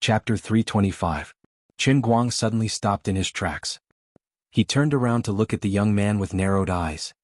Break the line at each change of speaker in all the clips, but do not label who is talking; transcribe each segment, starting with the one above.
Chapter 325. Qin Guang suddenly stopped in his tracks. He turned around to look at the young man with narrowed eyes.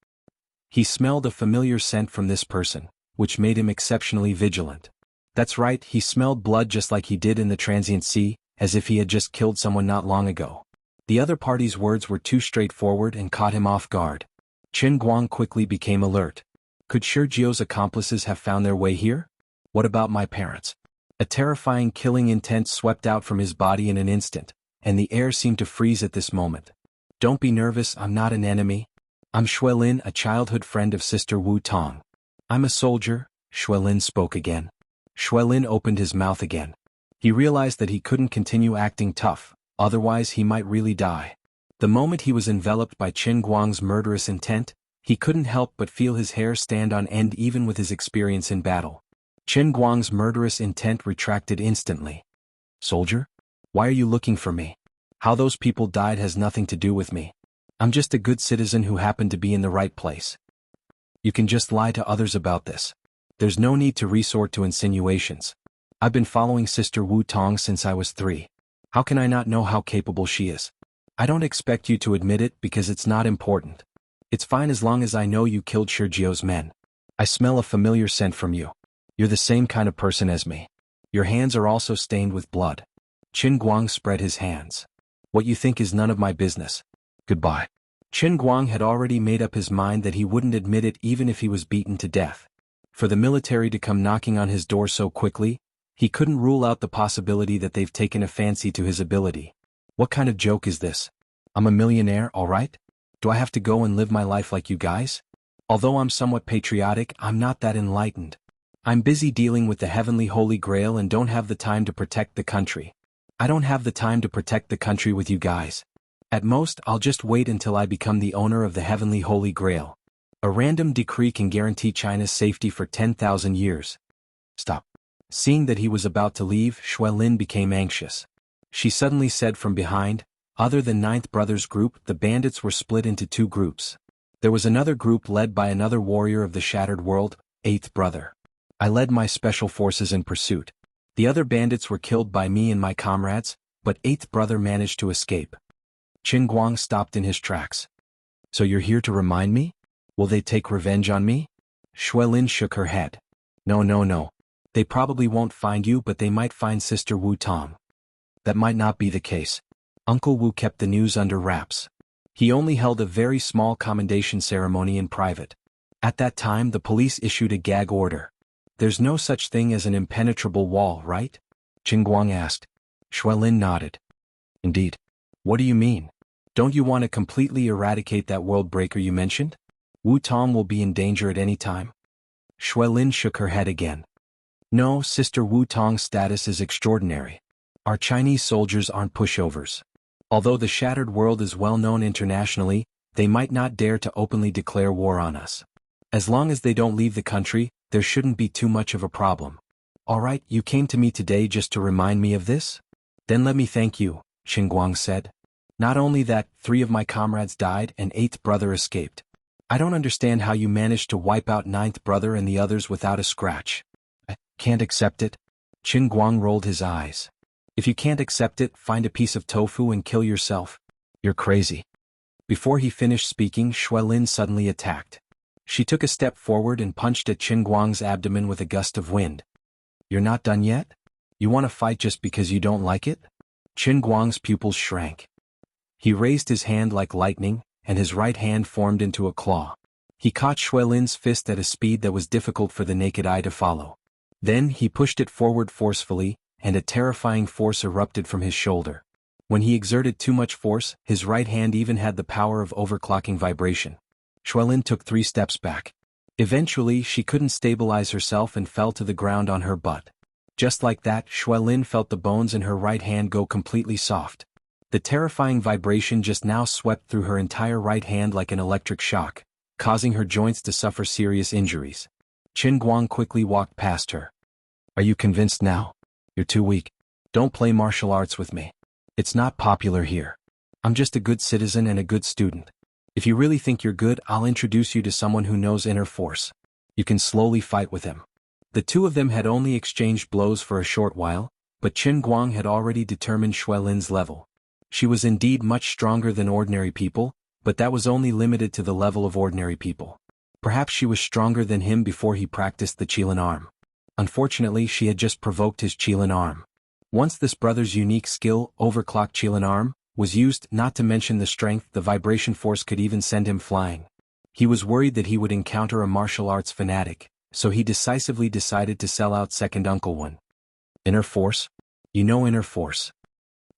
He smelled a familiar scent from this person, which made him exceptionally vigilant. That's right, he smelled blood just like he did in the transient sea, as if he had just killed someone not long ago. The other party's words were too straightforward and caught him off guard. Qin Guang quickly became alert. Could Shirjio's accomplices have found their way here? What about my parents? A terrifying killing intent swept out from his body in an instant, and the air seemed to freeze at this moment. Don't be nervous, I'm not an enemy. I'm Xuelin, a childhood friend of Sister Wu Tong. I'm a soldier, Xuelin spoke again. Xuelin opened his mouth again. He realized that he couldn't continue acting tough, otherwise he might really die. The moment he was enveloped by Qin Guang's murderous intent, he couldn't help but feel his hair stand on end even with his experience in battle. Qin Guang's murderous intent retracted instantly. Soldier? Why are you looking for me? How those people died has nothing to do with me. I'm just a good citizen who happened to be in the right place. You can just lie to others about this. There's no need to resort to insinuations. I've been following Sister Wu Tong since I was 3. How can I not know how capable she is? I don't expect you to admit it because it's not important. It's fine as long as I know you killed Shirjio's men. I smell a familiar scent from you. You're the same kind of person as me. Your hands are also stained with blood. Qin Guang spread his hands. What you think is none of my business. Goodbye. Qin Guang had already made up his mind that he wouldn't admit it even if he was beaten to death. For the military to come knocking on his door so quickly, he couldn't rule out the possibility that they've taken a fancy to his ability. What kind of joke is this? I'm a millionaire, all right? Do I have to go and live my life like you guys? Although I'm somewhat patriotic, I'm not that enlightened. I'm busy dealing with the heavenly Holy Grail and don't have the time to protect the country. I don't have the time to protect the country with you guys. At most, I'll just wait until I become the owner of the heavenly Holy Grail. A random decree can guarantee China's safety for 10,000 years. Stop. Seeing that he was about to leave, Xuelin became anxious. She suddenly said from behind, other than Ninth Brother's group, the bandits were split into 2 groups. There was another group led by another warrior of the Shattered World, Eighth Brother. I led my special forces in pursuit. The other bandits were killed by me and my comrades, but Eighth Brother managed to escape. Qin Guang stopped in his tracks. So you're here to remind me? Will they take revenge on me? Xuelin shook her head. No. They probably won't find you, but they might find Sister Wu Tong. That might not be the case. Uncle Wu kept the news under wraps. He only held a very small commendation ceremony in private. At that time, the police issued a gag order. There's no such thing as an impenetrable wall, right? Qin Guang asked. Xuelin nodded. Indeed. What do you mean? Don't you want to completely eradicate that world breaker you mentioned? Wu Tong will be in danger at any time. Xuelin shook her head again. No, Sister Wu Tong's status is extraordinary. Our Chinese soldiers aren't pushovers. Although the Shattered World is well known internationally, they might not dare to openly declare war on us. As long as they don't leave the country, there shouldn't be too much of a problem. Alright, you came to me today just to remind me of this? Then let me thank you, Qin Guang said. Not only that, 3 of my comrades died and 8th Brother escaped. I don't understand how you managed to wipe out 9th Brother and the others without a scratch. I can't accept it. Qin Guang rolled his eyes. If you can't accept it, find a piece of tofu and kill yourself. You're crazy. Before he finished speaking, Xuelin suddenly attacked. She took a step forward and punched at Qin Guang's abdomen with a gust of wind. You're not done yet? You want to fight just because you don't like it? Qin Guang's pupils shrank. He raised his hand like lightning, and his right hand formed into a claw. He caught Xuelin's fist at a speed that was difficult for the naked eye to follow. Then he pushed it forward forcefully, and a terrifying force erupted from his shoulder. When he exerted too much force, his right hand even had the power of overclocking vibration. Xuelin took 3 steps back. Eventually, she couldn't stabilize herself and fell to the ground on her butt. Just like that, Xuelin felt the bones in her right hand go completely soft. The terrifying vibration just now swept through her entire right hand like an electric shock, causing her joints to suffer serious injuries. Qin Guang quickly walked past her. Are you convinced now? You're too weak. Don't play martial arts with me. It's not popular here. I'm just a good citizen and a good student. If you really think you're good, I'll introduce you to someone who knows inner force. You can slowly fight with him. The 2 of them had only exchanged blows for a short while, But Qin Guang had already determined Shui Lin's level. She was indeed much stronger than ordinary people, but that was only limited to the level of ordinary people. Perhaps she was stronger than him before he practiced the Qilin arm. Unfortunately, she had just provoked his Qilin arm. Once this brother's unique skill, overclock Qilin arm, was used, not to mention the strength, the vibration force could even send him flying. He was worried that he would encounter a martial arts fanatic, so he decisively decided to sell out second Uncle Wen. Inner force? You know inner force.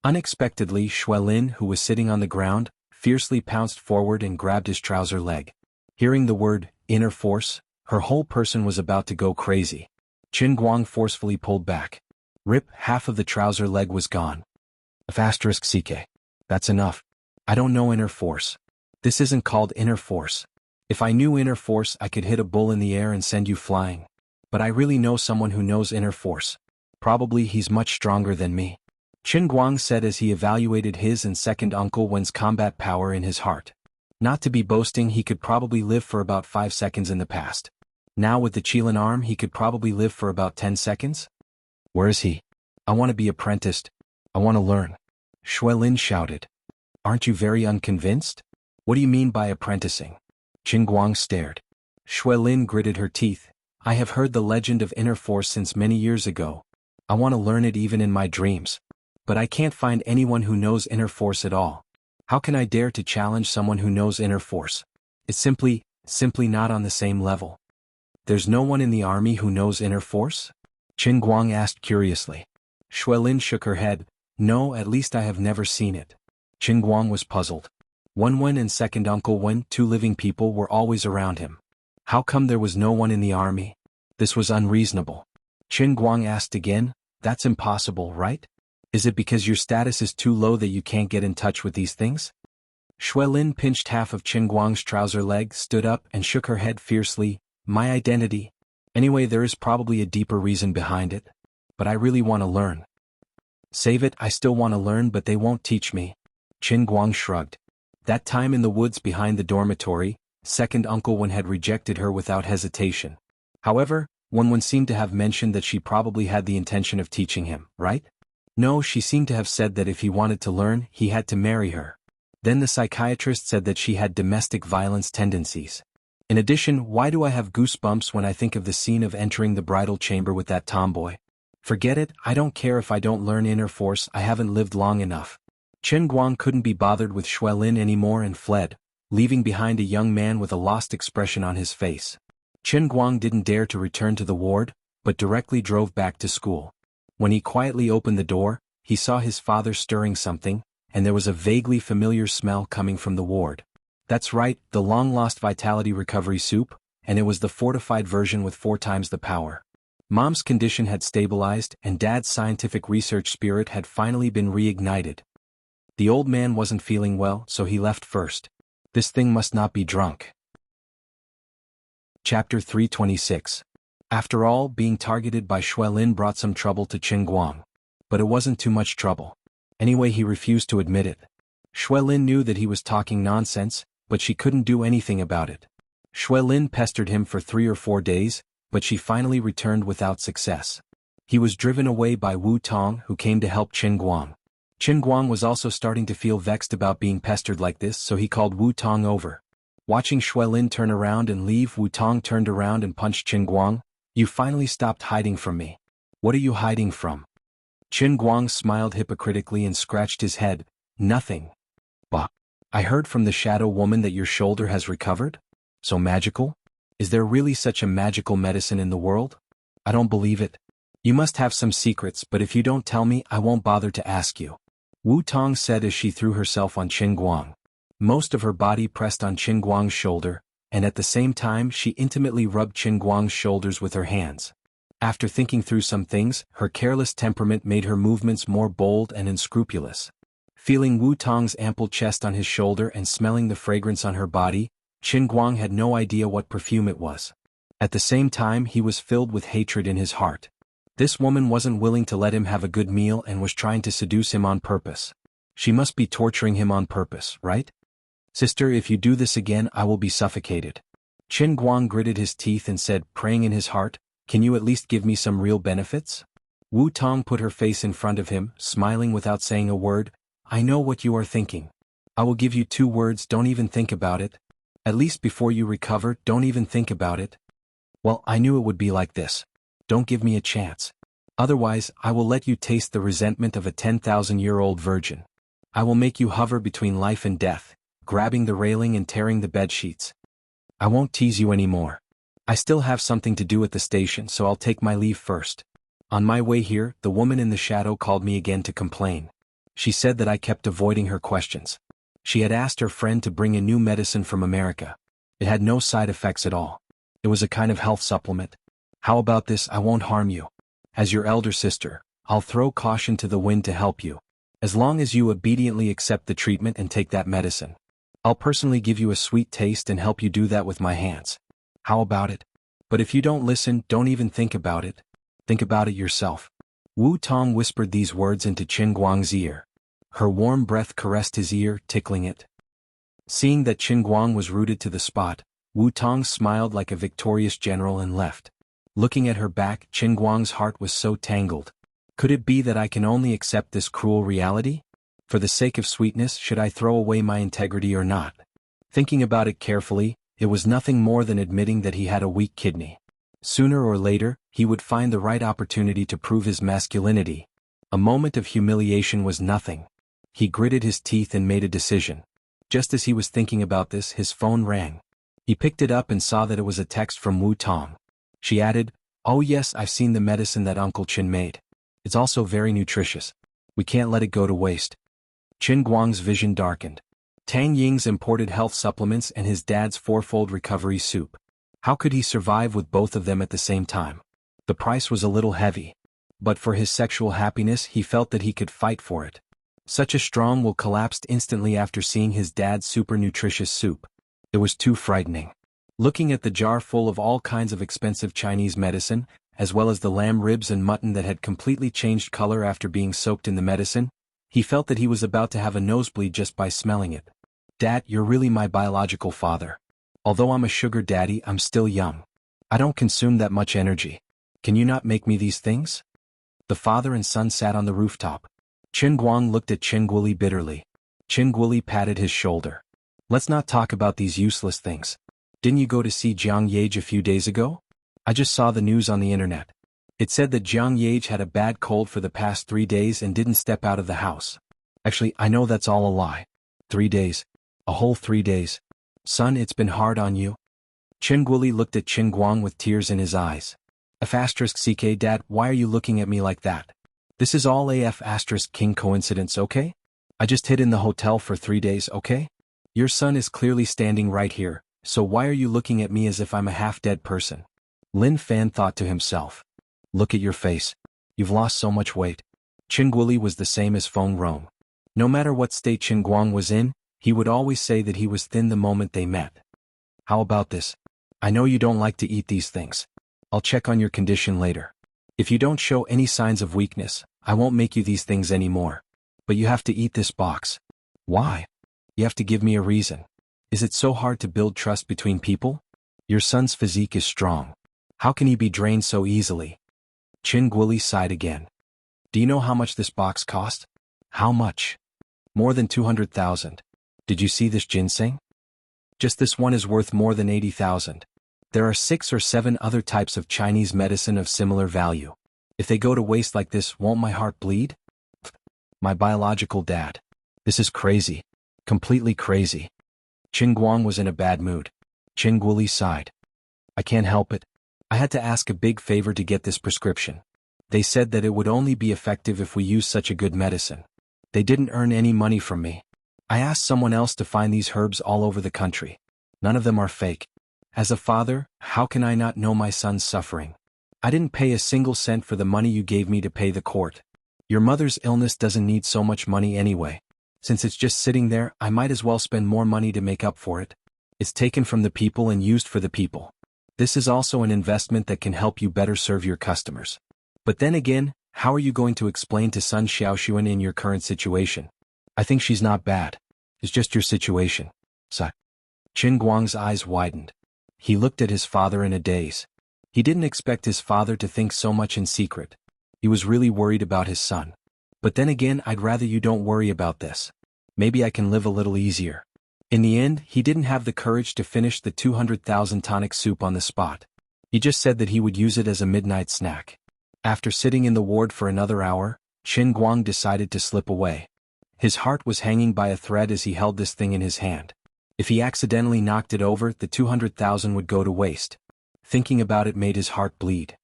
Unexpectedly, Shui Lin, who was sitting on the ground, fiercely pounced forward and grabbed his trouser leg. Hearing the word, inner force, her whole person was about to go crazy. Qin Guang forcefully pulled back. Rip, half of the trouser leg was gone. *CK. That's enough. I don't know inner force. This isn't called inner force. If I knew inner force, I could hit a bull in the air and send you flying. But I really know someone who knows inner force. Probably he's much stronger than me. Qin Guang said as he evaluated his and second Uncle Wen's combat power in his heart. Not to be boasting, he could probably live for about 5 seconds in the past. Now with the Qilin arm he could probably live for about 10 seconds? Where is he? I want to be apprenticed. I want to learn. Shui Lin shouted. Aren't you very unconvinced? What do you mean by apprenticing? Qin Guang stared. Shui Lin gritted her teeth. I have heard the legend of inner force since many years ago. I want to learn it even in my dreams. But I can't find anyone who knows inner force at all. How can I dare to challenge someone who knows inner force? It's simply not on the same level. There's no one in the army who knows inner force? Qin Guang asked curiously. Shui Lin shook her head. No, at least I have never seen it. Qin Guang was puzzled. Wen and second Uncle Wen, 2 living people, were always around him. How come there was no one in the army? This was unreasonable. Qin Guang asked again. That's impossible, right? Is it because your status is too low that you can't get in touch with these things? Shui Lin pinched half of Qin Guang's trouser leg, stood up, and shook her head fiercely. My identity? Anyway, there is probably a deeper reason behind it. But I really want to learn. Save it, I still want to learn, but they won't teach me. Qin Guang shrugged. That time in the woods behind the dormitory, second Uncle Wen had rejected her without hesitation. However, Wen seemed to have mentioned that she probably had the intention of teaching him, right? No, she seemed to have said that if he wanted to learn, he had to marry her. Then the psychiatrist said that she had domestic violence tendencies. In addition, why do I have goosebumps when I think of the scene of entering the bridal chamber with that tomboy? Forget it, I don't care if I don't learn inner force, I haven't lived long enough. Qin Guang couldn't be bothered with Shui Lin anymore and fled, leaving behind a young man with a lost expression on his face. Qin Guang didn't dare to return to the ward, but directly drove back to school. When he quietly opened the door, he saw his father stirring something, and there was a vaguely familiar smell coming from the ward. That's right, the long-lost vitality recovery soup, and it was the fortified version with 4 times the power. Mom's condition had stabilized, and Dad's scientific research spirit had finally been reignited. The old man wasn't feeling well, so he left first. This thing must not be drunk. Chapter 326. After all, being targeted by Shui Lin brought some trouble to Qin Guang. But it wasn't too much trouble. Anyway, he refused to admit it. Shui Lin knew that he was talking nonsense, but she couldn't do anything about it. Shui Lin pestered him for 3 or 4 days, but she finally returned without success. He was driven away by Wu Tong, who came to help Qin Guang. Qin Guang was also starting to feel vexed about being pestered like this, so he called Wu Tong over. Watching Shui Lin turn around and leave, Wu Tong turned around and punched Qin Guang. You finally stopped hiding from me. What are you hiding from? Qin Guang smiled hypocritically and scratched his head. Nothing. Bah. I heard from the shadow woman that your shoulder has recovered? So magical? Is there really such a magical medicine in the world? I don't believe it. You must have some secrets, but if you don't tell me, I won't bother to ask you. Wu Tong said as she threw herself on Qin Guang. Most of her body pressed on Qin Guang's shoulder, and at the same time she intimately rubbed Qin Guang's shoulders with her hands. After thinking through some things, her careless temperament made her movements more bold and unscrupulous. Feeling Wu Tong's ample chest on his shoulder and smelling the fragrance on her body, Qin Guang had no idea what perfume it was. At the same time, he was filled with hatred in his heart. This woman wasn't willing to let him have a good meal and was trying to seduce him on purpose. She must be torturing him on purpose, right? Sister, if you do this again, I will be suffocated. Qin Guang gritted his teeth and said, praying in his heart, can you at least give me some real benefits? Wu Tong put her face in front of him, smiling without saying a word. I know what you are thinking. I will give you 2 words, don't even think about it. At least before you recover, don't even think about it. Well, I knew it would be like this. Don't give me a chance. Otherwise, I will let you taste the resentment of a 10,000-year-old virgin. I will make you hover between life and death, grabbing the railing and tearing the bed sheets. I won't tease you anymore. I still have something to do at the station, so I'll take my leave first. On my way here, the woman in the shadow called me again to complain. She said that I kept avoiding her questions. She had asked her friend to bring a new medicine from America. It had no side effects at all. It was a kind of health supplement. How about this? I won't harm you. As your elder sister, I'll throw caution to the wind to help you. As long as you obediently accept the treatment and take that medicine. I'll personally give you a sweet taste and help you do that with my hands. How about it? But if you don't listen, don't even think about it. Think about it yourself. Wu Tong whispered these words into Qin Guang's ear. Her warm breath caressed his ear, tickling it. Seeing that Qin Guang was rooted to the spot, Wu Tong smiled like a victorious general and left. Looking at her back, Qin Guang's heart was so tangled. Could it be that I can only accept this cruel reality? For the sake of sweetness, should I throw away my integrity or not? Thinking about it carefully, it was nothing more than admitting that he had a weak kidney. Sooner or later, he would find the right opportunity to prove his masculinity. A moment of humiliation was nothing. He gritted his teeth and made a decision. Just as he was thinking about this, his phone rang. He picked it up and saw that it was a text from Wu Tong. She added, "Oh yes, I've seen the medicine that Uncle Qin made. It's also very nutritious. We can't let it go to waste." Qin Guang's vision darkened. Tang Ying's imported health supplements and his dad's 4-fold recovery soup. How could he survive with both of them at the same time? The price was a little heavy. But for his sexual happiness, he felt that he could fight for it. Such a strong will collapsed instantly after seeing his dad's super nutritious soup. It was too frightening. Looking at the jar full of all kinds of expensive Chinese medicine, as well as the lamb ribs and mutton that had completely changed color after being soaked in the medicine, he felt that he was about to have a nosebleed just by smelling it. Dad, you're really my biological father. Although I'm a sugar daddy, I'm still young. I don't consume that much energy. Can you not make me these things? The father and son sat on the rooftop. Qin Guang looked at Qin Guoli bitterly. Qin Guoli patted his shoulder. Let's not talk about these useless things. Didn't you go to see Jiang Yage a few days ago? I just saw the news on the internet. It said that Jiang Yage had a bad cold for the past 3 days and didn't step out of the house. Actually, I know that's all a lie. 3 days. A whole 3 days. Son, it's been hard on you. Qin Guoli looked at Qin Guang with tears in his eyes. F***ck Dad, why are you looking at me like that? This is all king coincidence, okay? I just hid in the hotel for 3 days, okay? Your son is clearly standing right here, so why are you looking at me as if I'm a half-dead person? Lin Fan thought to himself. Look at your face. You've lost so much weight. Qin Guoli was the same as Feng Rong. No matter what state Qin Guang was in, he would always say that he was thin the moment they met. How about this? I know you don't like to eat these things. I'll check on your condition later. If you don't show any signs of weakness, I won't make you these things anymore. But you have to eat this box. Why? You have to give me a reason. Is it so hard to build trust between people? Your son's physique is strong. How can he be drained so easily? Qin Guoli sighed again. Do you know how much this box cost? How much? More than 200,000. Did you see this ginseng? Just this one is worth more than 80,000. There are 6 or 7 other types of Chinese medicine of similar value. If they go to waste like this, won't my heart bleed? My biological dad. This is crazy. Completely crazy. Qin Guang was in a bad mood. Qin Guoli sighed. I can't help it. I had to ask a big favor to get this prescription. They said that it would only be effective if we use such a good medicine. They didn't earn any money from me. I asked someone else to find these herbs all over the country. None of them are fake. As a father, how can I not know my son's suffering? I didn't pay a single cent for the money you gave me to pay the court. Your mother's illness doesn't need so much money anyway. Since it's just sitting there, I might as well spend more money to make up for it. It's taken from the people and used for the people. This is also an investment that can help you better serve your customers. But then again, how are you going to explain to Sun Xiaoxuan in your current situation? I think she's not bad. It's just your situation. So. Qin Guang's eyes widened. He looked at his father in a daze. He didn't expect his father to think so much in secret. He was really worried about his son. But then again, I'd rather you don't worry about this. Maybe I can live a little easier. In the end, he didn't have the courage to finish the 200,000 tonic soup on the spot. He just said that he would use it as a midnight snack. After sitting in the ward for another hour, Qin Guang decided to slip away. His heart was hanging by a thread as he held this thing in his hand. If he accidentally knocked it over, the 200,000 would go to waste. Thinking about it made his heart bleed.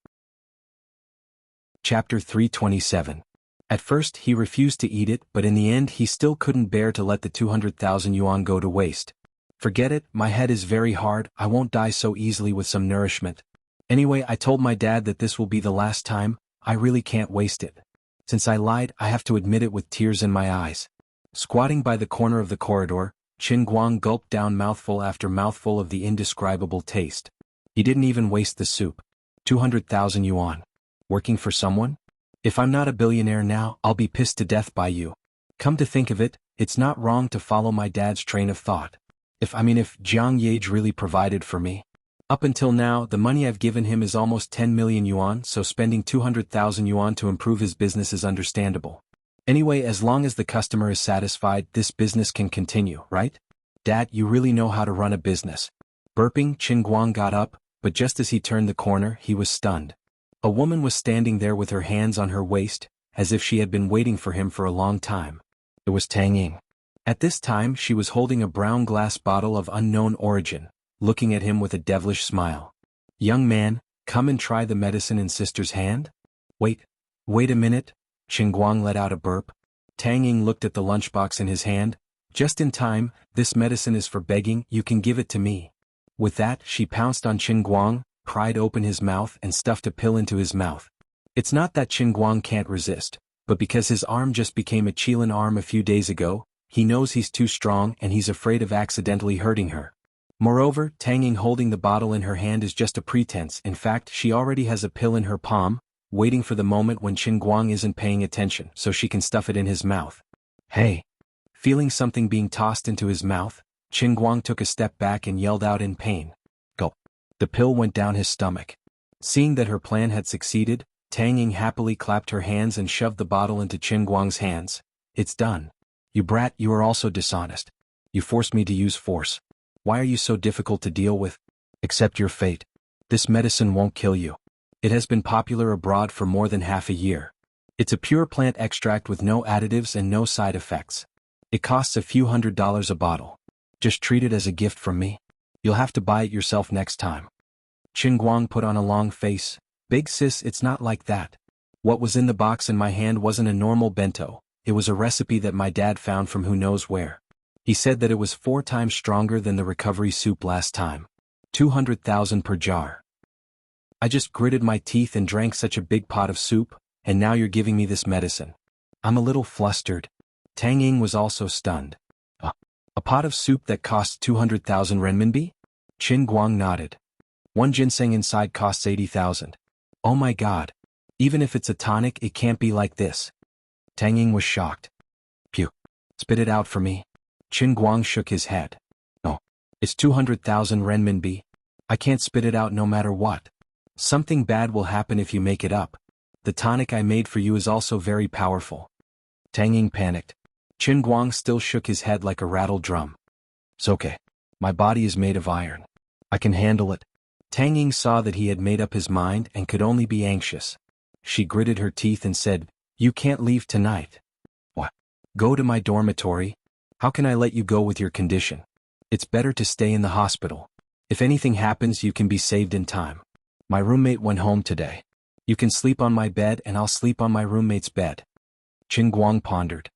Chapter 327. At first he refused to eat it, but in the end he still couldn't bear to let the 200,000 yuan go to waste. Forget it, my head is very hard, I won't die so easily with some nourishment. Anyway, I told my dad that this will be the last time, I really can't waste it. Since I lied, I have to admit it with tears in my eyes. Squatting by the corner of the corridor, Qin Guang gulped down mouthful after mouthful of the indescribable taste. He didn't even waste the soup. 200,000 yuan. Working for someone? If I'm not a billionaire now, I'll be pissed to death by you. Come to think of it, it's not wrong to follow my dad's train of thought. If Jiang Yage really provided for me. Up until now, the money I've given him is almost 10 million yuan, so spending 200,000 yuan to improve his business is understandable. Anyway, as long as the customer is satisfied, this business can continue, right? Dad, you really know how to run a business. Burping, Qin Guang got up, but just as he turned the corner, he was stunned. A woman was standing there with her hands on her waist, as if she had been waiting for him for a long time. It was Tang Ying. At this time she was holding a brown glass bottle of unknown origin, looking at him with a devilish smile. Young man, come and try the medicine in sister's hand? Wait a minute, Qin Guang let out a burp. Tang Ying looked at the lunchbox in his hand. Just in time, this medicine is for begging, you can give it to me. With that, she pounced on Qin Guang, pried open his mouth and stuffed a pill into his mouth. It's not that Qin Guang can't resist, but because his arm just became a Qilin arm a few days ago, he knows he's too strong and he's afraid of accidentally hurting her. Moreover, Tang Ying holding the bottle in her hand is just a pretense. In fact, she already has a pill in her palm, waiting for the moment when Qin Guang isn't paying attention so she can stuff it in his mouth. Hey! Feeling something being tossed into his mouth, Qin Guang took a step back and yelled out in pain. Gulp. The pill went down his stomach. Seeing that her plan had succeeded, Tang Ying happily clapped her hands and shoved the bottle into Qin Guang's hands. It's done. You brat, you are also dishonest. You forced me to use force. Why are you so difficult to deal with? Accept your fate. This medicine won't kill you. It has been popular abroad for more than half a year. It's a pure plant extract with no additives and no side effects. It costs a few $100s a bottle. Just treat it as a gift from me. You'll have to buy it yourself next time. Qin Guang put on a long face. Big sis, it's not like that. What was in the box in my hand wasn't a normal bento, it was a recipe that my dad found from who knows where. He said that it was 4 times stronger than the recovery soup last time. 200,000 per jar. I just gritted my teeth and drank such a big pot of soup, and now you're giving me this medicine. I'm a little flustered. Tang Ying was also stunned. A pot of soup that costs 200,000 renminbi? Qin Guang nodded. 1 ginseng inside costs 80,000. Oh my god. Even if it's a tonic, it can't be like this. Tang Ying was shocked. Phew. Spit it out for me. Qin Guang shook his head. No. It's 200,000 renminbi. I can't spit it out no matter what. Something bad will happen if you make it up. The tonic I made for you is also very powerful. Tang Ying panicked. Qin Guang still shook his head like a rattled drum. It's okay. My body is made of iron. I can handle it. Tang Ying saw that he had made up his mind and could only be anxious. She gritted her teeth and said, You can't leave tonight. What? Go to my dormitory? How can I let you go with your condition? It's better to stay in the hospital. If anything happens, you can be saved in time. My roommate went home today. You can sleep on my bed and I'll sleep on my roommate's bed. Qin Guang pondered.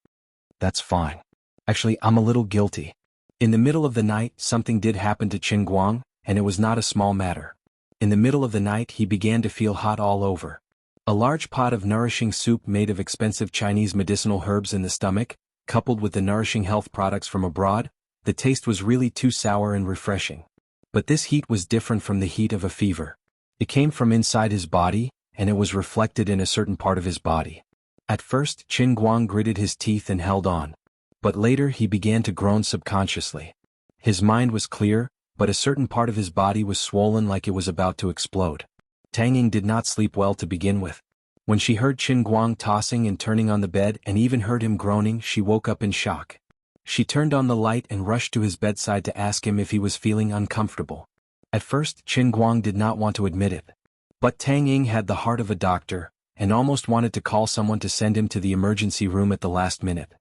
That's fine. Actually, I'm a little guilty. In the middle of the night, something did happen to Qin Guang, and it was not a small matter. In the middle of the night, he began to feel hot all over. A large pot of nourishing soup made of expensive Chinese medicinal herbs in the stomach, coupled with the nourishing health products from abroad, the taste was really too sour and refreshing. But this heat was different from the heat of a fever. It came from inside his body, and it was reflected in a certain part of his body. At first, Qin Guang gritted his teeth and held on. But later he began to groan subconsciously. His mind was clear, but a certain part of his body was swollen like it was about to explode. Tang Ying did not sleep well to begin with. When she heard Qin Guang tossing and turning on the bed and even heard him groaning, she woke up in shock. She turned on the light and rushed to his bedside to ask him if he was feeling uncomfortable. At first, Qin Guang did not want to admit it. But Tang Ying had the heart of a doctor, and almost wanted to call someone to send him to the emergency room at the last minute.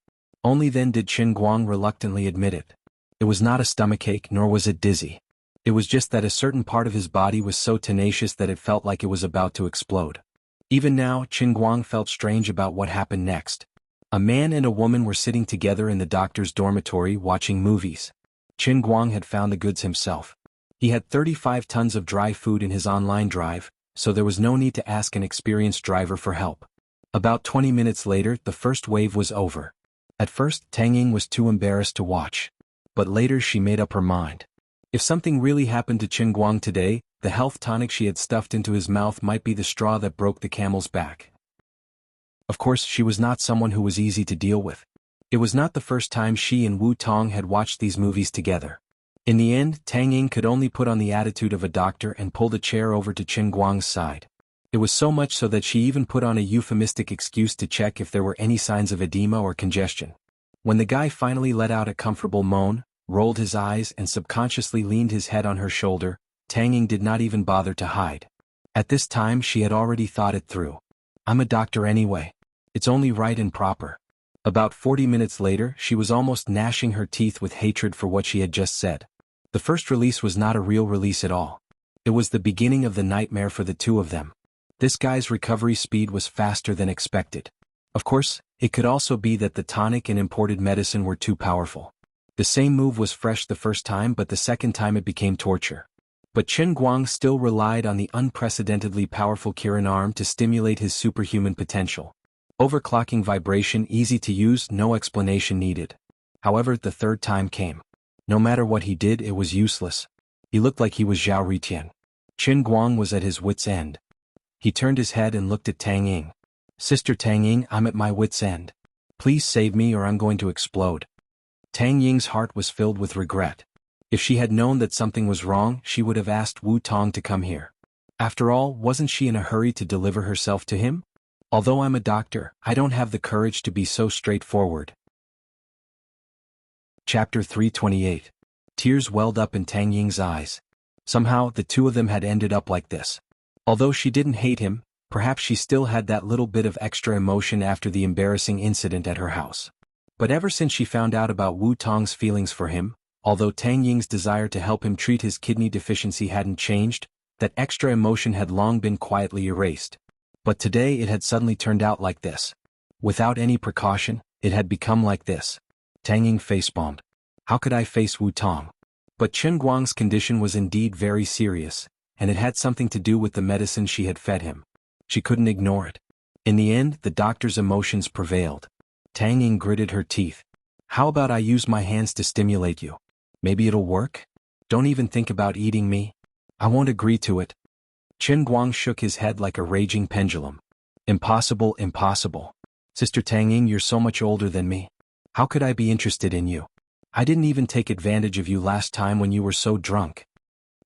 Only then did Qin Guang reluctantly admit it. It was not a stomachache, nor was it dizzy. It was just that a certain part of his body was so tenacious that it felt like it was about to explode. Even now, Qin Guang felt strange about what happened next. A man and a woman were sitting together in the doctor's dormitory watching movies. Qin Guang had found the goods himself. He had 35 tons of dry food in his online drive, so there was no need to ask an experienced driver for help. About 20 minutes later, the first wave was over. At first, Tang Ying was too embarrassed to watch. But later she made up her mind. If something really happened to Qin Guang today, the health tonic she had stuffed into his mouth might be the straw that broke the camel's back. Of course, she was not someone who was easy to deal with. It was not the first time she and Wu Tong had watched these movies together. In the end, Tang Ying could only put on the attitude of a doctor and pulled a chair over to Qin Guang's side. It was so much so that she even put on a euphemistic excuse to check if there were any signs of edema or congestion. When the guy finally let out a comfortable moan, rolled his eyes and subconsciously leaned his head on her shoulder, Tang Ying did not even bother to hide. At this time she had already thought it through. I'm a doctor anyway. It's only right and proper. About 40 minutes later, she was almost gnashing her teeth with hatred for what she had just said. The first release was not a real release at all. It was the beginning of the nightmare for the two of them. This guy's recovery speed was faster than expected. Of course, it could also be that the tonic and imported medicine were too powerful. The same move was fresh the first time, but the second time it became torture. But Qin Guang still relied on the unprecedentedly powerful Kirin arm to stimulate his superhuman potential. Overclocking vibration easy to use, no explanation needed. However, the third time came. No matter what he did, it was useless. He looked like he was Zhao Ritian. Qin Guang was at his wit's end. He turned his head and looked at Tang Ying. Sister Tang Ying, I'm at my wit's end. Please save me or I'm going to explode. Tang Ying's heart was filled with regret. If she had known that something was wrong, she would have asked Wu Tong to come here. After all, wasn't she in a hurry to deliver herself to him? Although I'm a doctor, I don't have the courage to be so straightforward. Chapter 328. Tears welled up in Tang Ying's eyes. Somehow, the two of them had ended up like this. Although she didn't hate him, perhaps she still had that little bit of extra emotion after the embarrassing incident at her house. But ever since she found out about Wu Tong's feelings for him, although Tang Ying's desire to help him treat his kidney deficiency hadn't changed, that extra emotion had long been quietly erased. But today it had suddenly turned out like this. Without any precaution, it had become like this. Tang Ying facepalmed. How could I face Wu Tong? But Qin Guang's condition was indeed very serious, and it had something to do with the medicine she had fed him. She couldn't ignore it. In the end, the doctor's emotions prevailed. Tang Ying gritted her teeth. How about I use my hands to stimulate you? Maybe it'll work? Don't even think about eating me. I won't agree to it. Qin Guang shook his head like a raging pendulum. Impossible, impossible. Sister Tang Ying, you're so much older than me. How could I be interested in you? I didn't even take advantage of you last time when you were so drunk.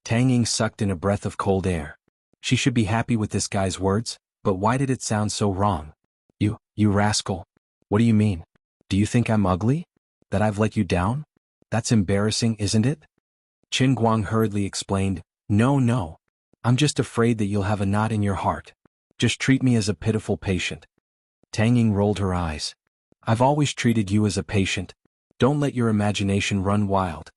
Tang Ying sucked in a breath of cold air. She should be happy with this guy's words, but why did it sound so wrong? You rascal. What do you mean? Do you think I'm ugly? That I've let you down? That's embarrassing, isn't it? Qin Guang hurriedly explained, No. I'm just afraid that you'll have a knot in your heart. Just treat me as a pitiful patient. Tang Ying rolled her eyes. I've always treated you as a patient. Don't let your imagination run wild.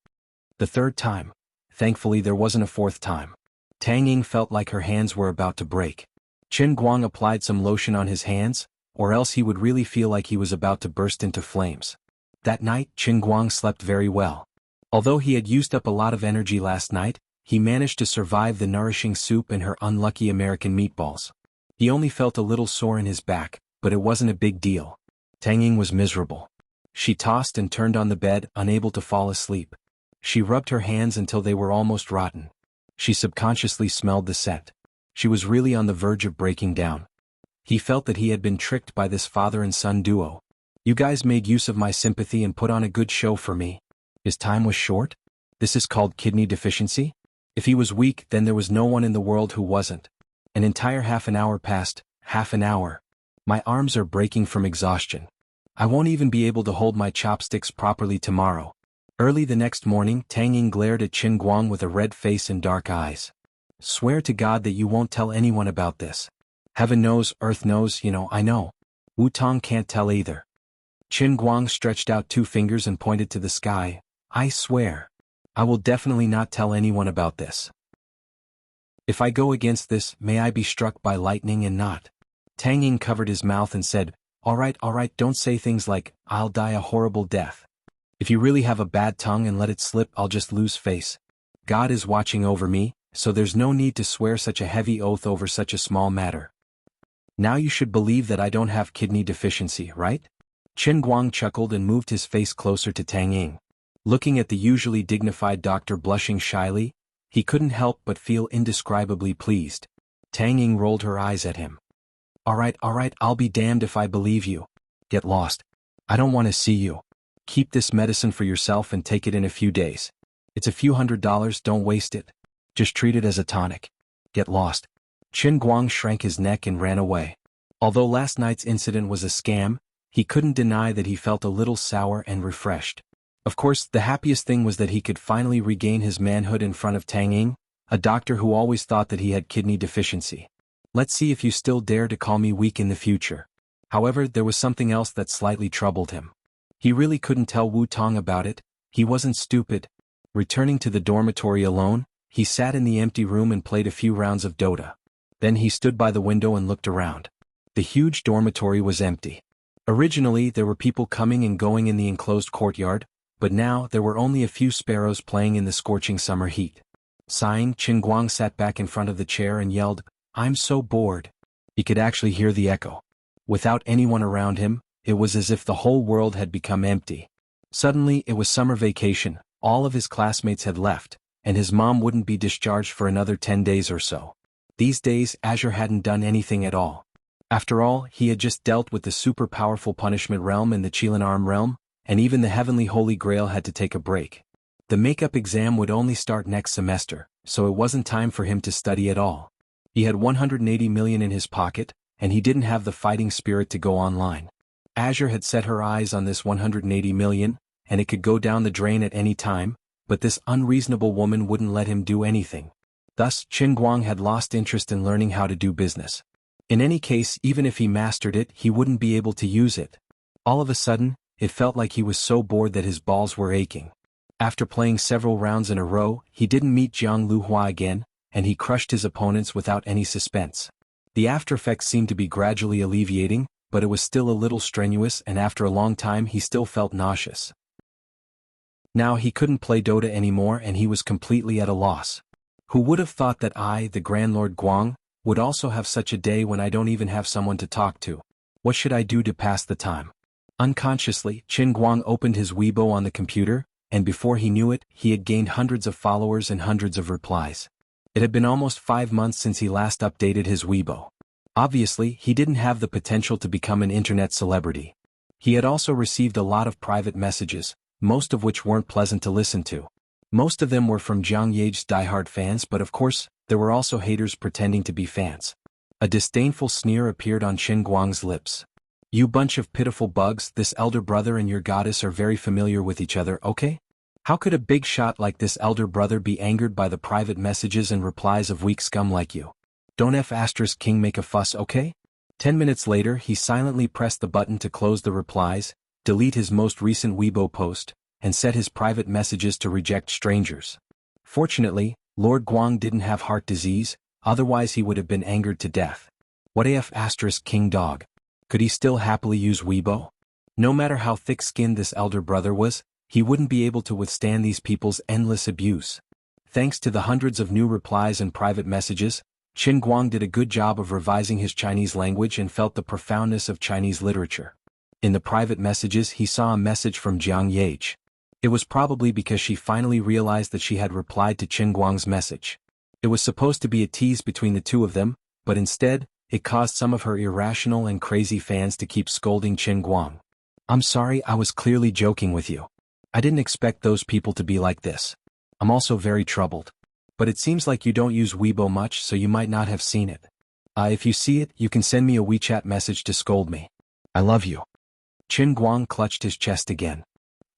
The third time. Thankfully there wasn't a fourth time. Tang Ying felt like her hands were about to break. Qin Guang applied some lotion on his hands, or else he would really feel like he was about to burst into flames. That night, Qin Guang slept very well. Although he had used up a lot of energy last night, he managed to survive the nourishing soup and her unlucky American meatballs. He only felt a little sore in his back, but it wasn't a big deal. Tang Ying was miserable. She tossed and turned on the bed, unable to fall asleep. She rubbed her hands until they were almost rotten. She subconsciously smelled the scent. She was really on the verge of breaking down. He felt that he had been tricked by this father and son duo. You guys made use of my sympathy and put on a good show for me. His time was short? This is called kidney deficiency? If he was weak, then there was no one in the world who wasn't. An entire half an hour passed, Half an hour. My arms are breaking from exhaustion. I won't even be able to hold my chopsticks properly tomorrow. Early the next morning, Tang Ying glared at Qin Guang with a red face and dark eyes. Swear to God that you won't tell anyone about this. Heaven knows, earth knows, I know. Wu Tong can't tell either. Qin Guang stretched out 2 fingers and pointed to the sky. I swear. I will definitely not tell anyone about this. If I go against this, may I be struck by lightning and not. Tang Ying covered his mouth and said, all right, don't say things like, I'll die a horrible death. If you really have a bad tongue and let it slip, I'll just lose face. God is watching over me, so there's no need to swear such a heavy oath over such a small matter. Now you should believe that I don't have kidney deficiency, right? Qin Guang chuckled and moved his face closer to Tang Ying. Looking at the usually dignified doctor blushing shyly, he couldn't help but feel indescribably pleased. Tang Ying rolled her eyes at him. All right, I'll be damned if I believe you. Get lost. I don't want to see you. Keep this medicine for yourself and take it in a few days. It's a few $100, don't waste it. Just treat it as a tonic. Get lost. Qin Guang shrank his neck and ran away. Although last night's incident was a scam, he couldn't deny that he felt a little sour and refreshed. Of course, the happiest thing was that he could finally regain his manhood in front of Tang Ying, a doctor who always thought that he had kidney deficiency. Let's see if you still dare to call me weak in the future. However, there was something else that slightly troubled him. He really couldn't tell Wu Tong about it. He wasn't stupid. Returning to the dormitory alone, he sat in the empty room and played a few rounds of Dota. Then he stood by the window and looked around. The huge dormitory was empty. Originally, there were people coming and going in the enclosed courtyard, but now there were only a few sparrows playing in the scorching summer heat. Sighing, Qin Guang sat back in front of the chair and yelled, I'm so bored. He could actually hear the echo. Without anyone around him, it was as if the whole world had become empty. Suddenly, it was summer vacation, all of his classmates had left, and his mom wouldn't be discharged for another 10 days or so. These days, Azure hadn't done anything at all. After all, he had just dealt with the super-powerful punishment realm and the Chilan Arm realm, and even the heavenly Holy Grail had to take a break. The makeup exam would only start next semester, so it wasn't time for him to study at all. He had 180 million in his pocket, and he didn't have the fighting spirit to go online. Azure had set her eyes on this 180 million, and it could go down the drain at any time, but this unreasonable woman wouldn't let him do anything. Thus, Qin Guang had lost interest in learning how to do business. In any case, even if he mastered it, he wouldn't be able to use it. All of a sudden, it felt like he was so bored that his balls were aching. After playing several rounds in a row, he didn't meet Jiang Luhua again, and he crushed his opponents without any suspense. The aftereffects seemed to be gradually alleviating, but it was still a little strenuous, and after a long time he still felt nauseous. Now he couldn't play Dota anymore and he was completely at a loss. Who would have thought that I, the Grand Lord Guang, would also have such a day when I don't even have someone to talk to? What should I do to pass the time? Unconsciously, Qin Guang opened his Weibo on the computer, and before he knew it, he had gained hundreds of followers and hundreds of replies. It had been almost 5 months since he last updated his Weibo. Obviously, he didn't have the potential to become an internet celebrity. He had also received a lot of private messages, most of which weren't pleasant to listen to. Most of them were from Jiang Ye's diehard fans, but of course, there were also haters pretending to be fans. A disdainful sneer appeared on Qin Guang's lips. You bunch of pitiful bugs, this elder brother and your goddess are very familiar with each other, okay? How could a big shot like this elder brother be angered by the private messages and replies of weak scum like you? Don't King make a fuss, okay? 10 minutes later, he silently pressed the button to close the replies, delete his most recent Weibo post, and set his private messages to reject strangers. Fortunately, Lord Guang didn't have heart disease, otherwise he would have been angered to death. What King dog? Could he still happily use Weibo? No matter how thick-skinned this elder brother was, he wouldn't be able to withstand these people's endless abuse. Thanks to the hundreds of new replies and private messages, Qin Guang did a good job of revising his Chinese language and felt the profoundness of Chinese literature. In the private messages he saw a message from Jiang Ye. It was probably because she finally realized that she had replied to Qin Guang's message. It was supposed to be a tease between the two of them, but instead, it caused some of her irrational and crazy fans to keep scolding Qin Guang. I'm sorry, I was clearly joking with you. I didn't expect those people to be like this. I'm also very troubled. But it seems like you don't use Weibo much, so you might not have seen it. If you see it, you can send me a WeChat message to scold me. I love you. Qin Guang clutched his chest again.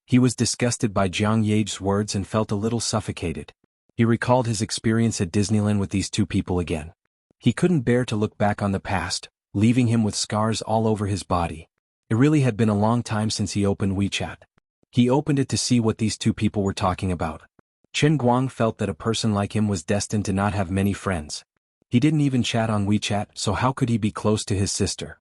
He was disgusted by Jiang Ye's words and felt a little suffocated. He recalled his experience at Disneyland with these two people again. He couldn't bear to look back on the past, leaving him with scars all over his body. It really had been a long time since he opened WeChat. He opened it to see what these two people were talking about. Qin Guang felt that a person like him was destined to not have many friends. He didn't even chat on WeChat, so how could he be close to his sister?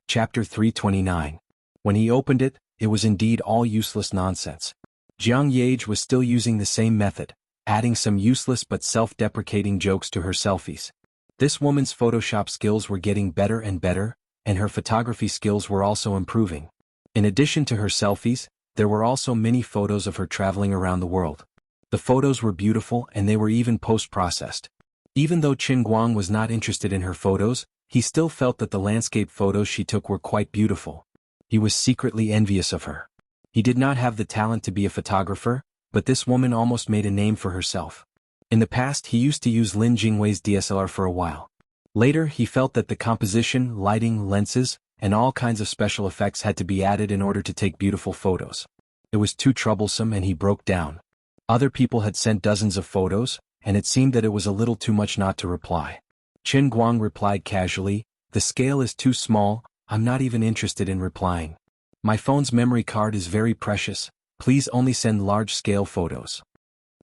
Chapter 329. When he opened it, it was indeed all useless nonsense. Jiang Ye was still using the same method, adding some useless but self-deprecating jokes to her selfies. This woman's Photoshop skills were getting better and better, and her photography skills were also improving. In addition to her selfies, there were also many photos of her traveling around the world. The photos were beautiful and they were even post-processed. Even though Qin Guang was not interested in her photos, he still felt that the landscape photos she took were quite beautiful. He was secretly envious of her. He did not have the talent to be a photographer, but this woman almost made a name for herself. In the past he used to use Lin Jingwei's DSLR for a while. Later he felt that the composition, lighting, lenses, and all kinds of special effects had to be added in order to take beautiful photos. It was too troublesome and he broke down. Other people had sent dozens of photos, and it seemed that it was a little too much not to reply. Qin Guang replied casually, "The scale is too small, I'm not even interested in replying. My phone's memory card is very precious, please only send large-scale photos."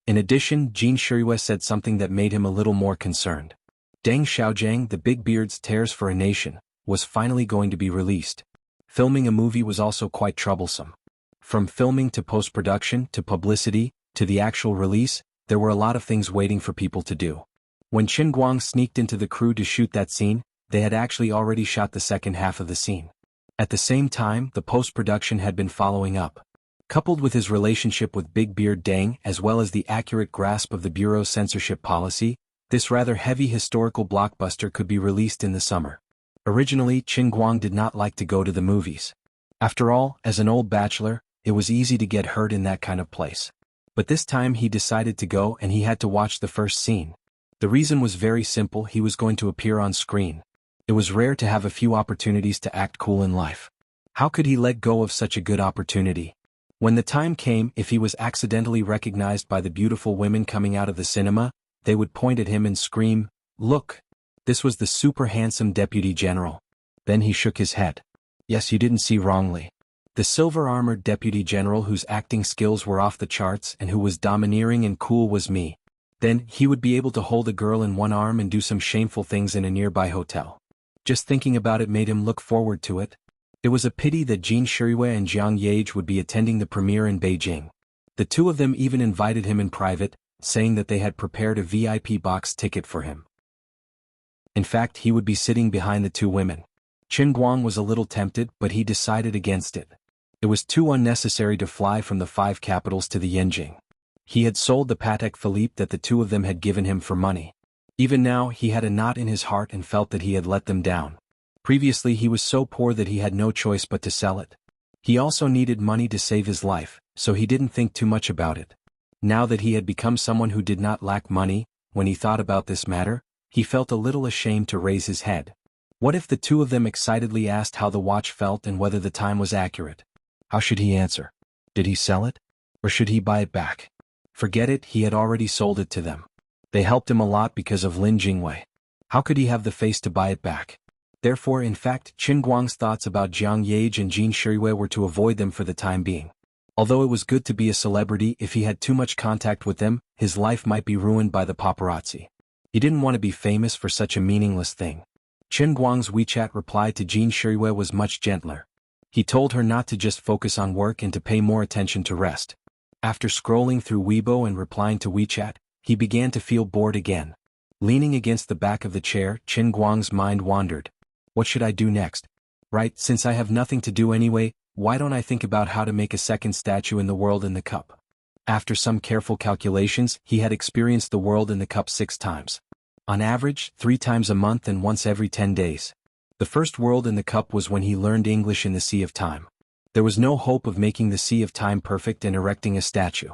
In addition, Jin Shirue said something that made him a little more concerned. Deng Xiaojiang, the Big Beard's Tears for a Nation, was finally going to be released. Filming a movie was also quite troublesome. From filming to post-production to publicity to the actual release, there were a lot of things waiting for people to do. When Qin Guang sneaked into the crew to shoot that scene, they had actually already shot the second half of the scene. At the same time, the post-production had been following up. Coupled with his relationship with Big Beard Deng as well as the accurate grasp of the Bureau's censorship policy, this rather heavy historical blockbuster could be released in the summer. Originally, Qin Guang did not like to go to the movies. After all, as an old bachelor, it was easy to get hurt in that kind of place. But this time he decided to go and he had to watch the first scene. The reason was very simple, he was going to appear on screen. It was rare to have a few opportunities to act cool in life. How could he let go of such a good opportunity? When the time came, if he was accidentally recognized by the beautiful women coming out of the cinema, they would point at him and scream, "Look! This was the super handsome deputy general." Then he shook his head. Yes, you didn't see wrongly. The silver-armored deputy general whose acting skills were off the charts and who was domineering and cool was me. Then, he would be able to hold a girl in one arm and do some shameful things in a nearby hotel. Just thinking about it made him look forward to it. It was a pity that Jin Shirue and Jiang Ye would be attending the premiere in Beijing. The two of them even invited him in private, saying that they had prepared a VIP box ticket for him. In fact, he would be sitting behind the two women. Qin Guang was a little tempted, but he decided against it. It was too unnecessary to fly from the 5 capitals to the Yenjing. He had sold the Patek Philippe that the two of them had given him for money. Even now, he had a knot in his heart and felt that he had let them down. Previously he was so poor that he had no choice but to sell it. He also needed money to save his life, so he didn't think too much about it. Now that he had become someone who did not lack money, when he thought about this matter, he felt a little ashamed to raise his head. What if the two of them excitedly asked how the watch felt and whether the time was accurate? How should he answer? Did he sell it? Or should he buy it back? Forget it, he had already sold it to them. They helped him a lot because of Lin Jingwei. How could he have the face to buy it back? Therefore, in fact, Qin Guang's thoughts about Jiang Ye and Jin Shirue were to avoid them for the time being. Although it was good to be a celebrity, if he had too much contact with them, his life might be ruined by the paparazzi. He didn't want to be famous for such a meaningless thing. Qin Guang's WeChat reply to Jin Shirue was much gentler. He told her not to just focus on work and to pay more attention to rest. After scrolling through Weibo and replying to WeChat, he began to feel bored again. Leaning against the back of the chair, Qin Guang's mind wandered. What should I do next? Right, since I have nothing to do anyway, why don't I think about how to make a second statue in the World in the Cup? After some careful calculations, he had experienced the World in the Cup 6 times. On average, 3 times a month and once every 10 days. The first World in the Cup was when he learned English in the Sea of Time. There was no hope of making the Sea of Time perfect and erecting a statue.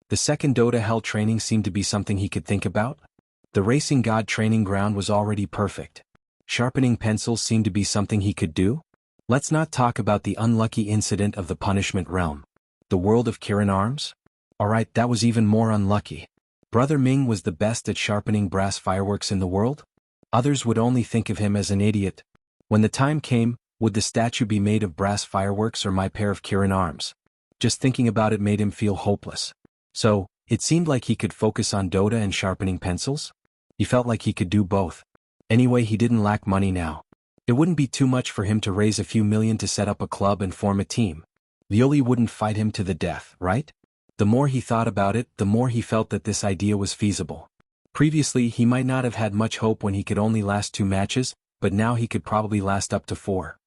The second Dota Hell training seemed to be something he could think about. The racing god training ground was already perfect. Sharpening pencils seemed to be something he could do. Let's not talk about the unlucky incident of the punishment realm. The world of Kirin arms? Alright, that was even more unlucky. Brother Ming was the best at sharpening brass fireworks in the world? Others would only think of him as an idiot. When the time came, would the statue be made of brass fireworks or my pair of Kirin arms? Just thinking about it made him feel hopeless. So, it seemed like he could focus on Dota and sharpening pencils? He felt like he could do both. Anyway, he didn't lack money now. It wouldn't be too much for him to raise a few million to set up a club and form a team. Violi wouldn't fight him to the death, right? The more he thought about it, the more he felt that this idea was feasible. Previously, he might not have had much hope when he could only last 2 matches, but now he could probably last up to 4.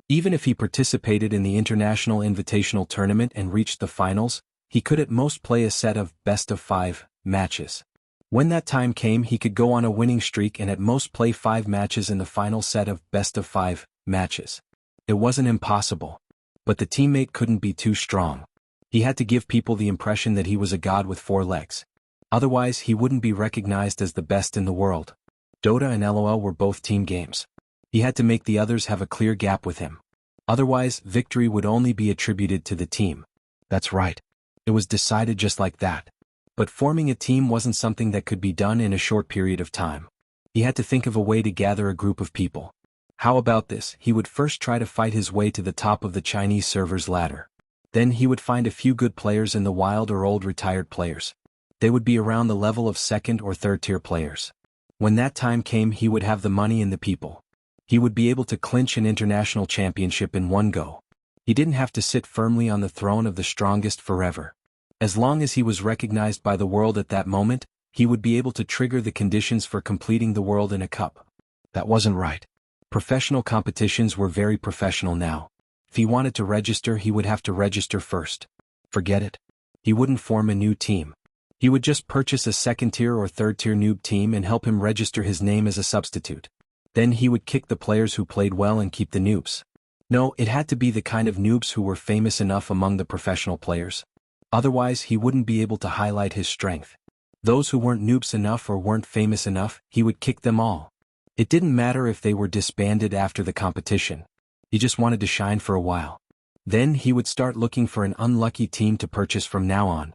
Even if he participated in the International Invitational Tournament and reached the finals, he could at most play a set of best-of-5 matches. When that time came, he could go on a winning streak and at most play 5 matches in the final set of best-of-5 matches. It wasn't impossible. But the teammate couldn't be too strong. He had to give people the impression that he was a god with 4 legs. Otherwise, he wouldn't be recognized as the best in the world. Dota and LOL were both team games. He had to make the others have a clear gap with him. Otherwise, victory would only be attributed to the team. That's right. It was decided just like that. But forming a team wasn't something that could be done in a short period of time. He had to think of a way to gather a group of people. How about this? He would first try to fight his way to the top of the Chinese server's ladder. Then he would find a few good players in the wild or old retired players. They would be around the level of 2nd or 3rd tier players. When that time came, he would have the money and the people. He would be able to clinch an international championship in one go. He didn't have to sit firmly on the throne of the strongest forever. As long as he was recognized by the world at that moment, he would be able to trigger the conditions for completing the world in a cup. That wasn't right. Professional competitions were very professional now. If he wanted to register, he would have to register first. Forget it. He wouldn't form a new team. He would just purchase a 2nd tier or 3rd tier noob team and help him register his name as a substitute. Then he would kick the players who played well and keep the noobs. No, it had to be the kind of noobs who were famous enough among the professional players. Otherwise, he wouldn't be able to highlight his strength. Those who weren't noobs enough or weren't famous enough, he would kick them all. It didn't matter if they were disbanded after the competition. He just wanted to shine for a while. Then he would start looking for an unlucky team to purchase from now on.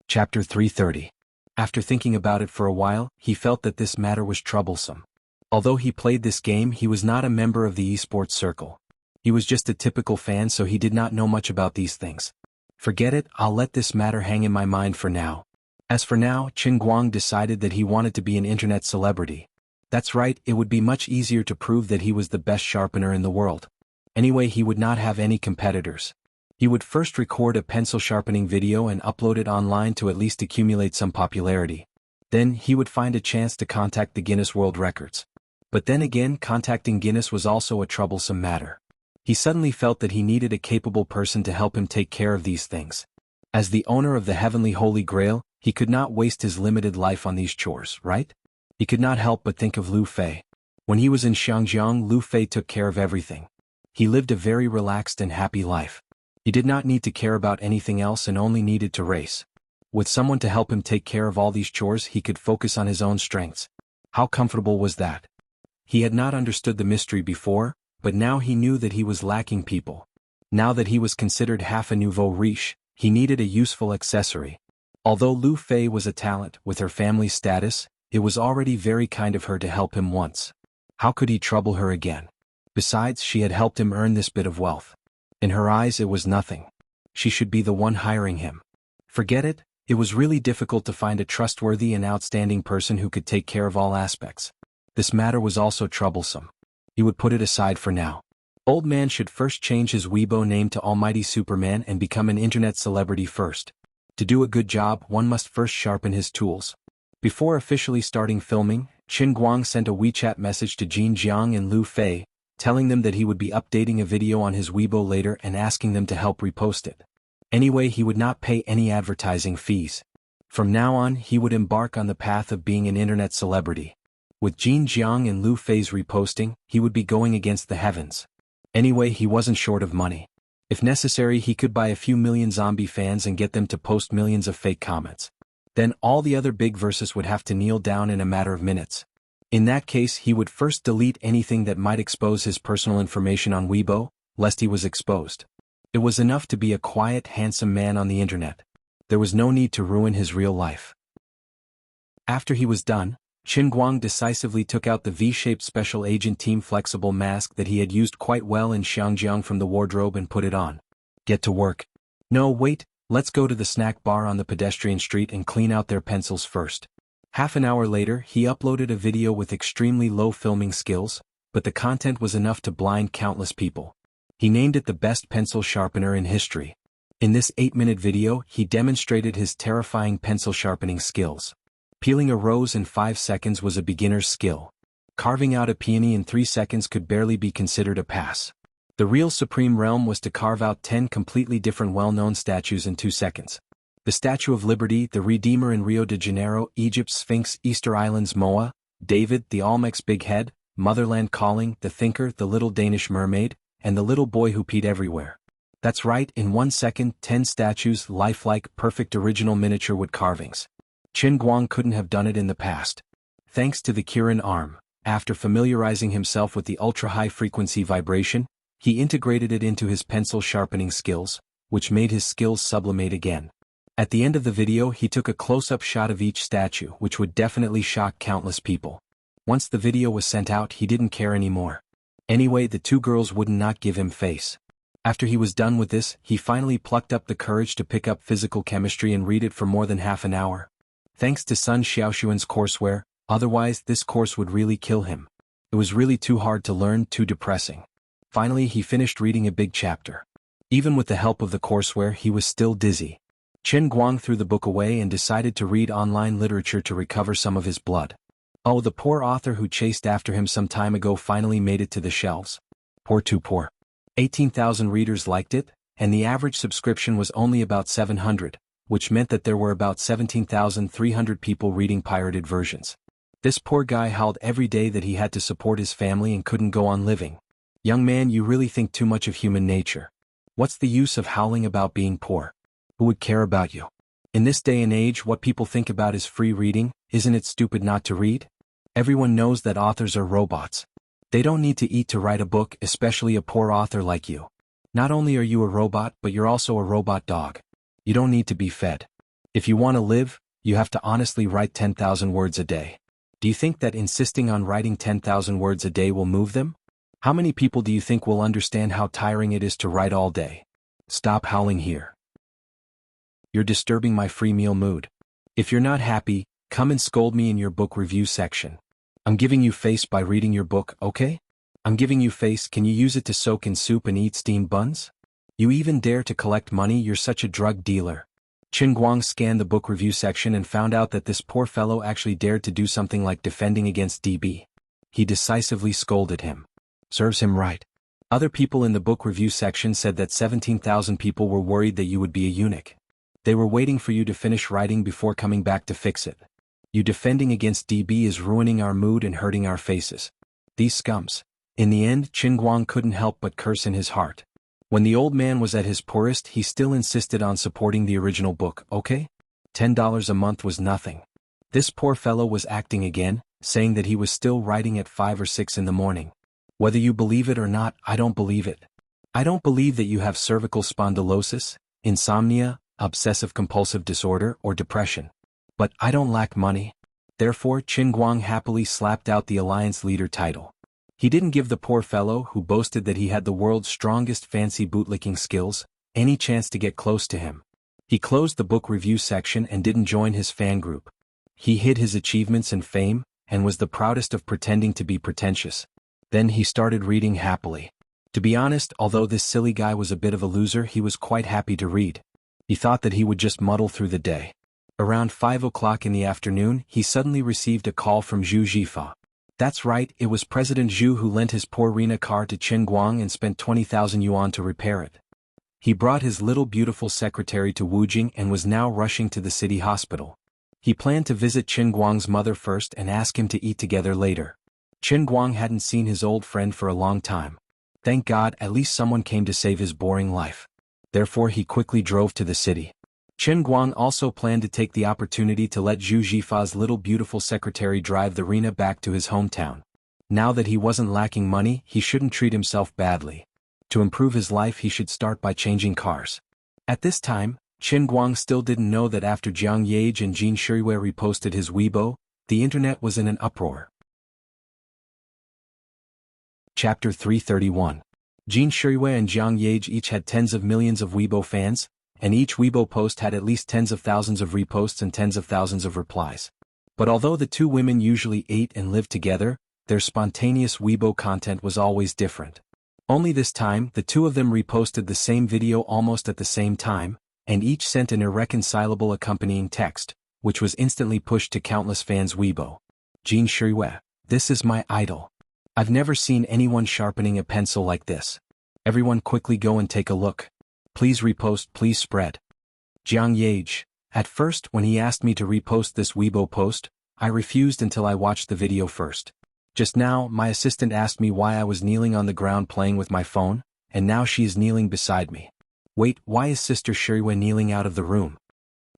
Chapter 330. After thinking about it for a while, he felt that this matter was troublesome. Although he played this game, he was not a member of the esports circle. He was just a typical fan, so he did not know much about these things. Forget it, I'll let this matter hang in my mind for now. As for now, Qin Guang decided that he wanted to be an internet celebrity. That's right, it would be much easier to prove that he was the best sharpener in the world. Anyway, he would not have any competitors. He would first record a pencil sharpening video and upload it online to at least accumulate some popularity. Then he would find a chance to contact the Guinness World Records. But then again, contacting Guinness was also a troublesome matter. He suddenly felt that he needed a capable person to help him take care of these things. As the owner of the Heavenly Holy Grail, he could not waste his limited life on these chores, right? He could not help but think of Lu Fei. When he was in Xiangjiang, Lu Fei took care of everything. He lived a very relaxed and happy life. He did not need to care about anything else and only needed to race. With someone to help him take care of all these chores, he could focus on his own strengths. How comfortable was that? He had not understood the mystery before, but now he knew that he was lacking people. Now that he was considered half a nouveau riche, he needed a useful accessory. Although Lu Fei was a talent with her family's status, it was already very kind of her to help him once. How could he trouble her again? Besides, she had helped him earn this bit of wealth. In her eyes, it was nothing. She should be the one hiring him. Forget it, it was really difficult to find a trustworthy and outstanding person who could take care of all aspects. This matter was also troublesome. He would put it aside for now. Old man should first change his Weibo name to Almighty Superman and become an internet celebrity first. To do a good job, one must first sharpen his tools. Before officially starting filming, Qin Guang sent a WeChat message to Jin Jiang and Lu Fei, telling them that he would be updating a video on his Weibo later and asking them to help repost it. Anyway, he would not pay any advertising fees. From now on, he would embark on the path of being an internet celebrity. With Jin Jiang and Lu Fei's reposting, he would be going against the heavens. Anyway, he wasn't short of money. If necessary, he could buy a few million zombie fans and get them to post millions of fake comments. Then all the other big verses would have to kneel down in a matter of minutes. In that case, he would first delete anything that might expose his personal information on Weibo, lest he was exposed. It was enough to be a quiet, handsome man on the internet. There was no need to ruin his real life. After he was done, Qin Guang decisively took out the V-shaped Special Agent Team flexible mask that he had used quite well in Xiangjiang from the wardrobe and put it on. Get to work. No, wait, let's go to the snack bar on the pedestrian street and clean out their pencils first. Half an hour later, he uploaded a video with extremely low filming skills, but the content was enough to blind countless people. He named it the best pencil sharpener in history. In this 8-minute video, he demonstrated his terrifying pencil sharpening skills. Peeling a rose in 5 seconds was a beginner's skill. Carving out a peony in 3 seconds could barely be considered a pass. The real supreme realm was to carve out 10 completely different well-known statues in 2 seconds. The Statue of Liberty, the Redeemer in Rio de Janeiro, Egypt's Sphinx, Easter Island's Moa, David, the Olmec's Big Head, Motherland Calling, the Thinker, the Little Danish Mermaid, and the Little Boy Who Peed Everywhere. That's right, in 1 second, 10 statues, lifelike, perfect original miniature wood carvings. Qin Guang couldn't have done it in the past. Thanks to the Kirin arm, after familiarizing himself with the ultra-high-frequency vibration, he integrated it into his pencil sharpening skills, which made his skills sublimate again. At the end of the video, he took a close-up shot of each statue, which would definitely shock countless people. Once the video was sent out, he didn't care anymore. Anyway, the 2 girls would not give him face. After he was done with this, he finally plucked up the courage to pick up physical chemistry and read it for more than half an hour. Thanks to Sun Xiaoxuan's courseware, otherwise this course would really kill him. It was really too hard to learn, too depressing. Finally, he finished reading a big chapter. Even with the help of the courseware, he was still dizzy. Qin Guang threw the book away and decided to read online literature to recover some of his blood. Oh, the poor author who chased after him some time ago finally made it to the shelves. Poor, too poor. 18,000 readers liked it, and the average subscription was only about 700, which meant that there were about 17,300 people reading pirated versions. This poor guy howled every day that he had to support his family and couldn't go on living. Young man, you really think too much of human nature. What's the use of howling about being poor? Who would care about you? In this day and age, what people think about is free reading. Isn't it stupid not to read? Everyone knows that authors are robots. They don't need to eat to write a book, especially a poor author like you. Not only are you a robot, but you're also a robot dog. You don't need to be fed. If you want to live, you have to honestly write 10,000 words a day. Do you think that insisting on writing 10,000 words a day will move them? How many people do you think will understand how tiring it is to write all day? Stop howling here. You're disturbing my free meal mood. If you're not happy, come and scold me in your book review section. I'm giving you face by reading your book, okay? I'm giving you face, can you use it to soak in soup and eat steamed buns? You even dare to collect money, you're such a drug dealer. Qin Guang scanned the book review section and found out that this poor fellow actually dared to do something like defending against DB. He decisively scolded him. Serves him right. Other people in the book review section said that 17,000 people were worried that you would be a eunuch. They were waiting for you to finish writing before coming back to fix it. You defending against DB is ruining our mood and hurting our faces. These scums. In the end, Qin Guang couldn't help but curse in his heart. When the old man was at his poorest, he still insisted on supporting the original book, okay? $10 a month was nothing. This poor fellow was acting again, saying that he was still writing at 5 or 6 in the morning. Whether you believe it or not, I don't believe it. I don't believe that you have cervical spondylosis, insomnia, obsessive-compulsive disorder, or depression. But I don't lack money. Therefore, Qin Guang happily slapped out the alliance leader title. He didn't give the poor fellow, who boasted that he had the world's strongest fancy bootlicking skills, any chance to get close to him. He closed the book review section and didn't join his fan group. He hid his achievements and fame, and was the proudest of pretending to be pretentious. Then he started reading happily. To be honest, although this silly guy was a bit of a loser, he was quite happy to read. He thought that he would just muddle through the day. Around 5 o'clock in the afternoon, he suddenly received a call from Zhu Jifa. That's right, it was President Zhu who lent his poor Rena car to Qin Guang and spent 20,000 yuan to repair it. He brought his little beautiful secretary to Wujing and was now rushing to the city hospital. He planned to visit Qin Guang's mother first and ask him to eat together later. Qin Guang hadn't seen his old friend for a long time. Thank God, at least someone came to save his boring life. Therefore he quickly drove to the city. Chen Guang also planned to take the opportunity to let Zhu Jifa's little beautiful secretary drive the Rena back to his hometown. Now that he wasn't lacking money, he shouldn't treat himself badly. To improve his life, he should start by changing cars. At this time, Chen Guang still didn't know that after Jiang Yage and Jin Shirui reposted his Weibo, the internet was in an uproar. Chapter 331. Jin Shirui and Jiang Yage each had tens of millions of Weibo fans, and each Weibo post had at least tens of thousands of reposts and tens of thousands of replies. But although the two women usually ate and lived together, their spontaneous Weibo content was always different. Only this time, the two of them reposted the same video almost at the same time, and each sent an irreconcilable accompanying text, which was instantly pushed to countless fans' Weibo. Jin Shirui, this is my idol. I've never seen anyone sharpening a pencil like this. Everyone quickly go and take a look. Please repost, please spread. Jiang Yage, at first when he asked me to repost this Weibo post, I refused until I watched the video first. Just now, my assistant asked me why I was kneeling on the ground playing with my phone, and now she is kneeling beside me. Wait, why is Sister Shirui kneeling out of the room?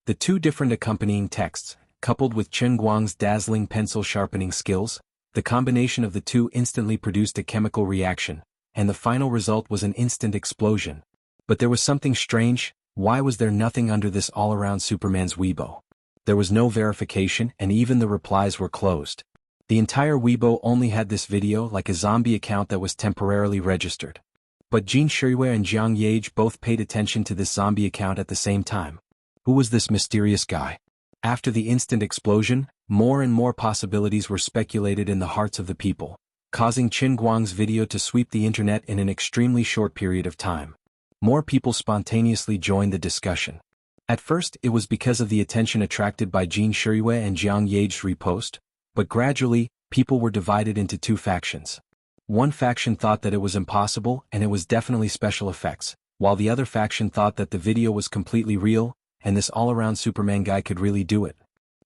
The two different accompanying texts, coupled with Chen Guang's dazzling pencil sharpening skills, the combination of the two instantly produced a chemical reaction, and the final result was an instant explosion. But there was something strange. Why was there nothing under this all-around Superman's Weibo? There was no verification, and even the replies were closed. The entire Weibo only had this video like a zombie account that was temporarily registered. But Jin Shirui and Jiang Yage both paid attention to this zombie account at the same time. Who was this mysterious guy? After the instant explosion, more and more possibilities were speculated in the hearts of the people, causing Chen Guang's video to sweep the internet in an extremely short period of time. More people spontaneously joined the discussion. At first, it was because of the attention attracted by Jin Shirui and Jiang Yage's repost, but gradually, people were divided into two factions. One faction thought that it was impossible and it was definitely special effects, while the other faction thought that the video was completely real, and this all-around Superman guy could really do it.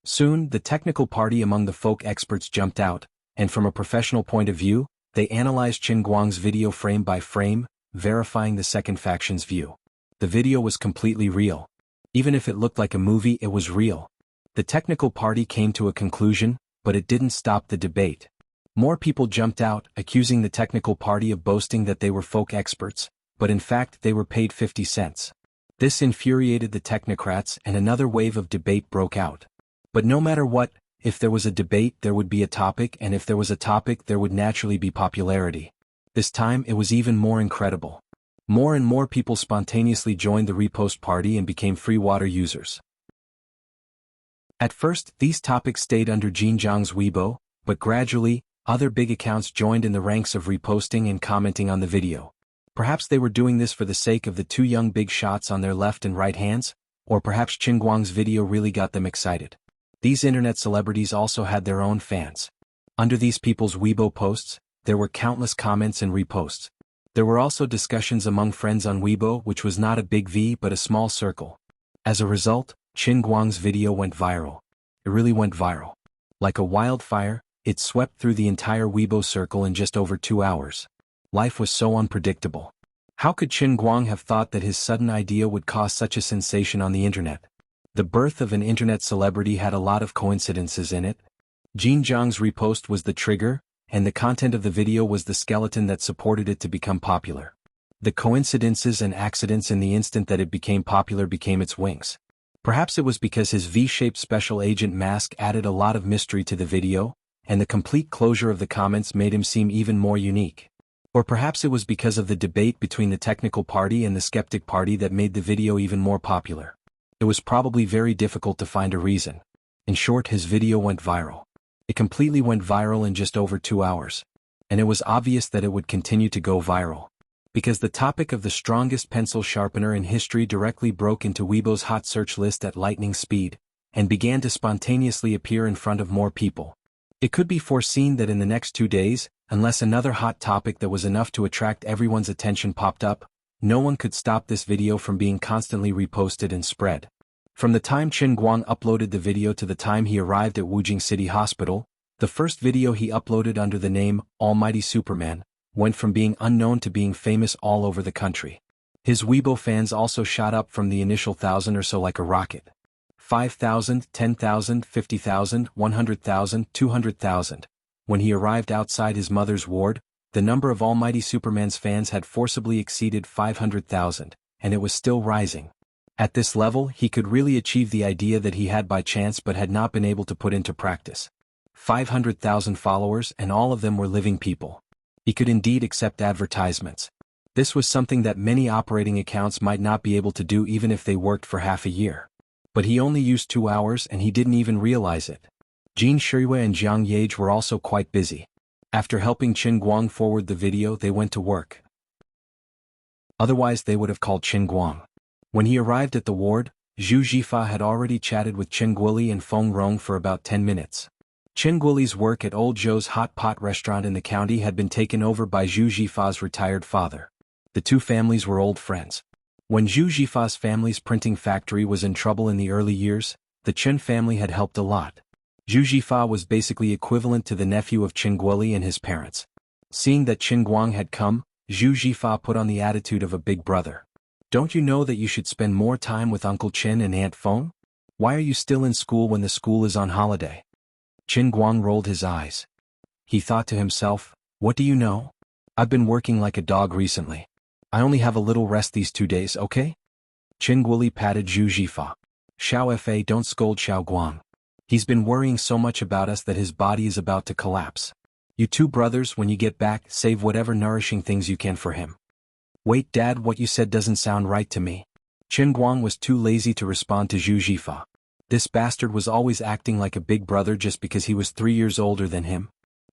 Soon, the technical party among the folk experts jumped out, and from a professional point of view, they analyzed Chen Guang's video frame by frame, verifying the second faction's view. The video was completely real. Even if it looked like a movie, it was real. The technical party came to a conclusion, but it didn't stop the debate. More people jumped out, accusing the technical party of boasting that they were folk experts, but in fact they were paid 50 cents. This infuriated the technocrats and another wave of debate broke out. But no matter what, if there was a debate there would be a topic, and if there was a topic there would naturally be popularity. This time it was even more incredible. More and more people spontaneously joined the repost party and became free water users. At first, these topics stayed under Jin Jiang's Weibo, but gradually, other big accounts joined in the ranks of reposting and commenting on the video. Perhaps they were doing this for the sake of the two young big shots on their left and right hands, or perhaps Chen Guang's video really got them excited. These internet celebrities also had their own fans. Under these people's Weibo posts, there were countless comments and reposts. There were also discussions among friends on Weibo, which was not a big V but a small circle. As a result, Chen Guang's video went viral. It really went viral. Like a wildfire, it swept through the entire Weibo circle in just over 2 hours. Life was so unpredictable. How could Chen Guang have thought that his sudden idea would cause such a sensation on the internet? The birth of an internet celebrity had a lot of coincidences in it. Jin Jiang's repost was the trigger, and the content of the video was the skeleton that supported it to become popular. The coincidences and accidents in the instant that it became popular became its wings. Perhaps it was because his V-shaped special agent mask added a lot of mystery to the video, and the complete closure of the comments made him seem even more unique. Or perhaps it was because of the debate between the technical party and the skeptic party that made the video even more popular. It was probably very difficult to find a reason. In short, his video went viral. It completely went viral in just over 2 hours. And it was obvious that it would continue to go viral. Because the topic of the strongest pencil sharpener in history directly broke into Weibo's hot search list at lightning speed, and began to spontaneously appear in front of more people. It could be foreseen that in the next 2 days, unless another hot topic that was enough to attract everyone's attention popped up, no one could stop this video from being constantly reposted and spread. From the time Chen Guang uploaded the video to the time he arrived at Wujing City Hospital, the first video he uploaded under the name Almighty Superman went from being unknown to being famous all over the country. His Weibo fans also shot up from the initial 1,000 or so like a rocket. 5,000, 10,000, 50,000, 100,000, 200,000. When he arrived outside his mother's ward, the number of Almighty Superman's fans had forcibly exceeded 500,000, and it was still rising. At this level, he could really achieve the idea that he had by chance but had not been able to put into practice. 500,000 followers, and all of them were living people. He could indeed accept advertisements. This was something that many operating accounts might not be able to do even if they worked for half a year. But he only used 2 hours and he didn't even realize it. Jin Shirui and Jiang Yage were also quite busy. After helping Qin Guang forward the video, they went to work. Otherwise they would have called Qin Guang. When he arrived at the ward, Zhu Jifa had already chatted with Chen Guoli and Feng Rong for about 10 minutes. Chen Guoli's work at Old Zhou's hot pot restaurant in the county had been taken over by Zhu Jifa's retired father. The two families were old friends. When Zhu Jifa's family's printing factory was in trouble in the early years, the Chen family had helped a lot. Zhu Jifa was basically equivalent to the nephew of Chen Guoli and his parents. Seeing that Qin Guang had come, Zhu Jifa put on the attitude of a big brother. Don't you know that you should spend more time with Uncle Qin and Aunt Feng? Why are you still in school when the school is on holiday? Qin Guang rolled his eyes. He thought to himself, what do you know? I've been working like a dog recently. I only have a little rest these 2 days, okay? Qin Guoli patted Zhu Jifa. Xiao Fa, don't scold Xiao Guang. He's been worrying so much about us that his body is about to collapse. You two brothers, when you get back, save whatever nourishing things you can for him. Wait, Dad, what you said doesn't sound right to me. Qin Guang was too lazy to respond to Zhu Jifa. This bastard was always acting like a big brother just because he was 3 years older than him.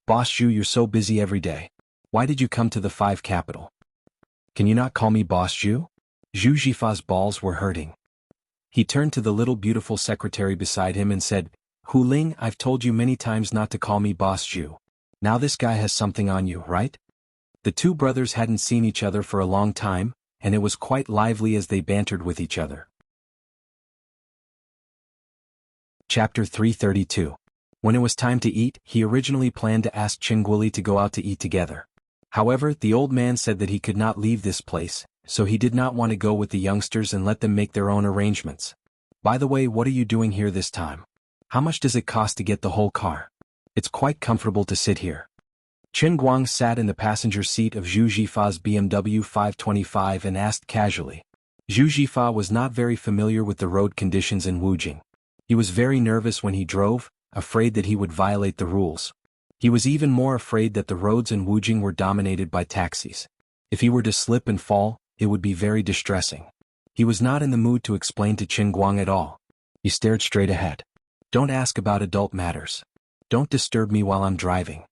Boss Zhu, you're so busy every day. Why did you come to the 5 capital? Can you not call me Boss Zhu? Zhu Jifa's balls were hurting. He turned to the little beautiful secretary beside him and said, Hu Ling, I've told you many times not to call me Boss Zhu. Now this guy has something on you, right? The two brothers hadn't seen each other for a long time, and it was quite lively as they bantered with each other. Chapter 332. When it was time to eat, he originally planned to ask Qin Guoli to go out to eat together. However, the old man said that he could not leave this place, so he did not want to go with the youngsters and let them make their own arrangements. By the way, what are you doing here this time? How much does it cost to get the whole car? It's quite comfortable to sit here. Qin Guang sat in the passenger seat of Zhu Jifa's BMW 525 and asked casually. Zhu Jifa was not very familiar with the road conditions in Wujing. He was very nervous when he drove, afraid that he would violate the rules. He was even more afraid that the roads in Wujing were dominated by taxis. If he were to slip and fall, it would be very distressing. He was not in the mood to explain to Qin Guang at all. He stared straight ahead. Don't ask about adult matters. Don't disturb me while I'm driving.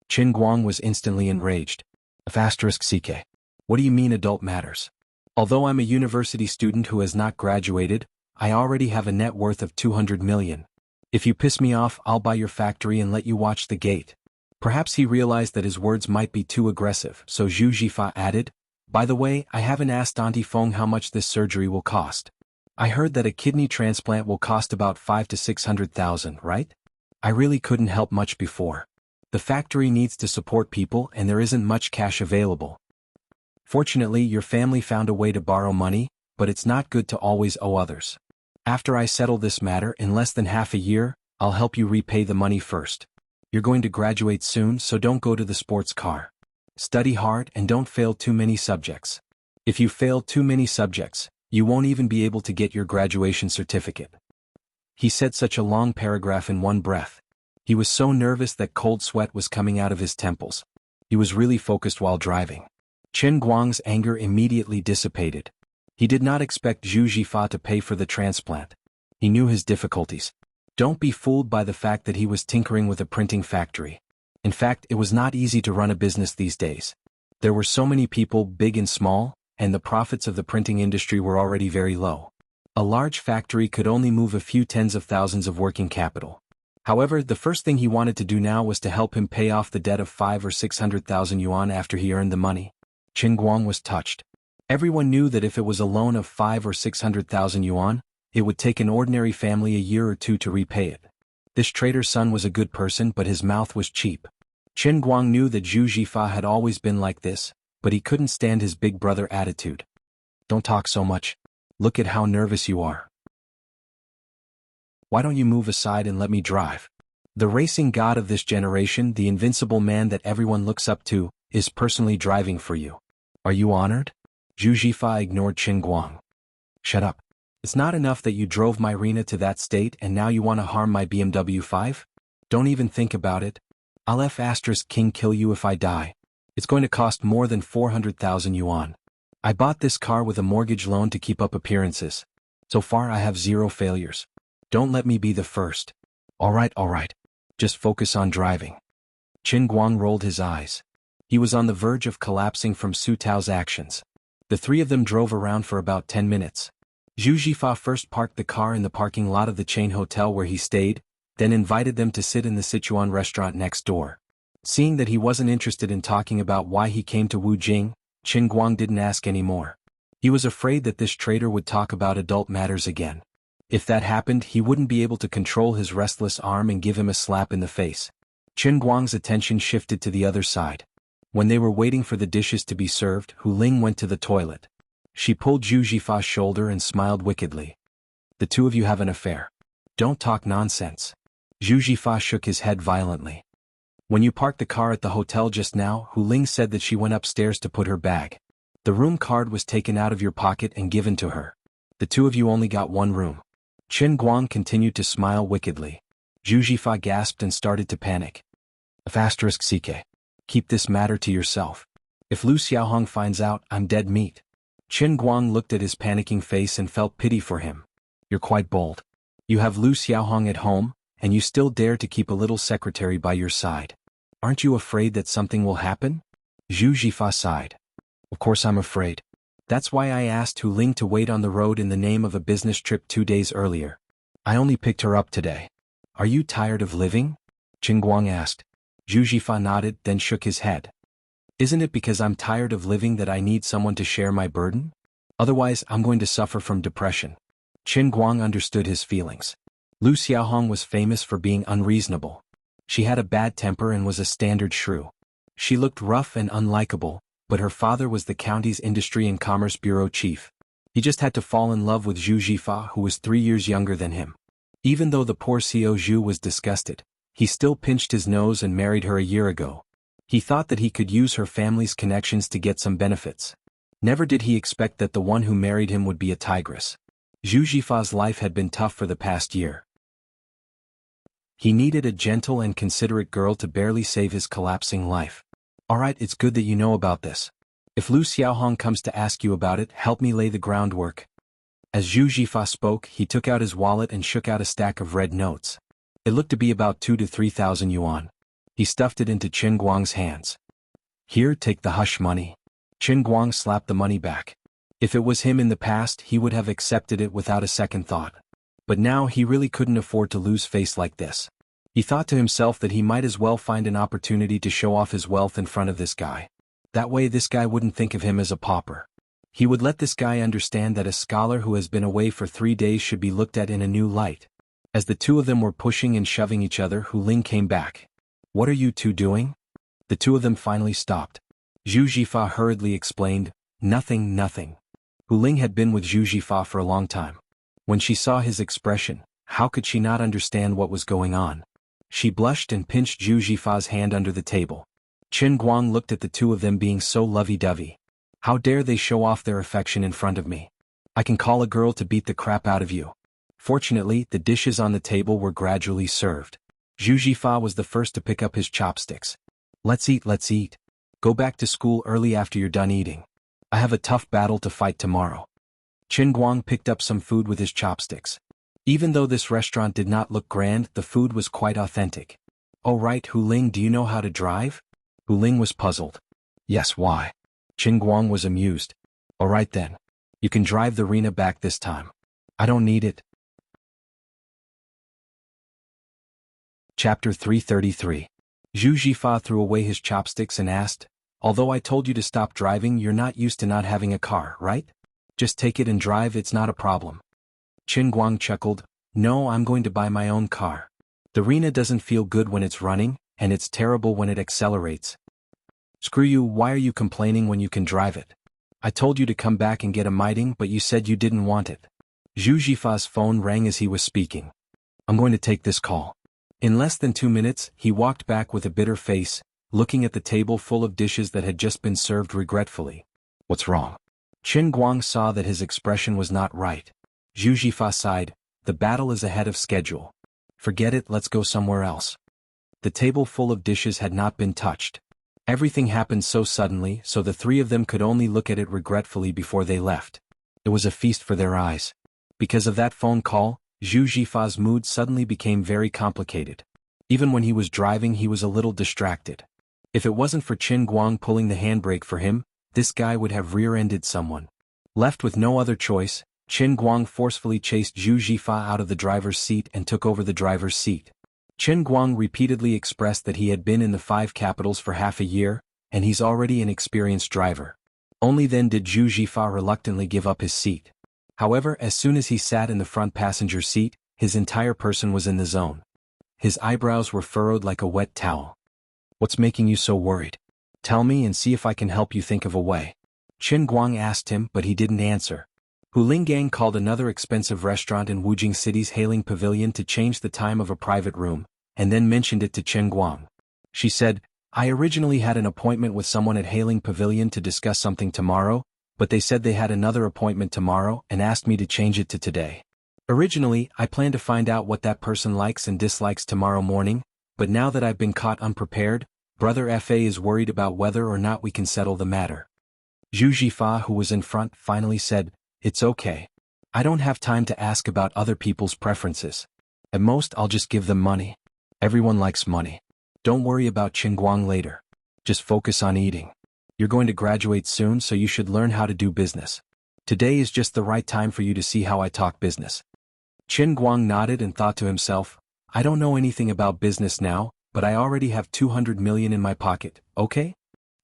Qin Guang was instantly enraged. *CK. What do you mean adult matters? Although I'm a university student who has not graduated, I already have a net worth of 200 million. If you piss me off, I'll buy your factory and let you watch the gate. Perhaps he realized that his words might be too aggressive, so Zhu Jifa added, By the way, I haven't asked Auntie Feng how much this surgery will cost. I heard that a kidney transplant will cost about 500,000 to 600,000, right? I really couldn't help much before. The factory needs to support people and there isn't much cash available. Fortunately, your family found a way to borrow money, but it's not good to always owe others. After I settle this matter in less than half a year, I'll help you repay the money first. You're going to graduate soon, so don't go to the sports car. Study hard and don't fail too many subjects. If you fail too many subjects, you won't even be able to get your graduation certificate. He said such a long paragraph in one breath. He was so nervous that cold sweat was coming out of his temples. He was really focused while driving. Qin Guang's anger immediately dissipated. He did not expect Zhu Jifa to pay for the transplant. He knew his difficulties. Don't be fooled by the fact that he was tinkering with a printing factory. In fact, it was not easy to run a business these days. There were so many people, big and small, and the profits of the printing industry were already very low. A large factory could only move a few tens of thousands of working capital. However, the first thing he wanted to do now was to help him pay off the debt of 500,000 or 600,000 yuan after he earned the money. Qin Guang was touched. Everyone knew that if it was a loan of 500,000 or 600,000 yuan, it would take an ordinary family a year or two to repay it. This trader's son was a good person, but his mouth was cheap. Qin Guang knew that Zhu Jifa had always been like this, but he couldn't stand his big brother attitude. Don't talk so much. Look at how nervous you are. Why don't you move aside and let me drive? The racing god of this generation, the invincible man that everyone looks up to, is personally driving for you. Are you honored? Zhu Jifa ignored Qin Guang. Shut up. It's not enough that you drove my Rena to that state and now you want to harm my BMW 5? Don't even think about it. I'll F***king kill you if I die. It's going to cost more than 400,000 yuan. I bought this car with a mortgage loan to keep up appearances. So far I have 0 failures. Don't let me be the first. Alright. Just focus on driving. Qin Guang rolled his eyes. He was on the verge of collapsing from Su Tao's actions. The three of them drove around for about 10 minutes. Zhu Jifa first parked the car in the parking lot of the chain hotel where he stayed, then invited them to sit in the Sichuan restaurant next door. Seeing that he wasn't interested in talking about why he came to Wujing, Qin Guang didn't ask any more. He was afraid that this traitor would talk about adult matters again. If that happened, he wouldn't be able to control his restless arm and give him a slap in the face. Qin Guang's attention shifted to the other side. When they were waiting for the dishes to be served, Hu Ling went to the toilet. She pulled Zhu Jifa's shoulder and smiled wickedly. The two of you have an affair. Don't talk nonsense. Zhu Jifa shook his head violently. When you parked the car at the hotel just now, Hu Ling said that she went upstairs to put her bag. The room card was taken out of your pocket and given to her. The two of you only got one room. Qin Guang continued to smile wickedly. Zhu Jifa gasped and started to panic. *CK. Keep this matter to yourself. If Lu Xiaohong finds out, I'm dead meat. Qin Guang looked at his panicking face and felt pity for him. You're quite bold. You have Lu Xiaohong at home, and you still dare to keep a little secretary by your side. Aren't you afraid that something will happen? Zhu Jifa sighed. Of course I'm afraid. That's why I asked Hu Ling to wait on the road in the name of a business trip 2 days earlier. I only picked her up today. Are you tired of living? Qin Guang asked. Zhu Jifa nodded, then shook his head. Isn't it because I'm tired of living that I need someone to share my burden? Otherwise, I'm going to suffer from depression. Qin Guang understood his feelings. Lu Xiaohong was famous for being unreasonable. She had a bad temper and was a standard shrew. She looked rough and unlikable, but her father was the county's Industry and Commerce Bureau chief. He just had to fall in love with Zhu Jifa, who was 3 years younger than him. Even though the poor Xiao Zhu was disgusted, he still pinched his nose and married her a year ago. He thought that he could use her family's connections to get some benefits. Never did he expect that the one who married him would be a tigress. Zhu Jifa's life had been tough for the past year. He needed a gentle and considerate girl to barely save his collapsing life. Alright, it's good that you know about this. If Lu Xiaohong comes to ask you about it, help me lay the groundwork. As Zhu Jifa spoke, he took out his wallet and shook out a stack of red notes. It looked to be about 2,000 to 3,000 yuan. He stuffed it into Qin Guang's hands. Here, take the hush money. Qin Guang slapped the money back. If it was him in the past, he would have accepted it without a second thought. But now he really couldn't afford to lose face like this. He thought to himself that he might as well find an opportunity to show off his wealth in front of this guy. That way this guy wouldn't think of him as a pauper. He would let this guy understand that a scholar who has been away for 3 days should be looked at in a new light. As the two of them were pushing and shoving each other, Hu Ling came back. What are you two doing? The two of them finally stopped. Zhu Jifa hurriedly explained, Nothing. Hu Ling had been with Zhu Jifa for a long time. When she saw his expression, how could she not understand what was going on? She blushed and pinched Zhu Jifa's hand under the table. Qin Guang looked at the two of them being so lovey-dovey. How dare they show off their affection in front of me? I can call a girl to beat the crap out of you. Fortunately, the dishes on the table were gradually served. Zhu Jifa was the first to pick up his chopsticks. Let's eat. Go back to school early after you're done eating. I have a tough battle to fight tomorrow. Qin Guang picked up some food with his chopsticks. Even though this restaurant did not look grand, the food was quite authentic. Oh right, Hu Ling, do you know how to drive? Hu Ling was puzzled. Yes, why? Qin Guang was amused. Alright then. You can drive the Rena back this time. I don't need it. Chapter 333. Zhu Jifa threw away his chopsticks and asked, Although I told you to stop driving, you're not used to not having a car, right? Just take it and drive, it's not a problem. Qin Guang chuckled, No, I'm going to buy my own car. The Rena doesn't feel good when it's running, and it's terrible when it accelerates. Screw you, why are you complaining when you can drive it? I told you to come back and get a meeting, but you said you didn't want it. Zhu Jifa's phone rang as he was speaking. I'm going to take this call. In less than 2 minutes, he walked back with a bitter face, looking at the table full of dishes that had just been served regretfully. What's wrong? Qin Guang saw that his expression was not right. Zhu Jifa sighed, the battle is ahead of schedule. Forget it, let's go somewhere else. The table full of dishes had not been touched. Everything happened so suddenly, so the three of them could only look at it regretfully before they left. It was a feast for their eyes. Because of that phone call, Zhu Jifa's mood suddenly became very complicated. Even when he was driving, he was a little distracted. If it wasn't for Qin Guang pulling the handbrake for him, this guy would have rear-ended someone. Left with no other choice, Qin Guang forcefully chased Zhu Jifa out of the driver's seat and took over the driver's seat. Qin Guang repeatedly expressed that he had been in the 5 capitals for half a year, and he's already an experienced driver. Only then did Zhu Jifa reluctantly give up his seat. However, as soon as he sat in the front passenger seat, his entire person was in the zone. His eyebrows were furrowed like a wet towel. What's making you so worried? Tell me and see if I can help you think of a way. Qin Guang asked him, but he didn't answer. Hu Linggang called another expensive restaurant in Wujing City's hailing pavilion to change the time of a private room, and then mentioned it to Qin Guang. She said, I originally had an appointment with someone at hailing pavilion to discuss something tomorrow, but they said they had another appointment tomorrow and asked me to change it to today. Originally, I planned to find out what that person likes and dislikes tomorrow morning, but now that I've been caught unprepared, Brother Fa is worried about whether or not we can settle the matter. Zhu Jifa, who was in front, finally said, It's okay. I don't have time to ask about other people's preferences. At most, I'll just give them money. Everyone likes money. Don't worry about Qin Guang later. Just focus on eating. You're going to graduate soon, so you should learn how to do business. Today is just the right time for you to see how I talk business. Qin Guang nodded and thought to himself, I don't know anything about business now, but I already have 200 million in my pocket, okay?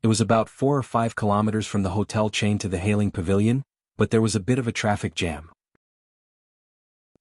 It was about 4 or 5 kilometers from the hotel chain to the hailing pavilion, but there was a bit of a traffic jam.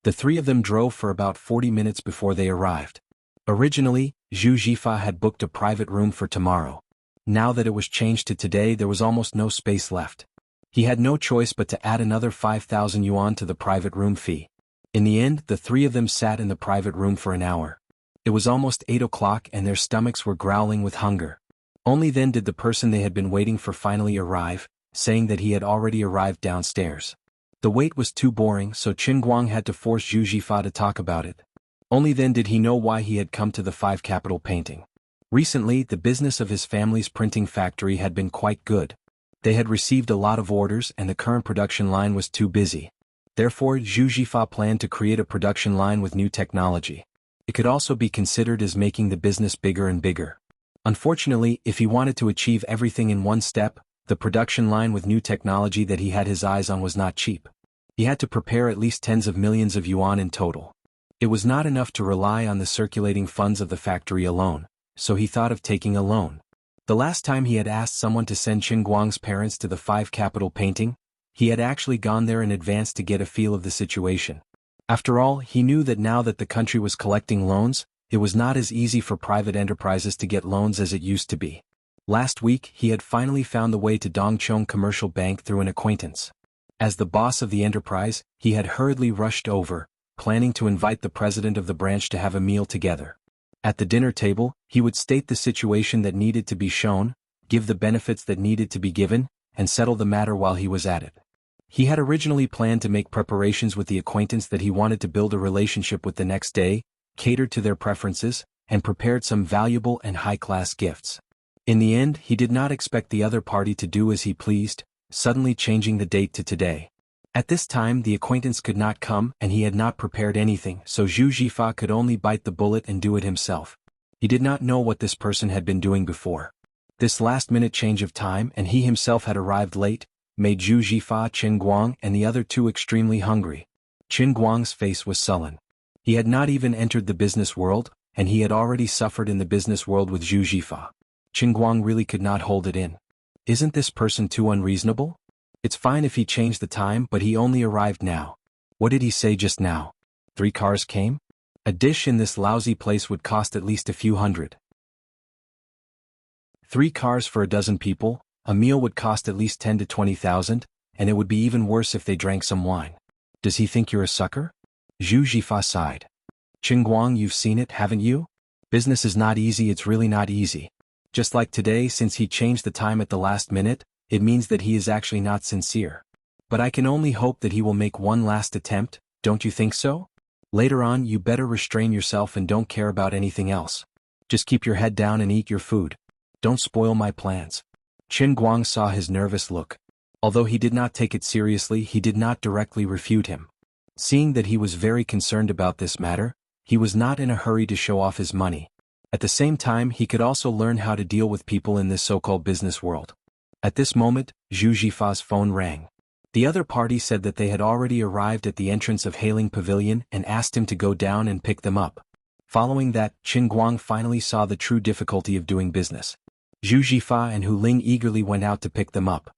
The three of them drove for about 40 minutes before they arrived. Originally, Zhu Jifa had booked a private room for tomorrow. Now that it was changed to today, there was almost no space left. He had no choice but to add another 5,000 yuan to the private room fee. In the end, the three of them sat in the private room for an hour. It was almost 8 o'clock and their stomachs were growling with hunger. Only then did the person they had been waiting for finally arrive, saying that he had already arrived downstairs. The wait was too boring, so Qin Guang had to force Zhu Jifa to talk about it. Only then did he know why he had come to the 5 capital painting. Recently, the business of his family's printing factory had been quite good. They had received a lot of orders and the current production line was too busy. Therefore, Zhu Jifa planned to create a production line with new technology. It could also be considered as making the business bigger and bigger. Unfortunately, if he wanted to achieve everything in one step, the production line with new technology that he had his eyes on was not cheap. He had to prepare at least tens of millions of yuan in total. It was not enough to rely on the circulating funds of the factory alone, so he thought of taking a loan. The last time he had asked someone to send Qin Guang's parents to the 5 capital painting, he had actually gone there in advance to get a feel of the situation. After all, he knew that now that the country was collecting loans, it was not as easy for private enterprises to get loans as it used to be. Last week, he had finally found the way to Dongchong Commercial Bank through an acquaintance. As the boss of the enterprise, he had hurriedly rushed over, planning to invite the president of the branch to have a meal together. At the dinner table, he would state the situation that needed to be shown, give the benefits that needed to be given, and settle the matter while he was at it. He had originally planned to make preparations with the acquaintance that he wanted to build a relationship with the next day, catered to their preferences, and prepared some valuable and high-class gifts. In the end, he did not expect the other party to do as he pleased, suddenly changing the date to today. At this time, the acquaintance could not come and he had not prepared anything, so Zhu Jifa could only bite the bullet and do it himself. He did not know what this person had been doing before. This last-minute change of time, and he himself had arrived late, made Zhu Jifa, Qin Guang, and the other two extremely hungry. Qin Guang's face was sullen. He had not even entered the business world, and he had already suffered in the business world with Zhu Jifa. Qin Guang really could not hold it in. Isn't this person too unreasonable? It's fine if he changed the time, but he only arrived now. What did he say just now? 3 cars came? A dish in this lousy place would cost at least a few hundred. 3 cars for a dozen people? A meal would cost at least 10 to 20,000, and it would be even worse if they drank some wine. Does he think you're a sucker? Zhu Jifa sighed. Qingguang, you've seen it, haven't you? Business is not easy, it's really not easy. Just like today, since he changed the time at the last minute, it means that he is actually not sincere. But I can only hope that he will make one last attempt, don't you think so? Later on, you better restrain yourself and don't care about anything else. Just keep your head down and eat your food. Don't spoil my plans. Qingguang saw his nervous look. Although he did not take it seriously, he did not directly refute him. Seeing that he was very concerned about this matter, he was not in a hurry to show off his money. At the same time, he could also learn how to deal with people in this so-called business world. At this moment, Zhu Jifa's phone rang. The other party said that they had already arrived at the entrance of Hailing Pavilion and asked him to go down and pick them up. Following that, Qingguang finally saw the true difficulty of doing business. Zhu Jifa and Hu Ling eagerly went out to pick them up.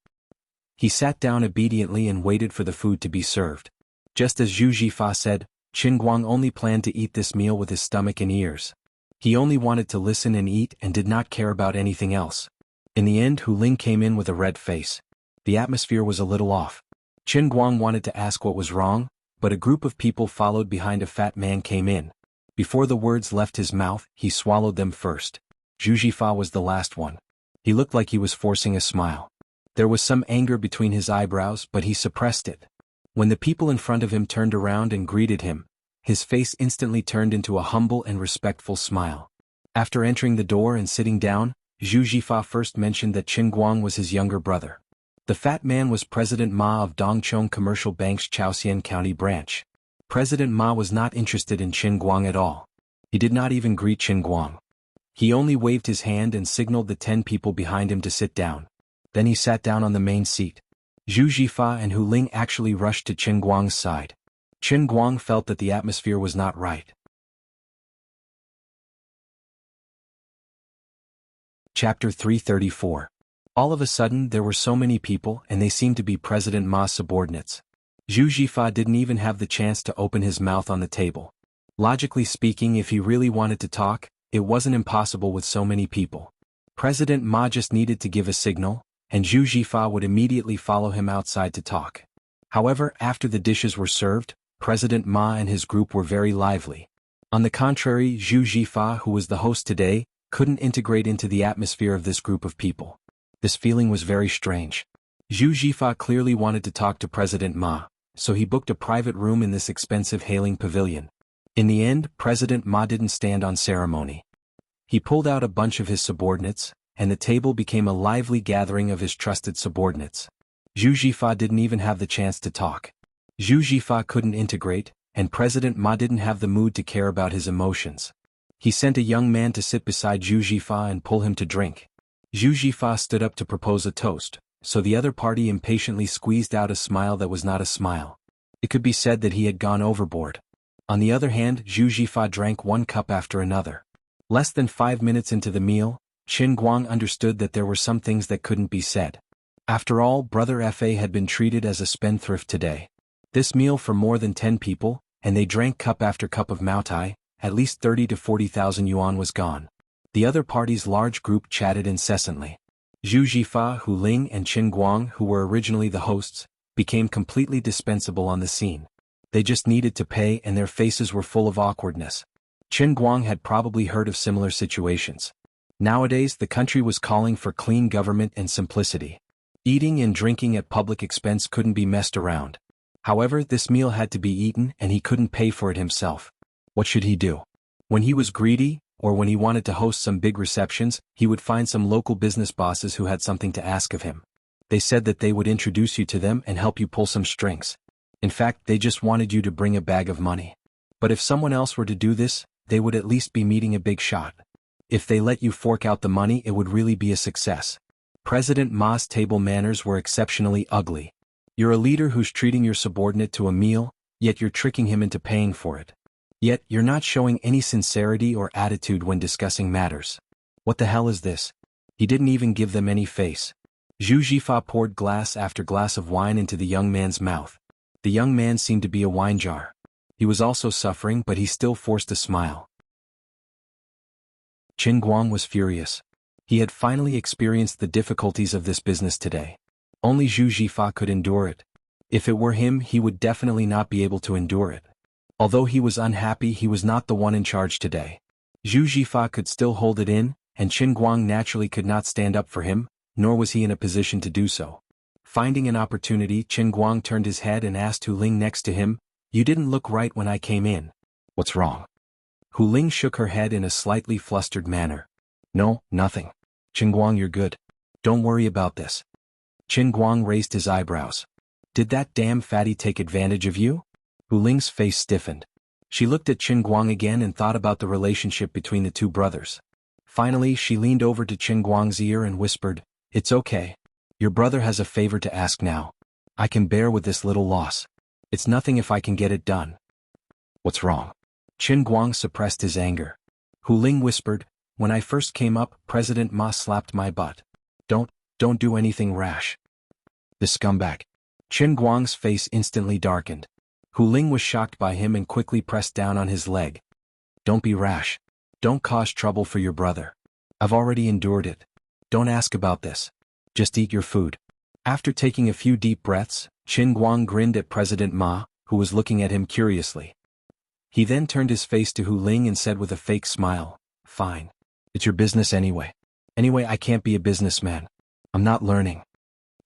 He sat down obediently and waited for the food to be served. Just as Zhu Jifa said, Qingguang only planned to eat this meal with his stomach and ears. He only wanted to listen and eat and did not care about anything else. In the end, Hu Ling came in with a red face. The atmosphere was a little off. Qingguang wanted to ask what was wrong, but a group of people followed behind a fat man came in. Before the words left his mouth, he swallowed them first. Zhu Jifa was the last one. He looked like he was forcing a smile. There was some anger between his eyebrows, but he suppressed it. When the people in front of him turned around and greeted him, his face instantly turned into a humble and respectful smile. After entering the door and sitting down, Zhu Jifa first mentioned that Qingguang was his younger brother. The fat man was President Ma of Dongchong Commercial Bank's Chaosian County branch. President Ma was not interested in Qingguang at all. He did not even greet Qingguang. He only waved his hand and signaled the 10 people behind him to sit down. Then he sat down on the main seat. Zhu Jifa and Hu Ling actually rushed to Qingguang's side. Qingguang felt that the atmosphere was not right. Chapter 334. All of a sudden there were so many people and they seemed to be President Ma's subordinates. Zhu Jifa didn't even have the chance to open his mouth on the table. Logically speaking, if he really wanted to talk, it wasn't impossible with so many people. President Ma just needed to give a signal, and Zhu Jifa would immediately follow him outside to talk. However, after the dishes were served, President Ma and his group were very lively. On the contrary, Zhu Jifa, who was the host today, couldn't integrate into the atmosphere of this group of people. This feeling was very strange. Zhu Jifa clearly wanted to talk to President Ma, so he booked a private room in this expensive Hailing Pavilion. In the end, President Ma didn't stand on ceremony. He pulled out a bunch of his subordinates, and the table became a lively gathering of his trusted subordinates. Zhu Jifa didn't even have the chance to talk. Zhu Jifa couldn't integrate, and President Ma didn't have the mood to care about his emotions. He sent a young man to sit beside Zhu Jifa and pull him to drink. Zhu Jifa stood up to propose a toast, so the other party impatiently squeezed out a smile that was not a smile. It could be said that he had gone overboard. On the other hand, Zhu Jifa drank one cup after another. Less than 5 minutes into the meal, Qingguang understood that there were some things that couldn't be said. After all, Brother Fa had been treated as a spendthrift today. This meal for more than 10 people, and they drank cup after cup of Maotai, at least 30 to 40,000 yuan was gone. The other party's large group chatted incessantly. Zhu Jifa, Hu Ling and Qingguang, who were originally the hosts, became completely dispensable on the scene. They just needed to pay and their faces were full of awkwardness. Qingguang had probably heard of similar situations. Nowadays the country was calling for clean government and simplicity. Eating and drinking at public expense couldn't be messed around. However, this meal had to be eaten and he couldn't pay for it himself. What should he do? When he was greedy, or when he wanted to host some big receptions, he would find some local business bosses who had something to ask of him. They said that they would introduce you to them and help you pull some strings. In fact, they just wanted you to bring a bag of money. But if someone else were to do this, they would at least be meeting a big shot. If they let you fork out the money, it would really be a success. President Ma's table manners were exceptionally ugly. You're a leader who's treating your subordinate to a meal, yet you're tricking him into paying for it. Yet, you're not showing any sincerity or attitude when discussing matters. What the hell is this? He didn't even give them any face. Zhu Jifa poured glass after glass of wine into the young man's mouth. The young man seemed to be a wine jar. He was also suffering, but he still forced a smile. Qingguang was furious. He had finally experienced the difficulties of this business today. Only Zhu Jifa could endure it. If it were him, he would definitely not be able to endure it. Although he was unhappy, he was not the one in charge today. Zhu Jifa could still hold it in, and Qin Guang naturally could not stand up for him, nor was he in a position to do so. Finding an opportunity, Qin Guang turned his head and asked Hu Ling next to him, "You didn't look right when I came in. What's wrong?" Hu Ling shook her head in a slightly flustered manner. "No, nothing. Qin Guang, you're good. Don't worry about this." Qin Guang raised his eyebrows. "Did that damn fatty take advantage of you?" Hu Ling's face stiffened. She looked at Qin Guang again and thought about the relationship between the two brothers. Finally, she leaned over to Qin Guang's ear and whispered, "It's okay. Your brother has a favor to ask now. I can bear with this little loss. It's nothing if I can get it done." "What's wrong?" Qin Guang suppressed his anger. Hu Ling whispered, "When I first came up, President Ma slapped my butt. Don't do anything rash." "The scumbag." Qin Guang's face instantly darkened. Hu Ling was shocked by him and quickly pressed down on his leg. "Don't be rash. Don't cause trouble for your brother. I've already endured it. Don't ask about this. Just eat your food." After taking a few deep breaths, Qin Guang grinned at President Ma, who was looking at him curiously. He then turned his face to Hu Ling and said with a fake smile, "Fine. It's your business anyway. Anyway, I can't be a businessman. I'm not learning."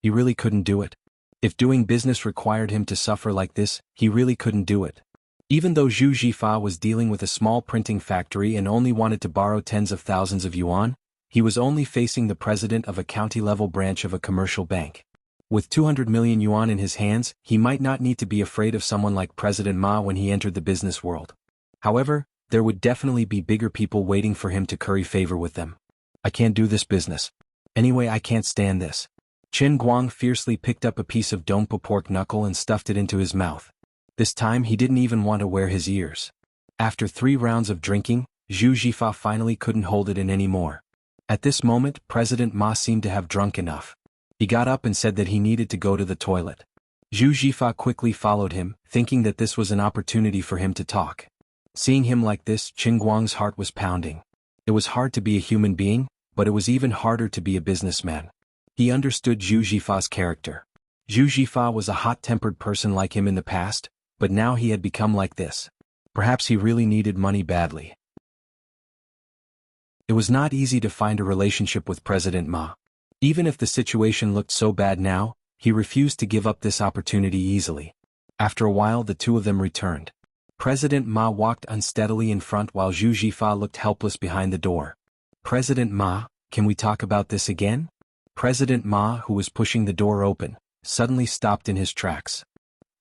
He really couldn't do it. If doing business required him to suffer like this, he really couldn't do it. Even though Zhu Jifa was dealing with a small printing factory and only wanted to borrow tens of thousands of yuan, he was only facing the president of a county-level branch of a commercial bank. With 200 million yuan in his hands, he might not need to be afraid of someone like President Ma when he entered the business world. However, there would definitely be bigger people waiting for him to curry favor with them. "I can't do this business. Anyway, I can't stand this." Qin Guang fiercely picked up a piece of Dongpo pork knuckle and stuffed it into his mouth. This time he didn't even want to wear his ears. After 3 rounds of drinking, Zhu Jifa finally couldn't hold it in anymore. At this moment, President Ma seemed to have drunk enough. He got up and said that he needed to go to the toilet. Zhu Jifa quickly followed him, thinking that this was an opportunity for him to talk. Seeing him like this, Qin Guang's heart was pounding. It was hard to be a human being, but it was even harder to be a businessman. He understood Zhu Jifa's character. Zhu Jifa was a hot-tempered person like him in the past, but now he had become like this. Perhaps he really needed money badly. It was not easy to find a relationship with President Ma. Even if the situation looked so bad now, he refused to give up this opportunity easily. After a while, the two of them returned. President Ma walked unsteadily in front while Zhu Jifa looked helpless behind the door. "President Ma, can we talk about this again?" President Ma, who was pushing the door open, suddenly stopped in his tracks.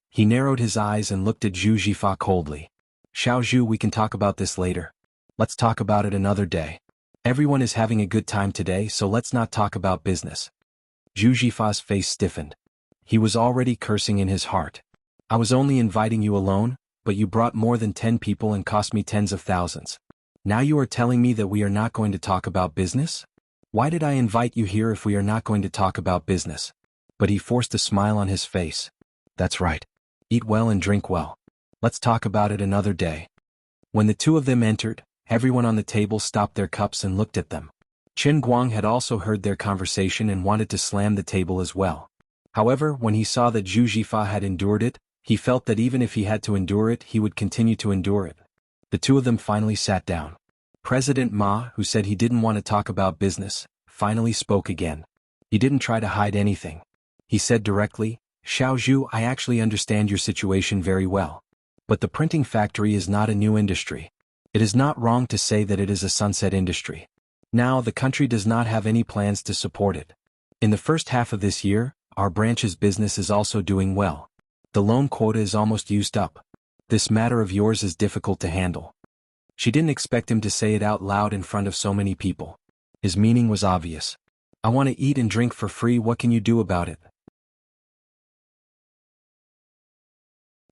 He narrowed his eyes and looked at Zhu Jifa coldly. "Xiao Zhu, we can talk about this later. Let's talk about it another day. Everyone is having a good time today, so let's not talk about business." Zhu Jifa's face stiffened. He was already cursing in his heart. "I was only inviting you alone, but you brought more than 10 people and cost me tens of thousands. Now you are telling me that we are not going to talk about business? Why did I invite you here if we are not going to talk about business?" But he forced a smile on his face. "That's right. Eat well and drink well. Let's talk about it another day." When the two of them entered, everyone on the table stopped their cups and looked at them. Qin Guang had also heard their conversation and wanted to slam the table as well. However, when he saw that Zhu Jifa had endured it, he felt that even if he had to endure it, he would continue to endure it. The two of them finally sat down. President Ma, who said he didn't want to talk about business, finally spoke again. He didn't try to hide anything. He said directly, "Xiao Zhu, I actually understand your situation very well. But the printing factory is not a new industry. It is not wrong to say that it is a sunset industry. Now the country does not have any plans to support it. In the first half of this year, our branch's business is also doing well. The loan quota is almost used up. This matter of yours is difficult to handle." She didn't expect him to say it out loud in front of so many people. His meaning was obvious. "I want to eat and drink for free, what can you do about it?"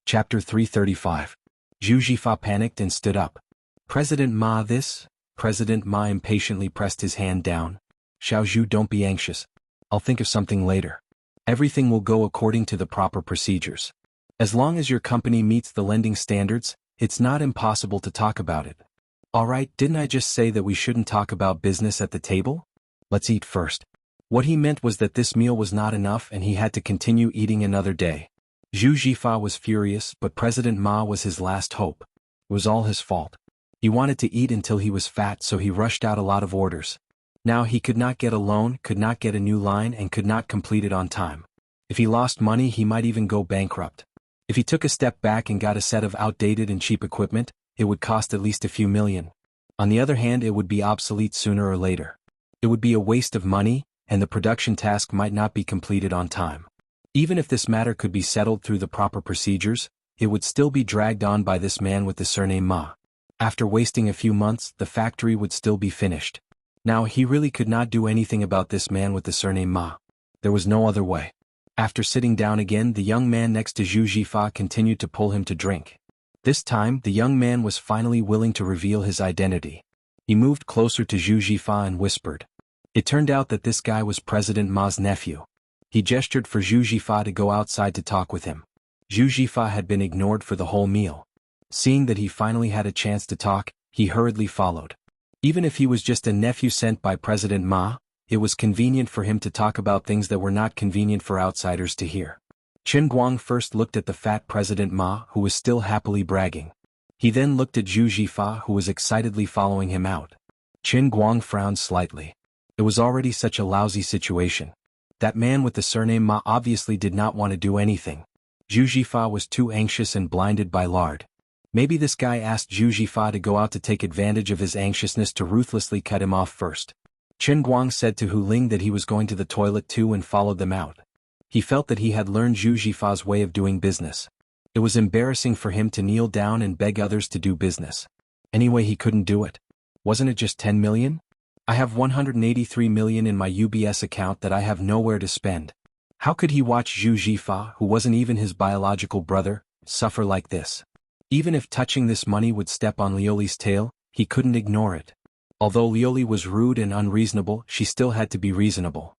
Chapter 335. Zhu Jifa panicked and stood up. "President Ma, this?" President Ma impatiently pressed his hand down. "Xiao Zhu, don't be anxious. I'll think of something later. Everything will go according to the proper procedures. As long as your company meets the lending standards, it's not impossible to talk about it." "All right, didn't I just say that we shouldn't talk about business at the table?" Let's eat first. What he meant was that this meal was not enough and he had to continue eating another day. Zhu Jifa was furious, but President Ma was his last hope. It was all his fault. He wanted to eat until he was fat, so he rushed out a lot of orders. Now he could not get a loan, could not get a new line, and could not complete it on time. If he lost money, he might even go bankrupt. If he took a step back and got a set of outdated and cheap equipment, it would cost at least a few million. On the other hand, it would be obsolete sooner or later. It would be a waste of money, and the production task might not be completed on time. Even if this matter could be settled through the proper procedures, it would still be dragged on by this man with the surname Ma. After wasting a few months, the factory would still be finished. Now he really could not do anything about this man with the surname Ma. There was no other way. After sitting down again, the young man next to Zhu Jifa continued to pull him to drink. This time, the young man was finally willing to reveal his identity. He moved closer to Zhu Jifa and whispered. It turned out that this guy was President Ma's nephew. He gestured for Zhu Jifa to go outside to talk with him. Zhu Jifa had been ignored for the whole meal. Seeing that he finally had a chance to talk, he hurriedly followed. Even if he was just a nephew sent by President Ma, it was convenient for him to talk about things that were not convenient for outsiders to hear. Chen Guang first looked at the fat President Ma, who was still happily bragging. He then looked at Zhu Jifa, who was excitedly following him out. Chen Guang frowned slightly. It was already such a lousy situation. That man with the surname Ma obviously did not want to do anything. Zhu Jifa was too anxious and blinded by lard. Maybe this guy asked Zhu Jifa to go out to take advantage of his anxiousness to ruthlessly cut him off first. Chen Guang said to Hu Ling that he was going to the toilet too and followed them out. He felt that he had learned Zhu Jifa's way of doing business. It was embarrassing for him to kneel down and beg others to do business. Anyway, he couldn't do it. Wasn't it just 10 million? I have 183 million in my UBS account that I have nowhere to spend. How could he watch Zhu Jifa, who wasn't even his biological brother, suffer like this? Even if touching this money would step on Lioli's tail, he couldn't ignore it. Although Lioli was rude and unreasonable, she still had to be reasonable.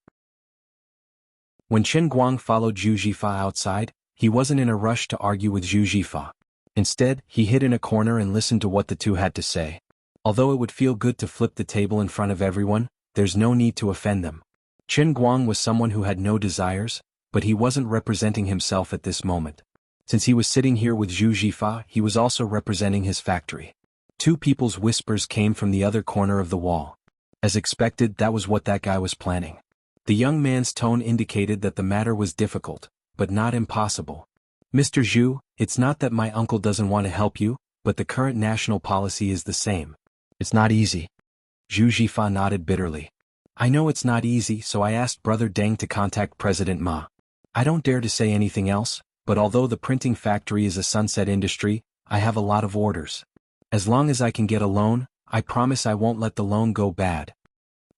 When Chen Guang followed Zhu Jifa outside, he wasn't in a rush to argue with Zhu Jifa. Instead, he hid in a corner and listened to what the two had to say. Although it would feel good to flip the table in front of everyone, there's no need to offend them. Chen Guang was someone who had no desires, but he wasn't representing himself at this moment. Since he was sitting here with Zhu Jifa, he was also representing his factory. Two people's whispers came from the other corner of the wall. As expected, that was what that guy was planning. The young man's tone indicated that the matter was difficult, but not impossible. Mr. Zhu, it's not that my uncle doesn't want to help you, but the current national policy is the same. It's not easy. Zhu Jifa nodded bitterly. I know it's not easy, so I asked Brother Deng to contact President Ma. I don't dare to say anything else, but although the printing factory is a sunset industry, I have a lot of orders. As long as I can get a loan, I promise I won't let the loan go bad.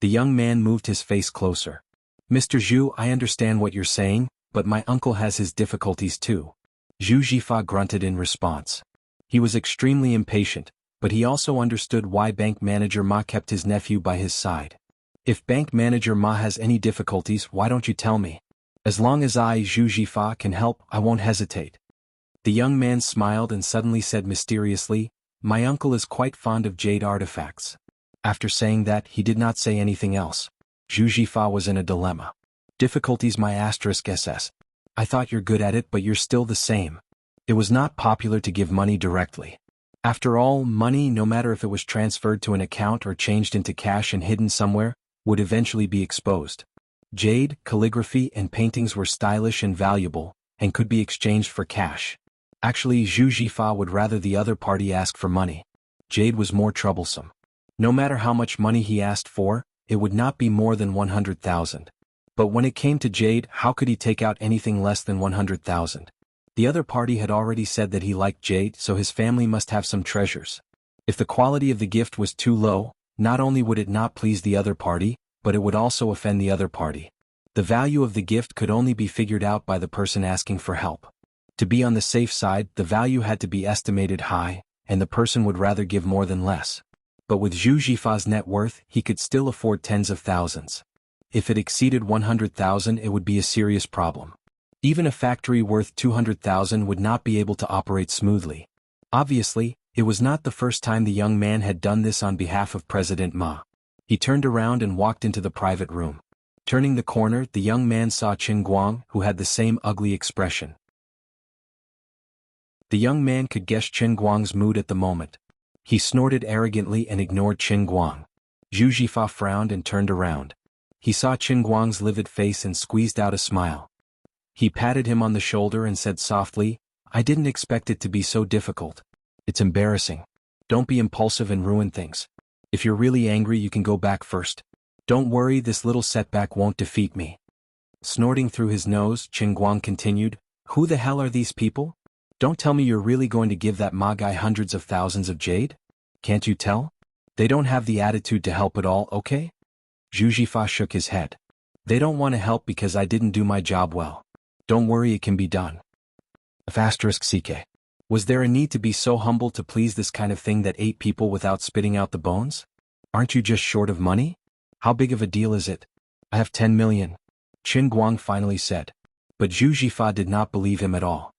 The young man moved his face closer. Mr. Zhu, I understand what you're saying, but my uncle has his difficulties too. Zhu Jifa grunted in response. He was extremely impatient, but he also understood why Bank Manager Ma kept his nephew by his side. If Bank Manager Ma has any difficulties, why don't you tell me? As long as I, Zhu Jifa, can help, I won't hesitate. The young man smiled and suddenly said mysteriously, My uncle is quite fond of jade artifacts. After saying that, he did not say anything else. Zhu Jifa was in a dilemma. Difficulties my *SS. I thought you're good at it, but you're still the same. It was not popular to give money directly. After all, money, no matter if it was transferred to an account or changed into cash and hidden somewhere, would eventually be exposed. Jade, calligraphy, and paintings were stylish and valuable, and could be exchanged for cash. Actually, Zhu Jifa would rather the other party ask for money. Jade was more troublesome. No matter how much money he asked for, it would not be more than 100,000. But when it came to jade, how could he take out anything less than 100,000? The other party had already said that he liked jade, so his family must have some treasures. If the quality of the gift was too low, not only would it not please the other party, but it would also offend the other party. The value of the gift could only be figured out by the person asking for help. To be on the safe side, the value had to be estimated high, and the person would rather give more than less. But with Zhu Jifa's net worth, he could still afford tens of thousands. If it exceeded 100,000, it would be a serious problem. Even a factory worth 200,000 would not be able to operate smoothly. Obviously, it was not the first time the young man had done this on behalf of President Ma. He turned around and walked into the private room. Turning the corner, the young man saw Qin Guang, who had the same ugly expression. The young man could guess Qin Guang's mood at the moment. He snorted arrogantly and ignored Qin Guang. Zhu Jifa frowned and turned around. He saw Qin Guang's livid face and squeezed out a smile. He patted him on the shoulder and said softly, "I didn't expect it to be so difficult. It's embarrassing. Don't be impulsive and ruin things. If you're really angry, you can go back first. Don't worry, this little setback won't defeat me." Snorting through his nose, Qin Guang continued, "Who the hell are these people? Don't tell me you're really going to give that Ma guy hundreds of thousands of jade? Can't you tell? They don't have the attitude to help at all, okay?" Zhu Jifa shook his head. "They don't want to help because I didn't do my job well. Don't worry, it can be done." *CK. Was there a need to be so humble to please this kind of thing that ate people without spitting out the bones? Aren't you just short of money? How big of a deal is it? I have 10 million. Qin Guang finally said. But Zhu Jifa did not believe him at all.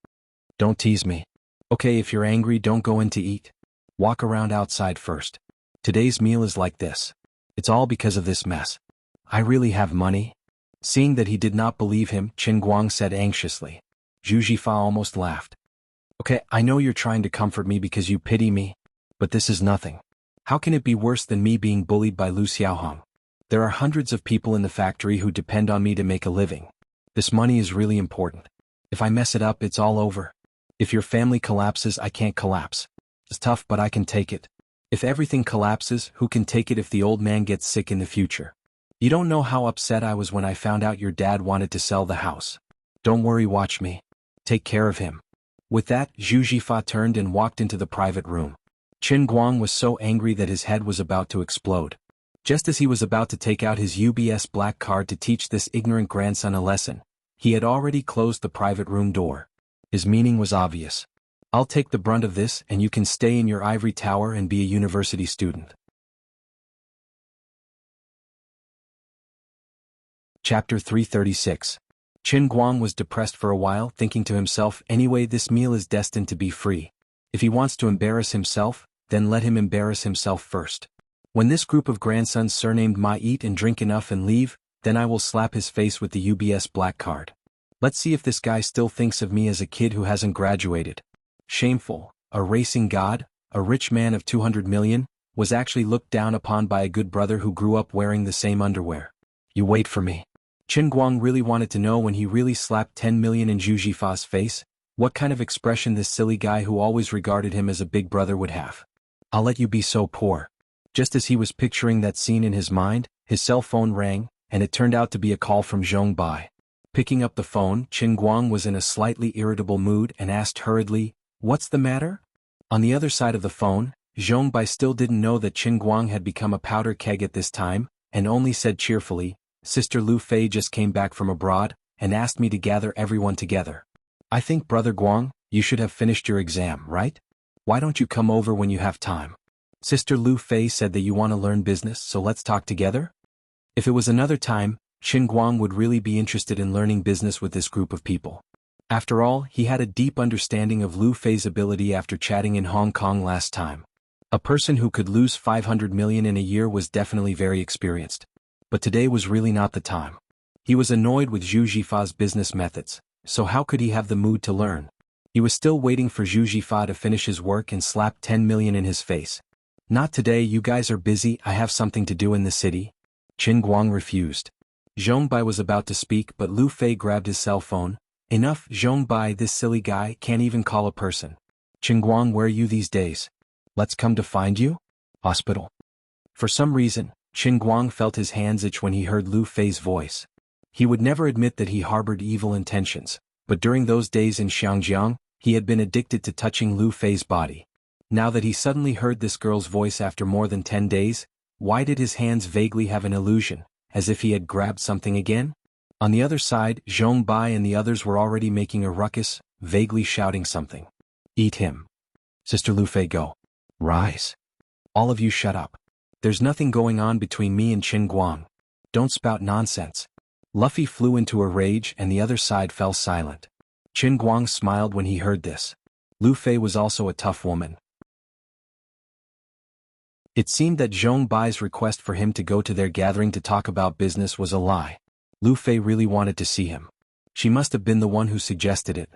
"Don't tease me. Okay, if you're angry, don't go in to eat. Walk around outside first. Today's meal is like this. It's all because of this mess. I really have money?" Seeing that he did not believe him, Qin Guang said anxiously. Zhu Jifa almost laughed. "Okay, I know you're trying to comfort me because you pity me, but this is nothing. How can it be worse than me being bullied by Lu Xiaohong? There are hundreds of people in the factory who depend on me to make a living. This money is really important. If I mess it up, it's all over. If your family collapses, I can't collapse. It's tough, but I can take it. If everything collapses, who can take it if the old man gets sick in the future? You don't know how upset I was when I found out your dad wanted to sell the house. Don't worry, watch me. Take care of him." With that, Zhu Jifa turned and walked into the private room. Qin Guang was so angry that his head was about to explode. Just as he was about to take out his UBS black card to teach this ignorant grandson a lesson, he had already closed the private room door. His meaning was obvious. "I'll take the brunt of this and you can stay in your ivory tower and be a university student." Chapter 336. Qin Guang was depressed for a while, thinking to himself, anyway, this meal is destined to be free. If he wants to embarrass himself, then let him embarrass himself first. When this group of grandsons surnamed Ma eat and drink enough and leave, then I will slap his face with the UBS black card. Let's see if this guy still thinks of me as a kid who hasn't graduated. Shameful, a racing god, a rich man of 200 million, was actually looked down upon by a good brother who grew up wearing the same underwear. You wait for me. Qin Guang really wanted to know when he really slapped 10 million in Zhu Jifa's face, what kind of expression this silly guy who always regarded him as a big brother would have. "I'll let you be so poor." Just as he was picturing that scene in his mind, his cell phone rang, and it turned out to be a call from Zhong Bai. Picking up the phone, Qin Guang was in a slightly irritable mood and asked hurriedly, "What's the matter?" On the other side of the phone, Zhong Bai still didn't know that Qin Guang had become a powder keg at this time, and only said cheerfully, "Sister Lu Fei just came back from abroad, and asked me to gather everyone together. I think, Brother Guang, you should have finished your exam, right? Why don't you come over when you have time? Sister Lu Fei said that you want to learn business, so let's talk together?" If it was another time, Qin Guang would really be interested in learning business with this group of people. After all, he had a deep understanding of Lu Fei's ability after chatting in Hong Kong last time. A person who could lose 500 million in a year was definitely very experienced. But today was really not the time. He was annoyed with Zhu Jifa's business methods, so how could he have the mood to learn? He was still waiting for Zhu Jifa to finish his work and slap 10 million in his face. "Not today, you guys are busy, I have something to do in the city." Qin Guang refused. Zhong Bai was about to speak, but Lu Fei grabbed his cell phone. "Enough, Zhong Bai, this silly guy can't even call a person. Qin Guang, where are you these days? Let's come to find you? Hospital." For some reason, Qin Guang felt his hands itch when he heard Lu Fei's voice. He would never admit that he harbored evil intentions, but during those days in Xiangjiang, he had been addicted to touching Lu Fei's body. Now that he suddenly heard this girl's voice after more than 10 days, why did his hands vaguely have an illusion, as if he had grabbed something again? On the other side, Zhong Bai and the others were already making a ruckus, vaguely shouting something. "Eat him. Sister Lu Fei, go. Rise. All of you shut up. There's nothing going on between me and Qin Guang. Don't spout nonsense." Luffy flew into a rage and the other side fell silent. Qin Guang smiled when he heard this. Lu Fei was also a tough woman. It seemed that Zhong Bai's request for him to go to their gathering to talk about business was a lie. Lu Fei really wanted to see him. She must have been the one who suggested it.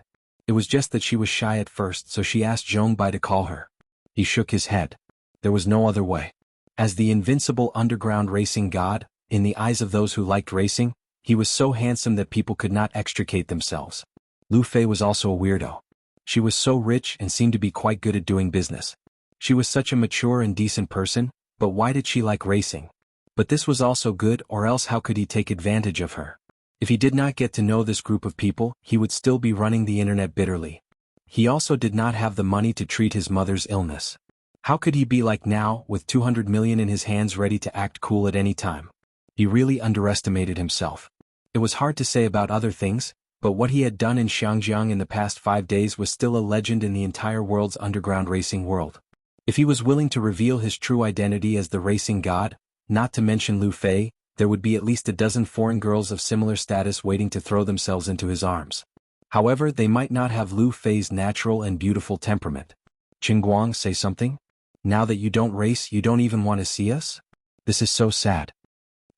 It was just that she was shy at first, so she asked Zhong Bai to call her. He shook his head. There was no other way. As the invincible underground racing god, in the eyes of those who liked racing, he was so handsome that people could not extricate themselves. Lu Fei was also a weirdo. She was so rich and seemed to be quite good at doing business. She was such a mature and decent person, but why did she like racing? But this was also good, or else how could he take advantage of her? If he did not get to know this group of people, he would still be running the internet bitterly. He also did not have the money to treat his mother's illness. How could he be like now, with 200 million in his hands ready to act cool at any time? He really underestimated himself. It was hard to say about other things, but what he had done in Xiangjiang in the past 5 days was still a legend in the entire world's underground racing world. If he was willing to reveal his true identity as the racing god, not to mention Lu Fei, there would be at least a dozen foreign girls of similar status waiting to throw themselves into his arms. However, they might not have Lu Fei's natural and beautiful temperament. Qingguang, say something? Now that you don't race, you don't even want to see us? This is so sad.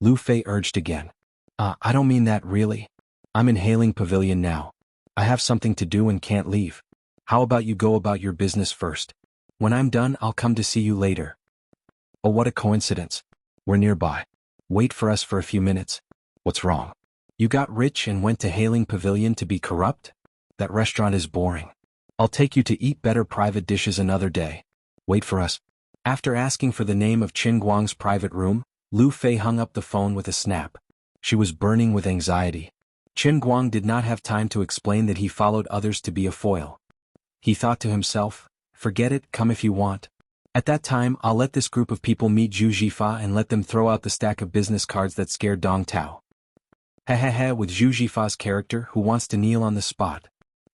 Lu Fei urged again. I don't mean that really. I'm in Hailing Pavilion now. I have something to do and can't leave. How about you go about your business first? When I'm done, I'll come to see you later. Oh, what a coincidence. We're nearby. Wait for us for a few minutes. What's wrong? You got rich and went to Hailing Pavilion to be corrupt? That restaurant is boring. I'll take you to eat better private dishes another day. Wait for us. After asking for the name of Qingguang's private room, Lu Fei hung up the phone with a snap. She was burning with anxiety. Qingguang did not have time to explain that he followed others to be a foil. He thought to himself, forget it, come if you want. At that time, I'll let this group of people meet Zhu Jifa and let them throw out the stack of business cards that scared Dong Tao. With Zhu Jifa's character who wants to kneel on the spot.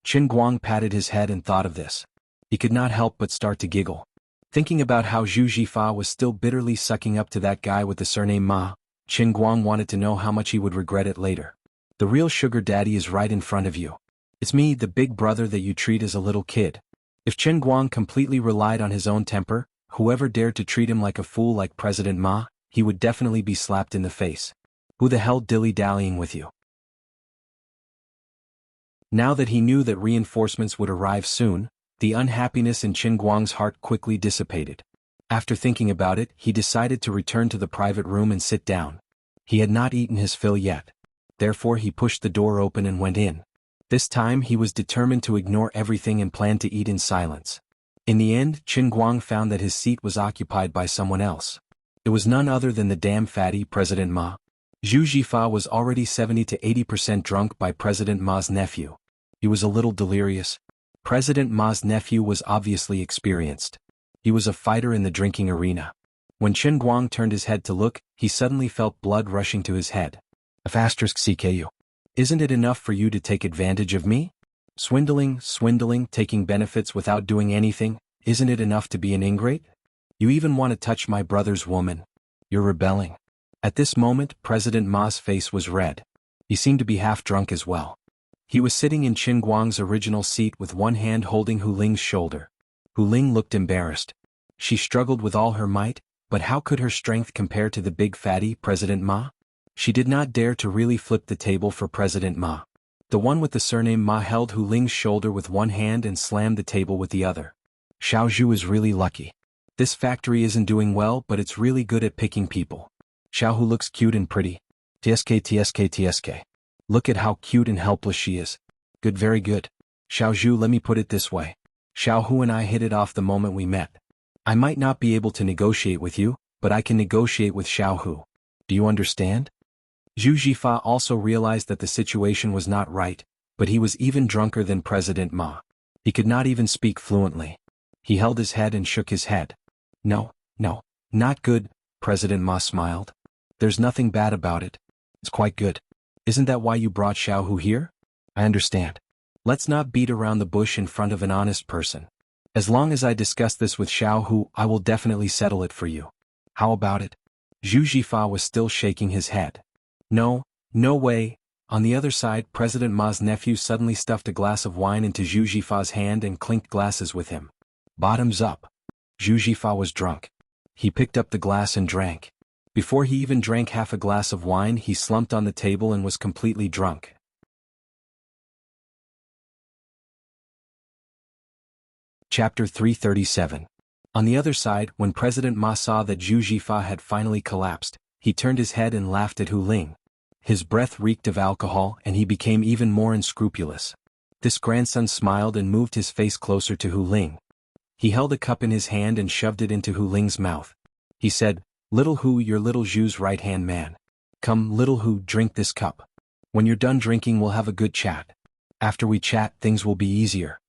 Qingguang patted his head and thought of this. He could not help but start to giggle. Thinking about how Zhu Jifa was still bitterly sucking up to that guy with the surname Ma, Qingguang wanted to know how much he would regret it later. The real sugar daddy is right in front of you. It's me, the big brother that you treat as a little kid. If Qingguang completely relied on his own temper, whoever dared to treat him like a fool like President Ma, he would definitely be slapped in the face. Who the hell dilly-dallying with you? Now that he knew that reinforcements would arrive soon, the unhappiness in Qingguang's heart quickly dissipated. After thinking about it, he decided to return to the private room and sit down. He had not eaten his fill yet. Therefore he pushed the door open and went in. This time he was determined to ignore everything and planned to eat in silence. In the end, Qingguang found that his seat was occupied by someone else. It was none other than the damn fatty President Ma. Zhu Jifa was already 70 to 80% drunk by President Ma's nephew. He was a little delirious. President Ma's nephew was obviously experienced. He was a fighter in the drinking arena. When Qingguang turned his head to look, he suddenly felt blood rushing to his head. *CKU. Isn't it enough for you to take advantage of me? Swindling, taking benefits without doing anything, isn't it enough to be an ingrate? You even want to touch my brother's woman. You're rebelling. At this moment, President Ma's face was red. He seemed to be half drunk as well. He was sitting in Qingguang's original seat with one hand holding Hu Ling's shoulder. Hu Ling looked embarrassed. She struggled with all her might, but how could her strength compare to the big fatty President Ma? She did not dare to really flip the table for President Ma. The one with the surname Ma held Hu Ling's shoulder with one hand and slammed the table with the other. Xiao Zhu is really lucky. This factory isn't doing well, but it's really good at picking people. Xiao Hu looks cute and pretty. TSK. Look at how cute and helpless she is. Good, very good. Xiao Zhu, let me put it this way. Xiao Hu and I hit it off the moment we met. I might not be able to negotiate with you, but I can negotiate with Xiao Hu. Do you understand? Zhu Jifa also realized that the situation was not right, but he was even drunker than President Ma. He could not even speak fluently. He held his head and shook his head. No, not good, President Ma smiled. There's nothing bad about it. It's quite good. Isn't that why you brought Xiao Hu here? I understand. Let's not beat around the bush in front of an honest person. As long as I discuss this with Xiao Hu, I will definitely settle it for you. How about it? Zhu Jifa was still shaking his head. No way. On the other side, President Ma's nephew suddenly stuffed a glass of wine into Zhu Jifa's hand and clinked glasses with him. Bottoms up. Zhu Jifa was drunk. He picked up the glass and drank. Before he even drank half a glass of wine, he slumped on the table and was completely drunk. Chapter 337. On the other side, when President Ma saw that Zhu Jifa had finally collapsed, he turned his head and laughed at Hu Ling. His breath reeked of alcohol and he became even more unscrupulous. This grandson smiled and moved his face closer to Hu Ling. He held a cup in his hand and shoved it into Hu Ling's mouth. He said, "Little Hu, you're little Zhu's right-hand man. Come, little Hu, drink this cup. When you're done drinking, we'll have a good chat. After we chat, things will be easier."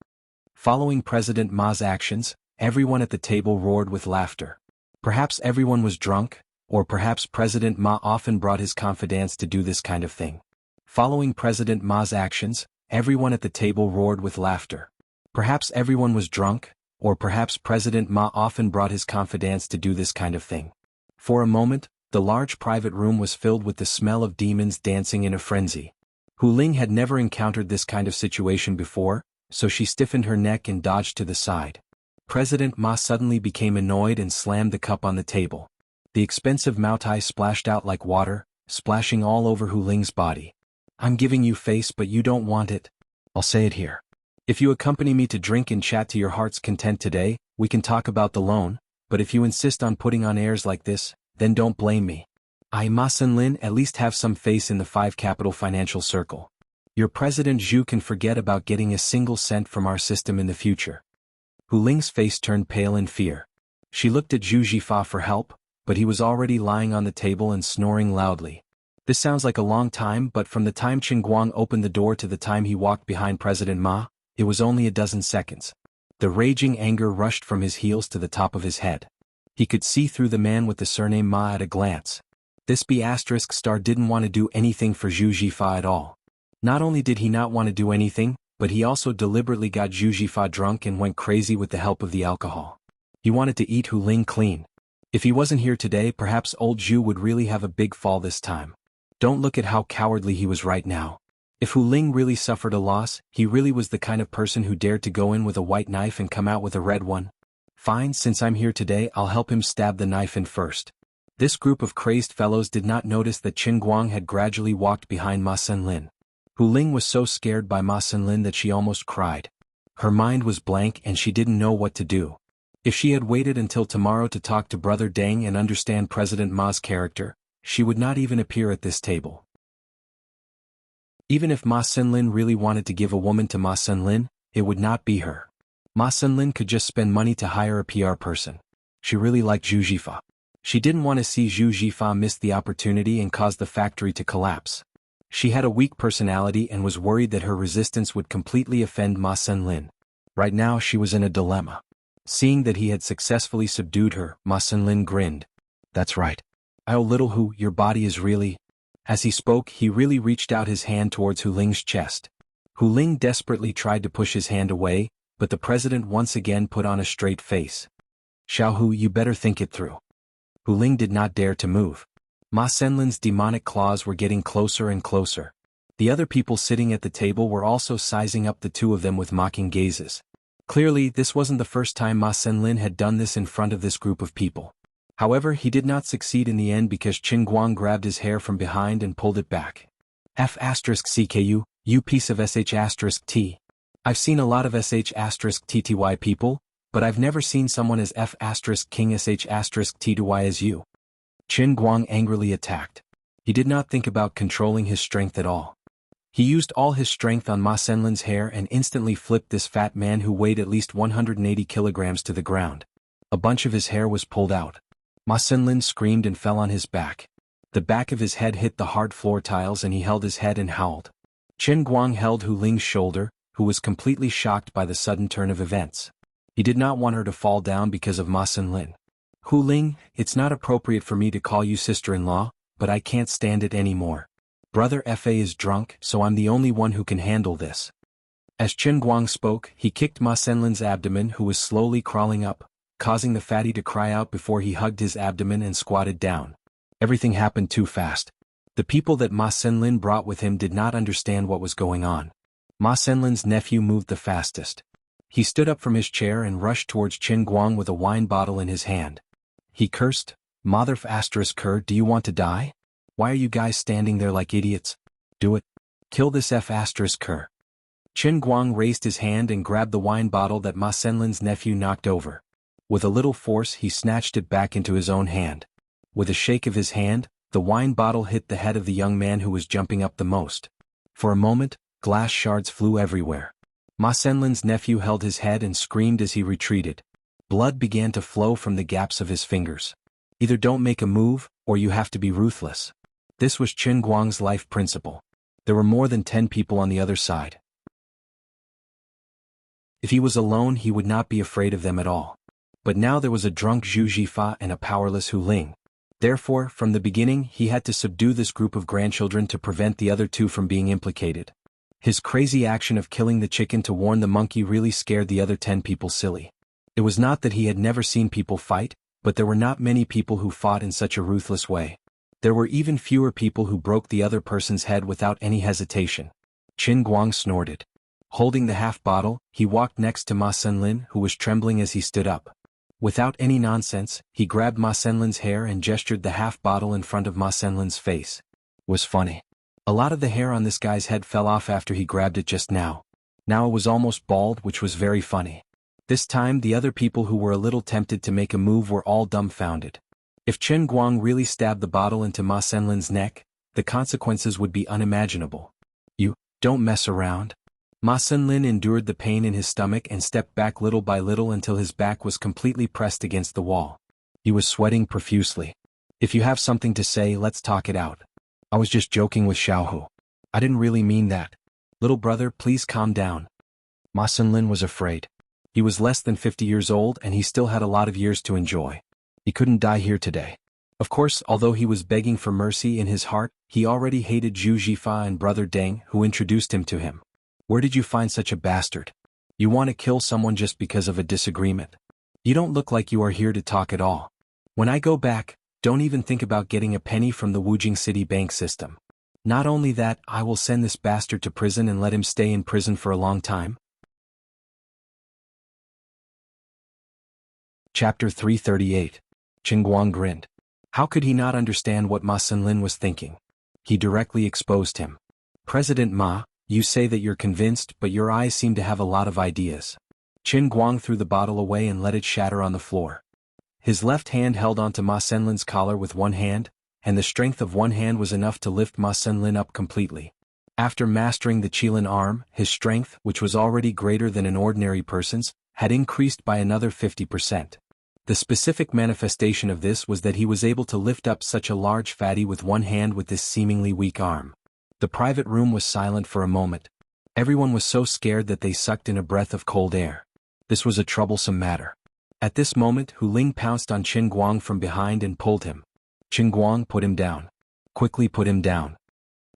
Following President Ma's actions, everyone at the table roared with laughter. Perhaps everyone was drunk, or perhaps President Ma often brought his confidants to do this kind of thing. Following President Ma's actions, everyone at the table roared with laughter. Perhaps everyone was drunk, or perhaps President Ma often brought his confidants to do this kind of thing. For a moment, the large private room was filled with the smell of demons dancing in a frenzy. Hu Ling had never encountered this kind of situation before, so she stiffened her neck and dodged to the side. President Ma suddenly became annoyed and slammed the cup on the table. The expensive Moutai splashed out like water, splashing all over Hu Ling's body. "I'm giving you face, but you don't want it. I'll say it here. If you accompany me to drink and chat to your heart's content today, we can talk about the loan, but if you insist on putting on airs like this, then don't blame me. I, Ma Senlin, at least have some face in the 5 capital financial circle. Your President Zhu can forget about getting a single cent from our system in the future." Hu Ling's face turned pale in fear. She looked at Zhu Jifa for help, but he was already lying on the table and snoring loudly. This sounds like a long time, but from the time Qin Guang opened the door to the time he walked behind President Ma, it was only a dozen seconds. The raging anger rushed from his heels to the top of his head. He could see through the man with the surname Ma at a glance. This B** didn't want to do anything for Zhu Jifa at all. Not only did he not want to do anything, but he also deliberately got Zhu Jifa drunk and went crazy with the help of the alcohol. He wanted to eat Hu Ling clean. If he wasn't here today, perhaps old Zhu would really have a big fall this time. Don't look at how cowardly he was right now. If Hu Ling really suffered a loss, he really was the kind of person who dared to go in with a white knife and come out with a red one. Fine, since I'm here today, I'll help him stab the knife in first. This group of crazed fellows did not notice that Qin Guang had gradually walked behind Ma Senlin. Hu Ling was so scared by Ma Senlin that she almost cried. Her mind was blank and she didn't know what to do. If she had waited until tomorrow to talk to Brother Deng and understand President Ma's character, she would not even appear at this table. Even if Ma Senlin really wanted to give a woman to Ma Senlin, it would not be her. Ma Senlin could just spend money to hire a PR person. She really liked Zhu Jifa. She didn't want to see Zhu Jifa miss the opportunity and cause the factory to collapse. She had a weak personality and was worried that her resistance would completely offend Ma Senlin. Right now she was in a dilemma. Seeing that he had successfully subdued her, Ma Senlin grinned. "That's right. Oh, little Hu, your body is really..." As he spoke, he really reached out his hand towards Hu Ling's chest. Hu Ling desperately tried to push his hand away, but the president once again put on a straight face. "Xiao Hu, you better think it through." Hu Ling did not dare to move. Ma Senlin's demonic claws were getting closer and closer. The other people sitting at the table were also sizing up the two of them with mocking gazes. Clearly, this wasn't the first time Ma Senlin had done this in front of this group of people. However, he did not succeed in the end because Qin Guang grabbed his hair from behind and pulled it back. F***CKU, you piece of SH**T. I've seen a lot of SH**TTY people, but I've never seen someone as F***King SH**TY as you. Qin Guang angrily attacked. He did not think about controlling his strength at all. He used all his strength on Ma Senlin's hair and instantly flipped this fat man who weighed at least 180 kilograms to the ground. A bunch of his hair was pulled out. Ma Senlin screamed and fell on his back. The back of his head hit the hard floor tiles and he held his head and howled. Qin Guang held Hu Ling's shoulder, who was completely shocked by the sudden turn of events. He did not want her to fall down because of Ma Senlin. "Hu Ling, it's not appropriate for me to call you sister-in-law, but I can't stand it anymore. Brother Fa is drunk, so I'm the only one who can handle this." As Qin Guang spoke, he kicked Ma Senlin's abdomen, who was slowly crawling up, causing the fatty to cry out before he hugged his abdomen and squatted down. Everything happened too fast. The people that Ma Senlin brought with him did not understand what was going on. Ma Senlin's nephew moved the fastest. He stood up from his chair and rushed towards Qin Guang with a wine bottle in his hand. He cursed. Mother f asterisk cur, do you want to die? Why are you guys standing there like idiots? Do it. Kill this f asterisk cur. Qin Guang raised his hand and grabbed the wine bottle that Ma Senlin's nephew knocked over. With a little force he snatched it back into his own hand. With a shake of his hand, the wine bottle hit the head of the young man who was jumping up the most. For a moment, glass shards flew everywhere. Ma Senlin's nephew held his head and screamed as he retreated. Blood began to flow from the gaps of his fingers. Either don't make a move, or you have to be ruthless. This was Qin Guang's life principle. There were more than 10 people on the other side. If he was alone he would not be afraid of them at all. But now there was a drunk Zhu Jifa and a powerless Hu Ling. Therefore, from the beginning he had to subdue this group of grandchildren to prevent the other two from being implicated. His crazy action of killing the chicken to warn the monkey really scared the other 10 people silly. It was not that he had never seen people fight, but there were not many people who fought in such a ruthless way. There were even fewer people who broke the other person's head without any hesitation. Qin Guang snorted. Holding the half bottle, he walked next to Ma Senlin, who was trembling as he stood up. Without any nonsense, he grabbed Ma Senlin's hair and gestured the half bottle in front of Ma Senlin's face. Was funny. A lot of the hair on this guy's head fell off after he grabbed it just now. Now it was almost bald, which was very funny. This time the other people who were a little tempted to make a move were all dumbfounded. If Qin Guang really stabbed the bottle into Ma Senlin's neck, the consequences would be unimaginable. You don't mess around. Ma Senlin endured the pain in his stomach and stepped back little by little until his back was completely pressed against the wall. He was sweating profusely. If you have something to say, let's talk it out. I was just joking with Xiaohu. I didn't really mean that. Little brother, please calm down. Ma Senlin was afraid. He was less than 50 years old and he still had a lot of years to enjoy. He couldn't die here today. Of course, although he was begging for mercy in his heart, he already hated Zhu Jifa and brother Deng, who introduced him to him. Where did you find such a bastard? You want to kill someone just because of a disagreement? You don't look like you are here to talk at all. When I go back, don't even think about getting a penny from the Wujing City bank system. Not only that, I will send this bastard to prison and let him stay in prison for a long time. Chapter 338. Qin Guang grinned. How could he not understand what Ma Senlin was thinking? He directly exposed him. President Ma, you say that you're convinced, but your eyes seem to have a lot of ideas. Qin Guang threw the bottle away and let it shatter on the floor. His left hand held onto Ma Senlin's collar with one hand, and the strength of one hand was enough to lift Ma Senlin up completely. After mastering the Qilin arm, his strength, which was already greater than an ordinary person's, had increased by another 50%. The specific manifestation of this was that he was able to lift up such a large fatty with one hand with this seemingly weak arm. The private room was silent for a moment. Everyone was so scared that they sucked in a breath of cold air. This was a troublesome matter. At this moment, Hu Ling pounced on Qin Guang from behind and pulled him. Qin Guang put him down. Quickly put him down.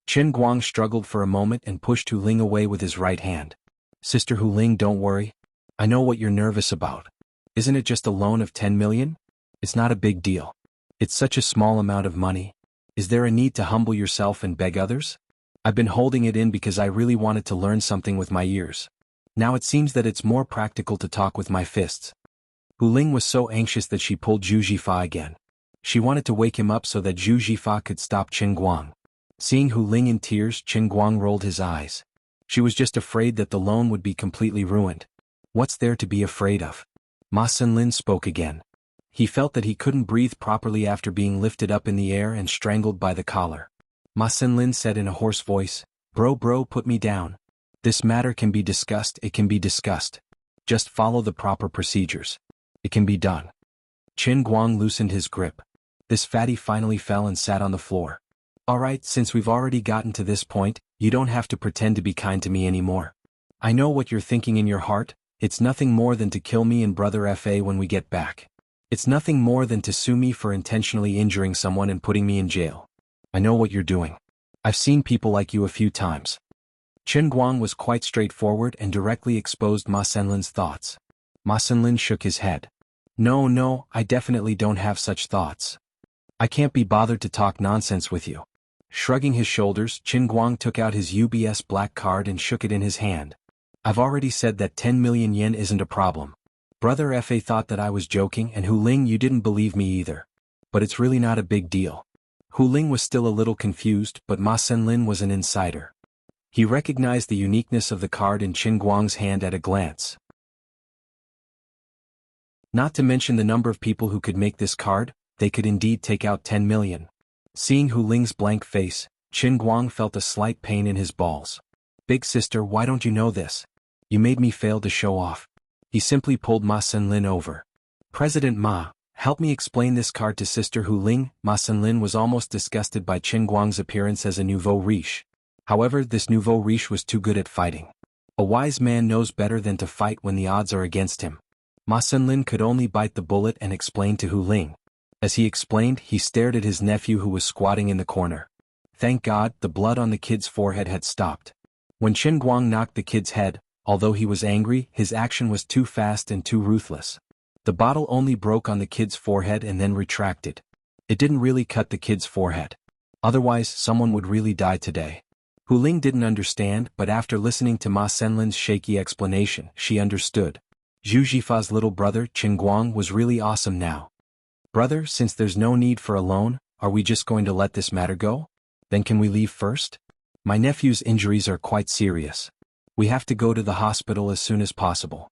Qin Guang struggled for a moment and pushed Hu Ling away with his right hand. Sister Hu Ling, don't worry. I know what you're nervous about. Isn't it just a loan of 10 million? It's not a big deal. It's such a small amount of money. Is there a need to humble yourself and beg others? I've been holding it in because I really wanted to learn something with my ears. Now it seems that it's more practical to talk with my fists. Hu Ling was so anxious that she pulled Zhu Jifa again. She wanted to wake him up so that Zhu Jifa could stop Qin Guang. Seeing Hu Ling in tears, Qin Guang rolled his eyes. She was just afraid that the loan would be completely ruined. What's there to be afraid of? Ma Senlin spoke again. He felt that he couldn't breathe properly after being lifted up in the air and strangled by the collar. Ma Senlin said in a hoarse voice, Bro, put me down. This matter can be discussed, it can be discussed. Just follow the proper procedures. It can be done. Qin Guang loosened his grip. This fatty finally fell and sat on the floor. Alright, since we've already gotten to this point, you don't have to pretend to be kind to me anymore. I know what you're thinking in your heart, it's nothing more than to kill me and brother Fa when we get back. It's nothing more than to sue me for intentionally injuring someone and putting me in jail. I know what you're doing. I've seen people like you a few times. Qin Guang was quite straightforward and directly exposed Ma Senlin's thoughts. Ma Senlin shook his head. No, I definitely don't have such thoughts. I can't be bothered to talk nonsense with you. Shrugging his shoulders, Qin Guang took out his UBS black card and shook it in his hand. I've already said that 10 million yen isn't a problem. Brother Fa thought that I was joking, and Hu Ling, you didn't believe me either. But it's really not a big deal. Hu Ling was still a little confused, but Ma Senlin was an insider. He recognized the uniqueness of the card in Qin Guang's hand at a glance. Not to mention the number of people who could make this card, they could indeed take out 10 million. Seeing Hu Ling's blank face, Qin Guang felt a slight pain in his balls. Big sister, why don't you know this? You made me fail to show off. He simply pulled Ma Senlin over. President Ma, help me explain this card to Sister Hu Ling. Ma Senlin was almost disgusted by Qin Guang's appearance as a nouveau riche. However, this nouveau riche was too good at fighting. A wise man knows better than to fight when the odds are against him. Ma Senlin could only bite the bullet and explain to Hu Ling. As he explained, he stared at his nephew who was squatting in the corner. Thank God, the blood on the kid's forehead had stopped. When Qin Guang knocked the kid's head, although he was angry, his action was too fast and too ruthless. The bottle only broke on the kid's forehead and then retracted. It didn't really cut the kid's forehead. Otherwise, someone would really die today. Hu Ling didn't understand, but after listening to Ma Senlin's shaky explanation, she understood. Zhu Jifa's little brother, Qin Guang, was really awesome now. Brother, since there's no need for a loan, are we just going to let this matter go? Then can we leave first? My nephew's injuries are quite serious. We have to go to the hospital as soon as possible.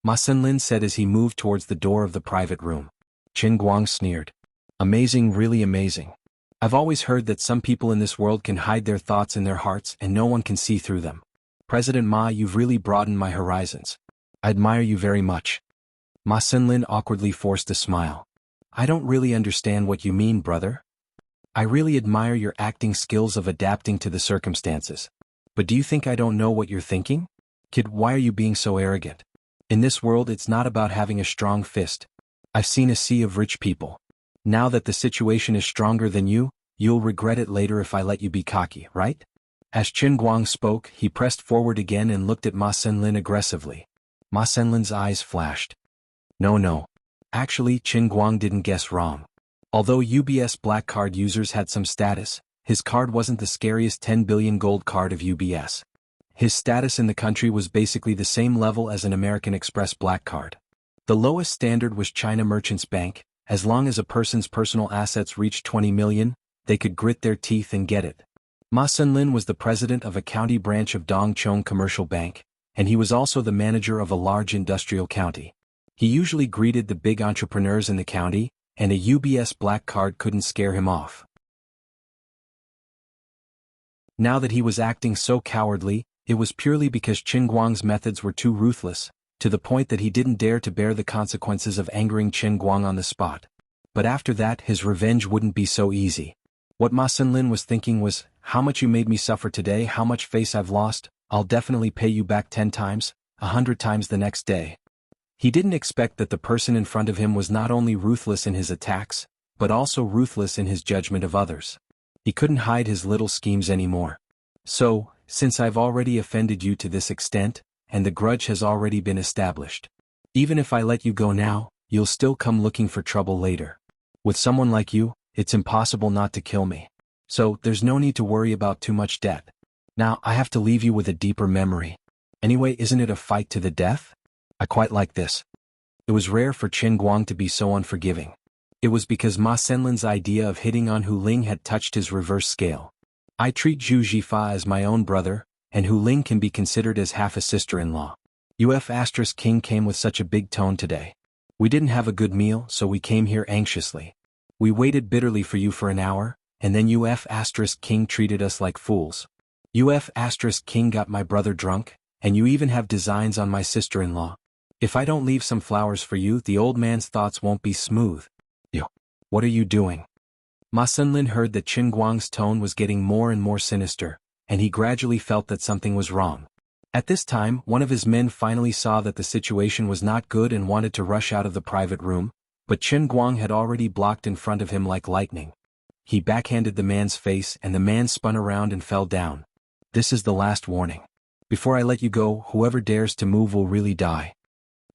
Ma Senlin said as he moved towards the door of the private room. Qin Guang sneered. Amazing, really amazing. I've always heard that some people in this world can hide their thoughts in their hearts and no one can see through them. President Ma, you've really broadened my horizons. I admire you very much. Ma Senlin awkwardly forced a smile. I don't really understand what you mean, brother. I really admire your acting skills of adapting to the circumstances. But do you think I don't know what you're thinking? Kid, why are you being so arrogant? In this world, it's not about having a strong fist. I've seen a sea of rich people. Now that the situation is stronger than you, you'll regret it later if I let you be cocky, right? As Qin Guang spoke, he pressed forward again and looked at Ma Senlin aggressively. Ma Senlin's eyes flashed. No. Actually, Qin Guang didn't guess wrong. Although UBS black card users had some status, his card wasn't the scariest 10 billion gold card of UBS. His status in the country was basically the same level as an American Express black card. The lowest standard was China Merchants Bank. As long as a person's personal assets reached 20 million, they could grit their teeth and get it. Ma Senlin was the president of a county branch of Dongchong Commercial Bank, and he was also the manager of a large industrial county. He usually greeted the big entrepreneurs in the county, and a UBS black card couldn't scare him off. Now that he was acting so cowardly, it was purely because Qin Guang's methods were too ruthless, to the point that he didn't dare to bear the consequences of angering Qin Guang on the spot. But after that, his revenge wouldn't be so easy. What Ma Senlin was thinking was, how much you made me suffer today, how much face I've lost, I'll definitely pay you back 10 times, 100 times the next day. He didn't expect that the person in front of him was not only ruthless in his attacks, but also ruthless in his judgment of others. He couldn't hide his little schemes anymore. So, since I've already offended you to this extent, and the grudge has already been established, even if I let you go now, you'll still come looking for trouble later. With someone like you, it's impossible not to kill me. So, there's no need to worry about too much debt. Now, I have to leave you with a deeper memory. Anyway, isn't it a fight to the death? I quite like this. It was rare for Qin Guang to be so unforgiving. It was because Ma Senlin's idea of hitting on Hu Ling had touched his reverse scale. I treat Zhu Jifa as my own brother, and Hu Ling can be considered as half a sister-in-law. King came with such a big tone today. We didn't have a good meal, so we came here anxiously. We waited bitterly for you for an hour, and then King treated us like fools. King got my brother drunk, and you even have designs on my sister-in-law. If I don't leave some flowers for you, the old man's thoughts won't be smooth. Yo, what are you doing? Ma Senlin heard that Qin Guang's tone was getting more and more sinister, and he gradually felt that something was wrong. At this time, one of his men finally saw that the situation was not good and wanted to rush out of the private room, but Qin Guang had already blocked in front of him like lightning. He backhanded the man's face and the man spun around and fell down. This is the last warning. Before I let you go, whoever dares to move will really die.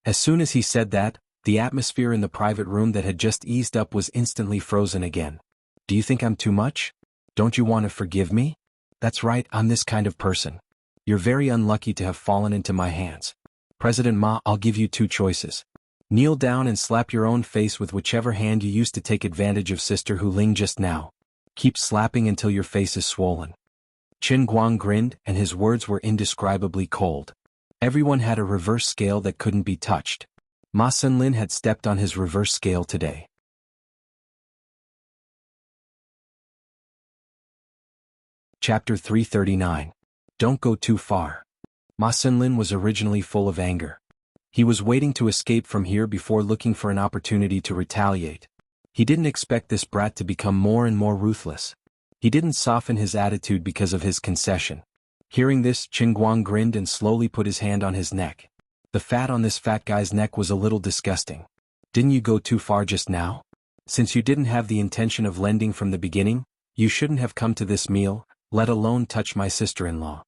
As soon as he said that, the atmosphere in the private room that had just eased up was instantly frozen again. Do you think I'm too much? Don't you want to forgive me? That's right, I'm this kind of person. You're very unlucky to have fallen into my hands. President Ma, I'll give you two choices. Kneel down and slap your own face with whichever hand you used to take advantage of Sister Hu Ling just now. Keep slapping until your face is swollen. Qin Guang grinned, and his words were indescribably cold. Everyone had a reverse scale that couldn't be touched. Ma Senlin had stepped on his reverse scale today. Chapter 339. Don't go too far. Ma Senlin was originally full of anger. He was waiting to escape from here before looking for an opportunity to retaliate. He didn't expect this brat to become more and more ruthless. He didn't soften his attitude because of his concession. Hearing this, Qin Guang grinned and slowly put his hand on his neck. The fat on this fat guy's neck was a little disgusting. Didn't you go too far just now? Since you didn't have the intention of lending from the beginning, you shouldn't have come to this meal, let alone touch my sister-in-law.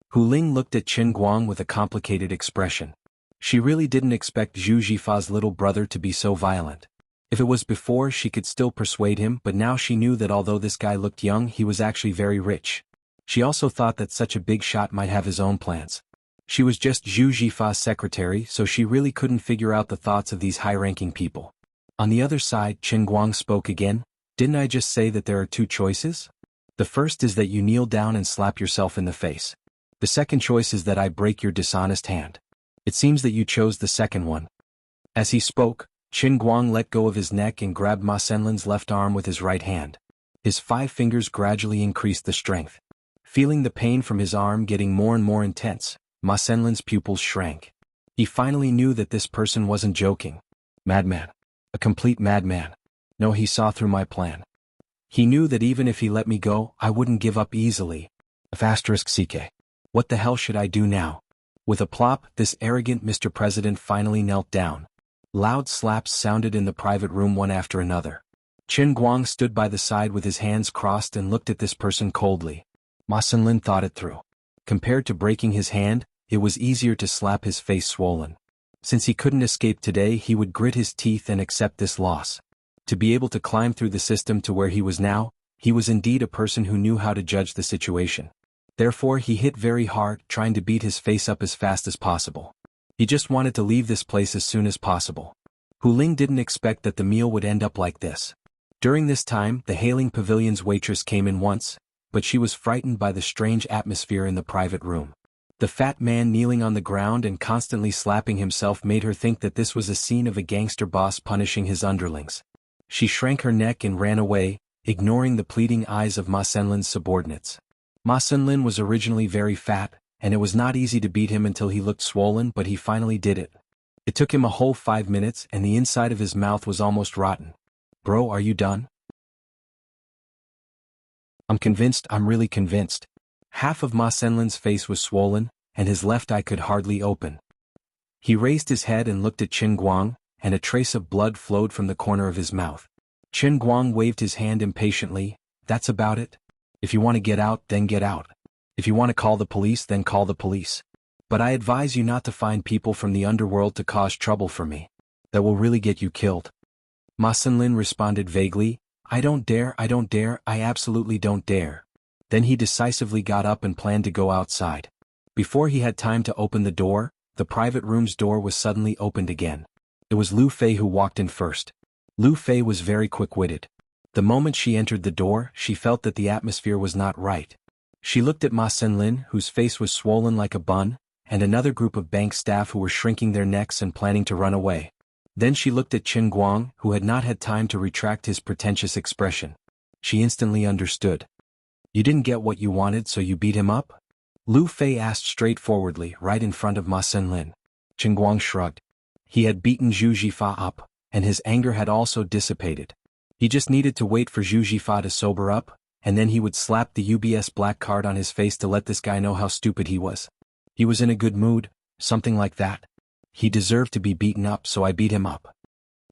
Hu Ling looked at Qin Guang with a complicated expression. She really didn't expect Zhu Jifa's little brother to be so violent. If it was before, she could still persuade him, but now she knew that although this guy looked young, he was actually very rich. She also thought that such a big shot might have his own plans. She was just Zhu Jifa's secretary, so she really couldn't figure out the thoughts of these high-ranking people. On the other side, Qin Guang spoke again. Didn't I just say that there are two choices? The first is that you kneel down and slap yourself in the face. The second choice is that I break your dishonest hand. It seems that you chose the second one. As he spoke, Qin Guang let go of his neck and grabbed Ma Senlin's left arm with his right hand. His 5 fingers gradually increased the strength. Feeling the pain from his arm getting more and more intense, Ma Senlin's pupils shrank. He finally knew that this person wasn't joking. Madman. A complete madman. No, he saw through my plan. He knew that even if he let me go, I wouldn't give up easily. *CK. What the hell should I do now? With a plop, this arrogant Mr. President finally knelt down. Loud slaps sounded in the private room one after another. Qin Guang stood by the side with his hands crossed and looked at this person coldly. Ma Senlin thought it through. Compared to breaking his hand, it was easier to slap his face swollen. Since he couldn't escape today, he would grit his teeth and accept this loss. To be able to climb through the system to where he was now, he was indeed a person who knew how to judge the situation. Therefore he hit very hard, trying to beat his face up as fast as possible. He just wanted to leave this place as soon as possible. Hu Ling didn't expect that the meal would end up like this. During this time, the Hailing Pavilion's waitress came in once, but she was frightened by the strange atmosphere in the private room. The fat man kneeling on the ground and constantly slapping himself made her think that this was a scene of a gangster boss punishing his underlings. She shrank her neck and ran away, ignoring the pleading eyes of Ma Senlin's subordinates. Ma Senlin was originally very fat, and it was not easy to beat him until he looked swollen, but he finally did it. It took him a whole 5 minutes and the inside of his mouth was almost rotten. Bro, are you done? I'm really convinced. Half of Ma Senlin's face was swollen, and his left eye could hardly open. He raised his head and looked at Qin Guang, and a trace of blood flowed from the corner of his mouth. Qin Guang waved his hand impatiently. That's about it. If you want to get out, then get out. If you want to call the police, then call the police. But I advise you not to find people from the underworld to cause trouble for me. That will really get you killed. Ma Senlin responded vaguely, I don't dare, I absolutely don't dare. Then he decisively got up and planned to go outside. Before he had time to open the door, the private room's door was suddenly opened again. It was Lu Fei who walked in first. Lu Fei was very quick-witted. The moment she entered the door, she felt that the atmosphere was not right. She looked at Ma Senlin, whose face was swollen like a bun, and another group of bank staff who were shrinking their necks and planning to run away. Then she looked at Qin Guang, who had not had time to retract his pretentious expression. She instantly understood. You didn't get what you wanted, so you beat him up? Lu Fei asked straightforwardly, right in front of Ma Senlin. Qin Guang shrugged. He had beaten Zhu Jifa up, and his anger had also dissipated. He just needed to wait for Zhu Jifa to sober up, and then he would slap the UBS black card on his face to let this guy know how stupid he was. He was in a good mood, something like that. He deserved to be beaten up, so I beat him up.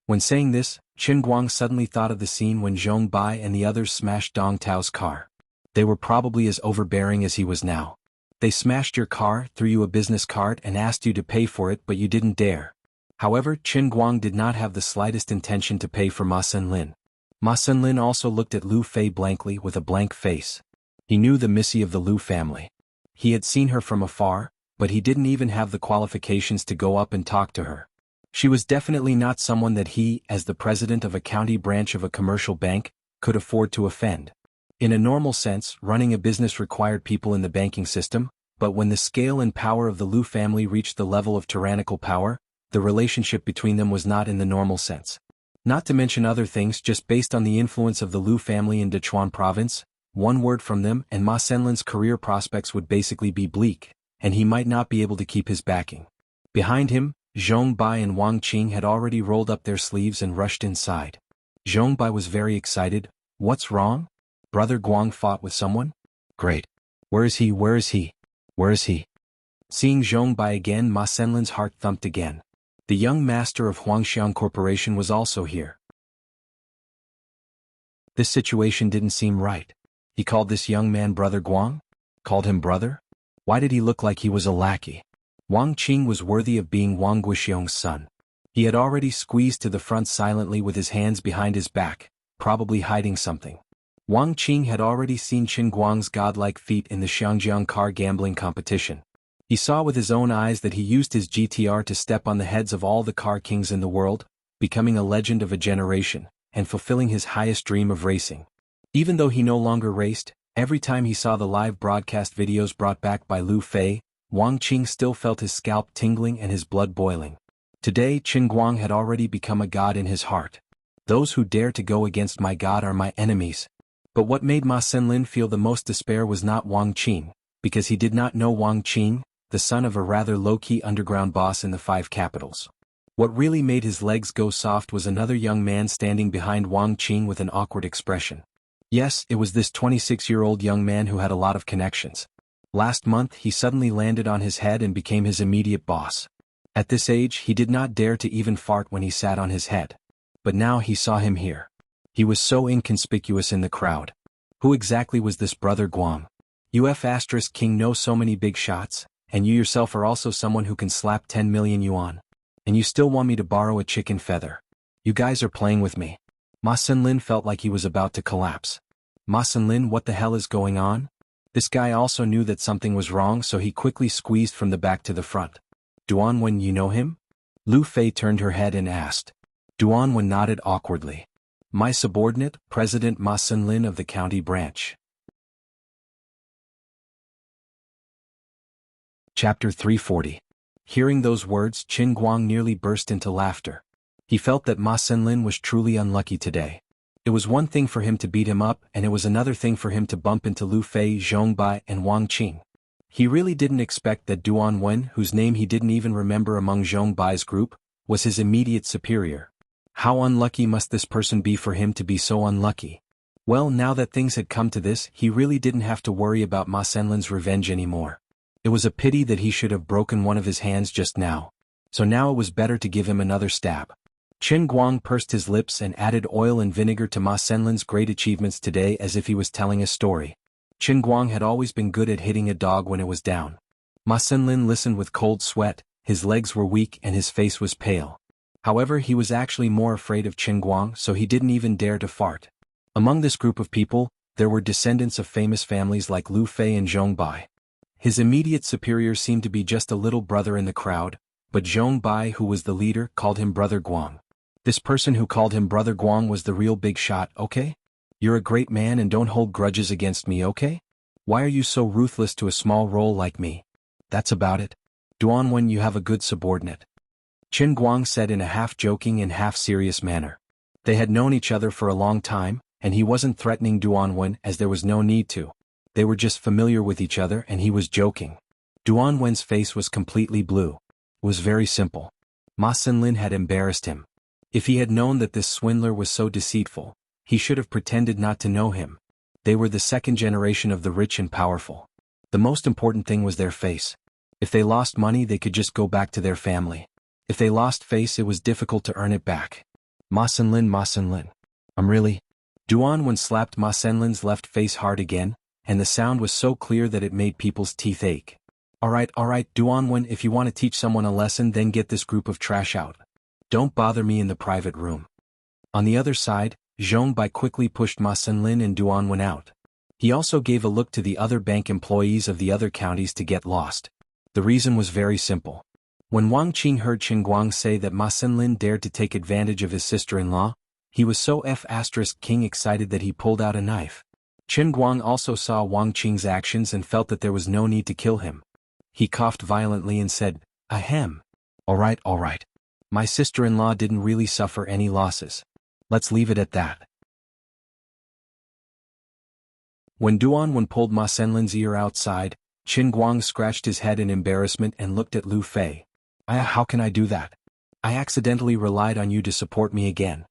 When saying this, Qin Guang suddenly thought of the scene when Zhong Bai and the others smashed Dong Tao's car. They were probably as overbearing as he was now. They smashed your car, threw you a business card and asked you to pay for it, but you didn't dare. However, Qin Guang did not have the slightest intention to pay for Ma Senlin. Ma Senlin also looked at Lu Fei blankly with a blank face. He knew the Missy of the Lu family. He had seen her from afar, but he didn't even have the qualifications to go up and talk to her. She was definitely not someone that he, as the president of a county branch of a commercial bank, could afford to offend. In a normal sense, running a business required people in the banking system, but when the scale and power of the Liu family reached the level of tyrannical power, the relationship between them was not in the normal sense. Not to mention other things, just based on the influence of the Liu family in Sichuan province, one word from them and Ma Senlin's career prospects would basically be bleak, and he might not be able to keep his backing. Behind him, Zhong Bai and Wang Qing had already rolled up their sleeves and rushed inside. Zhong Bai was very excited. What's wrong? Brother Guang fought with someone? Great. Where is he? Where is he? Where is he? Seeing Zhong Bai again, Ma Senlin's heart thumped again. The young master of Huangxiang Corporation was also here. This situation didn't seem right. He called this young man Brother Guang? Called him brother? Why did he look like he was a lackey? Wang Qing was worthy of being Wang Guixiong's son. He had already squeezed to the front silently with his hands behind his back, probably hiding something. Wang Qing had already seen Qin Guang's godlike feat in the Xiangjiang car gambling competition. He saw with his own eyes that he used his GTR to step on the heads of all the car kings in the world, becoming a legend of a generation, and fulfilling his highest dream of racing. Even though he no longer raced, every time he saw the live broadcast videos brought back by Liu Fei, Wang Qing still felt his scalp tingling and his blood boiling. Today Qin Guang had already become a god in his heart. Those who dare to go against my god are my enemies. But what made Ma Senlin feel the most despair was not Wang Qing, because he did not know Wang Qing, the son of a rather low-key underground boss in the 5 capitals. What really made his legs go soft was another young man standing behind Wang Qing with an awkward expression. Yes, it was this 26-year-old young man who had a lot of connections. Last month he suddenly landed on his head and became his immediate boss. At this age he did not dare to even fart when he sat on his head. But now he saw him here. He was so inconspicuous in the crowd. Who exactly was this Brother Guang? King know so many big shots, and you yourself are also someone who can slap 10 million yuan. And you still want me to borrow a chicken feather. You guys are playing with me. Ma Senlin felt like he was about to collapse. Ma Senlin, what the hell is going on? This guy also knew that something was wrong, so he quickly squeezed from the back to the front. Duanwen, you know him? Liu Fei turned her head and asked. Duanwen nodded awkwardly. My subordinate, President Ma Senlin of the county branch. Chapter 340. Hearing those words, Qin Guang nearly burst into laughter. He felt that Ma Senlin was truly unlucky today. It was one thing for him to beat him up, and it was another thing for him to bump into Liu Fei, Zhong Bai, and Wang Qing. He really didn't expect that Duan Wen, whose name he didn't even remember among Zhong Bai's group, was his immediate superior. How unlucky must this person be for him to be so unlucky? Well, now that things had come to this, he really didn't have to worry about Ma Senlin's revenge anymore. It was a pity that he should have broken one of his hands just now. So now it was better to give him another stab. Qin Guang pursed his lips and added oil and vinegar to Ma Senlin's great achievements today as if he was telling a story. Qin Guang had always been good at hitting a dog when it was down. Ma Senlin listened with cold sweat, his legs were weak and his face was pale. However, he was actually more afraid of Qin Guang, so he didn't even dare to fart. Among this group of people, there were descendants of famous families like Liu Fei and Zhong Bai. His immediate superior seemed to be just a little brother in the crowd, but Zhong Bai, who was the leader, called him Brother Guang. This person who called him Brother Guang was the real big shot, okay? You're a great man and don't hold grudges against me, okay? Why are you so ruthless to a small role like me? That's about it. Duanwen, you have a good subordinate. Qin Guang said in a half-joking and half-serious manner. They had known each other for a long time, and he wasn't threatening Duanwen as there was no need to. They were just familiar with each other and he was joking. Duanwen's face was completely blue. It was very simple. Ma Senlin had embarrassed him. If he had known that this swindler was so deceitful, he should have pretended not to know him. They were the second generation of the rich and powerful. The most important thing was their face. If they lost money, they could just go back to their family. If they lost face, it was difficult to earn it back. Ma Senlin. Really? Duanwen slapped Ma Senlin's left face hard again, and the sound was so clear that it made people's teeth ache. Alright, Duanwen, if you want to teach someone a lesson, then get this group of trash out. Don't bother me in the private room. On the other side, Zhong Bai quickly pushed Ma Senlin and Duanwen out. He also gave a look to the other bank employees of the other counties to get lost. The reason was very simple. When Wang Qing heard Qin Guang say that Ma Senlin dared to take advantage of his sister-in-law, he was so King excited that he pulled out a knife. Qin Guang also saw Wang Qing's actions and felt that there was no need to kill him. He coughed violently and said, "Ahem. All right. My sister-in-law didn't really suffer any losses. Let's leave it at that." When Duan pulled Ma Senlin's ear outside, Qin Guang scratched his head in embarrassment and looked at Lu Fei. How can I do that? I accidentally relied on you to support me again."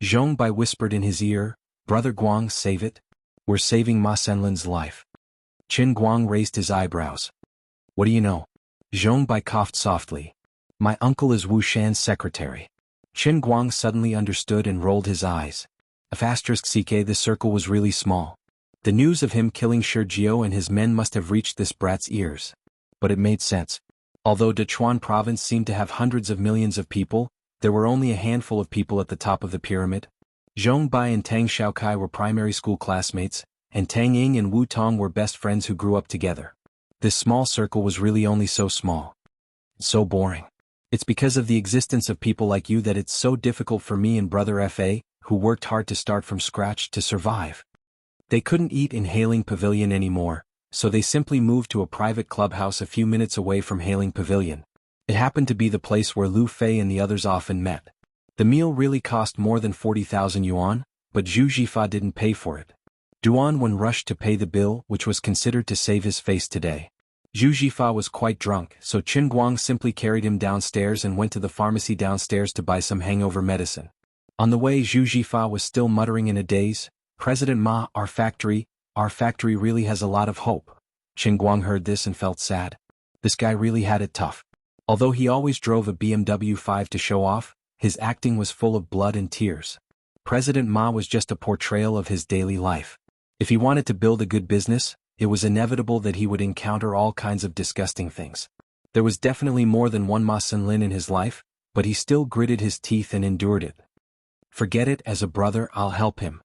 Zhong Bai whispered in his ear, "Brother Guang, save it. We're saving Ma Senlin's life." Qin Guang raised his eyebrows. "What do you know?" Zhong Bai coughed softly. "My uncle is Wu Shan's secretary." Qin Guang suddenly understood and rolled his eyes. *CK The circle was really small. The news of him killing Shi Jiao and his men must have reached this brat's ears. But it made sense. Although Dechuan province seemed to have hundreds of millions of people, there were only a handful of people at the top of the pyramid. Zhong Bai and Tang Xiaokai were primary school classmates, and Tang Ying and Wu Tong were best friends who grew up together. This small circle was really only so small. So boring. It's because of the existence of people like you that it's so difficult for me and Brother Fa, who worked hard to start from scratch, to survive. They couldn't eat in Hailing Pavilion anymore, so they simply moved to a private clubhouse a few minutes away from Hailing Pavilion. It happened to be the place where Lu Fei and the others often met. The meal really cost more than 40,000 yuan, but Zhu Jifa didn't pay for it. Duan rushed to pay the bill, which was considered to save his face today. Zhu Jifa was quite drunk, so Qin Guang simply carried him downstairs and went to the pharmacy downstairs to buy some hangover medicine. On the way, Zhu Jifa was still muttering in a daze, "President Ma, our factory really has a lot of hope." Qin Guang heard this and felt sad. This guy really had it tough. Although he always drove a BMW 5 to show off, his acting was full of blood and tears. President Ma was just a portrayal of his daily life. If he wanted to build a good business, it was inevitable that he would encounter all kinds of disgusting things. There was definitely more than one Ma Senlin in his life, but he still gritted his teeth and endured it. "Forget it, as a brother, I'll help him."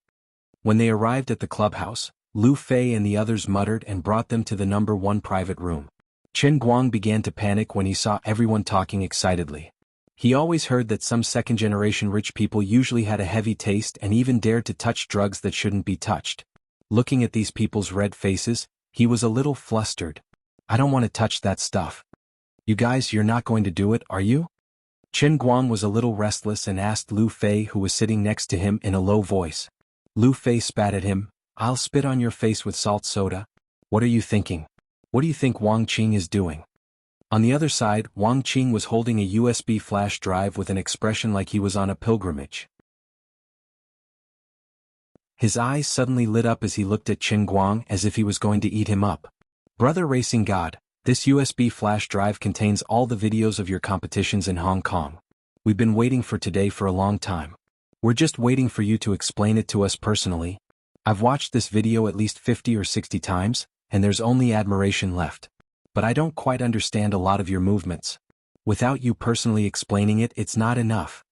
When they arrived at the clubhouse, Lu Fei and the others muttered and brought them to the number 1 private room. Qin Guang began to panic when he saw everyone talking excitedly. He always heard that some second-generation rich people usually had a heavy taste and even dared to touch drugs that shouldn't be touched. Looking at these people's red faces, he was a little flustered. "I don't want to touch that stuff." "You guys, you're not going to do it, are you?" Qin Guang was a little restless and asked Lu Fei, who was sitting next to him, in a low voice. Lu Fei spat at him. "I'll spit on your face with salt soda. What are you thinking? What do you think Wang Qing is doing?" On the other side, Wang Qing was holding a USB flash drive with an expression like he was on a pilgrimage. His eyes suddenly lit up as he looked at Qin Guang as if he was going to eat him up. "Brother Racing God, this USB flash drive contains all the videos of your competitions in Hong Kong. We've been waiting for today for a long time. We're just waiting for you to explain it to us personally. I've watched this video at least 50 or 60 times, and there's only admiration left. But I don't quite understand a lot of your movements. Without you personally explaining it, it's not enough."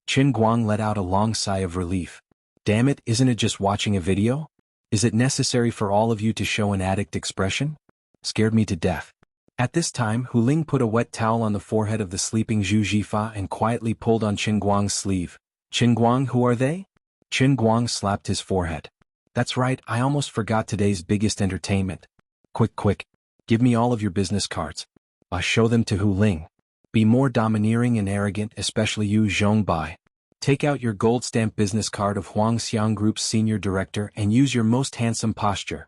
Qin Guang let out a long sigh of relief. "Damn it, isn't it just watching a video? Is it necessary for all of you to show an addict expression? Scared me to death." At this time, Hu Ling put a wet towel on the forehead of the sleeping Zhu Jifa and quietly pulled on Qin Guang's sleeve. "Qin Guang, who are they?" Qin Guang slapped his forehead. "That's right, I almost forgot today's biggest entertainment. Quick, give me all of your business cards. I'll show them to Hu Ling. Be more domineering and arrogant, especially you, Zhong Bai. Take out your gold stamp business card of Huang Xiang Group's senior director and use your most handsome posture."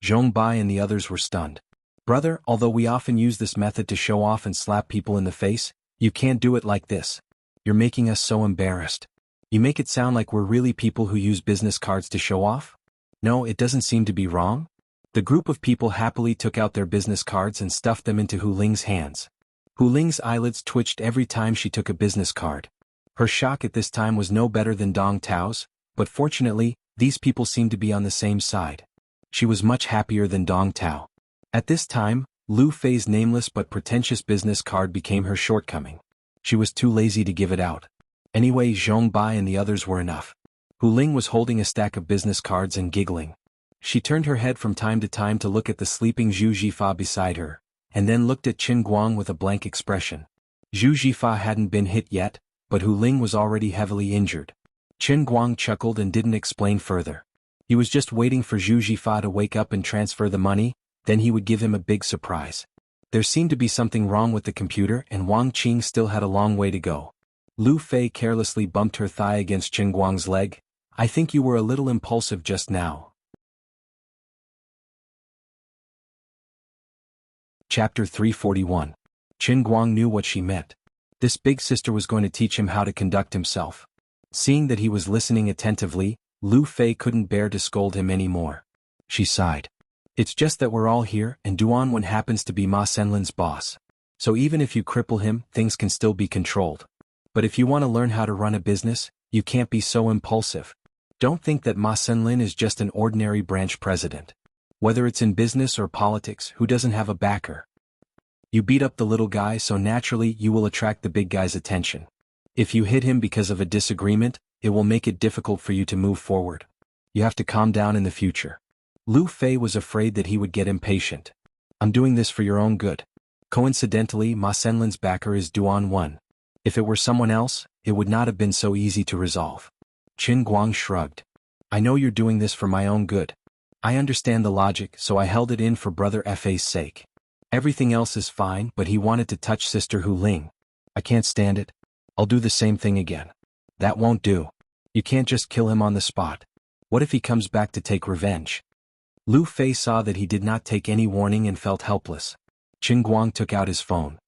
Zhong Bai and the others were stunned. "Brother, although we often use this method to show off and slap people in the face, you can't do it like this. You're making us so embarrassed. You make it sound like we're really people who use business cards to show off? No, it doesn't seem to be wrong." The group of people happily took out their business cards and stuffed them into Hu Ling's hands. Hu Ling's eyelids twitched every time she took a business card. Her shock at this time was no better than Dong Tao's, but fortunately, these people seemed to be on the same side. She was much happier than Dong Tao. At this time, Lu Fei's nameless but pretentious business card became her shortcoming. She was too lazy to give it out. Anyway, Zhong Bai and the others were enough. Hu Ling was holding a stack of business cards and giggling. She turned her head from time to time to look at the sleeping Zhu Jifa beside her, and then looked at Qin Guang with a blank expression. Zhu Jifa hadn't been hit yet, but Hu Ling was already heavily injured. Qin Guang chuckled and didn't explain further. He was just waiting for Zhu Jifa to wake up and transfer the money, then he would give him a big surprise. There seemed to be something wrong with the computer and Wang Qing still had a long way to go. Lu Fei carelessly bumped her thigh against Qin Guang's leg. I think you were a little impulsive just now. Chapter 341. Qin Guang knew what she meant. This big sister was going to teach him how to conduct himself. Seeing that he was listening attentively, Lu Fei couldn't bear to scold him anymore. She sighed. It's just that we're all here and Duan Wen happens to be Ma Senlin's boss. So even if you cripple him, things can still be controlled. But if you want to learn how to run a business, you can't be so impulsive. Don't think that Ma Senlin is just an ordinary branch president. Whether it's in business or politics, who doesn't have a backer? You beat up the little guy so naturally you will attract the big guy's attention. If you hit him because of a disagreement, it will make it difficult for you to move forward. You have to calm down in the future. Lu Fei was afraid that he would get impatient. I'm doing this for your own good. Coincidentally, Ma Senlin's backer is Duan Wen. If it were someone else, it would not have been so easy to resolve. Qin Guang shrugged. I know you're doing this for my own good. I understand the logic, so I held it in for Brother Fa's sake. Everything else is fine, but he wanted to touch Sister Hu Ling. I can't stand it. I'll do the same thing again. That won't do. You can't just kill him on the spot. What if he comes back to take revenge? Lu Fei saw that he did not take any warning and felt helpless. Qin Guang took out his phone.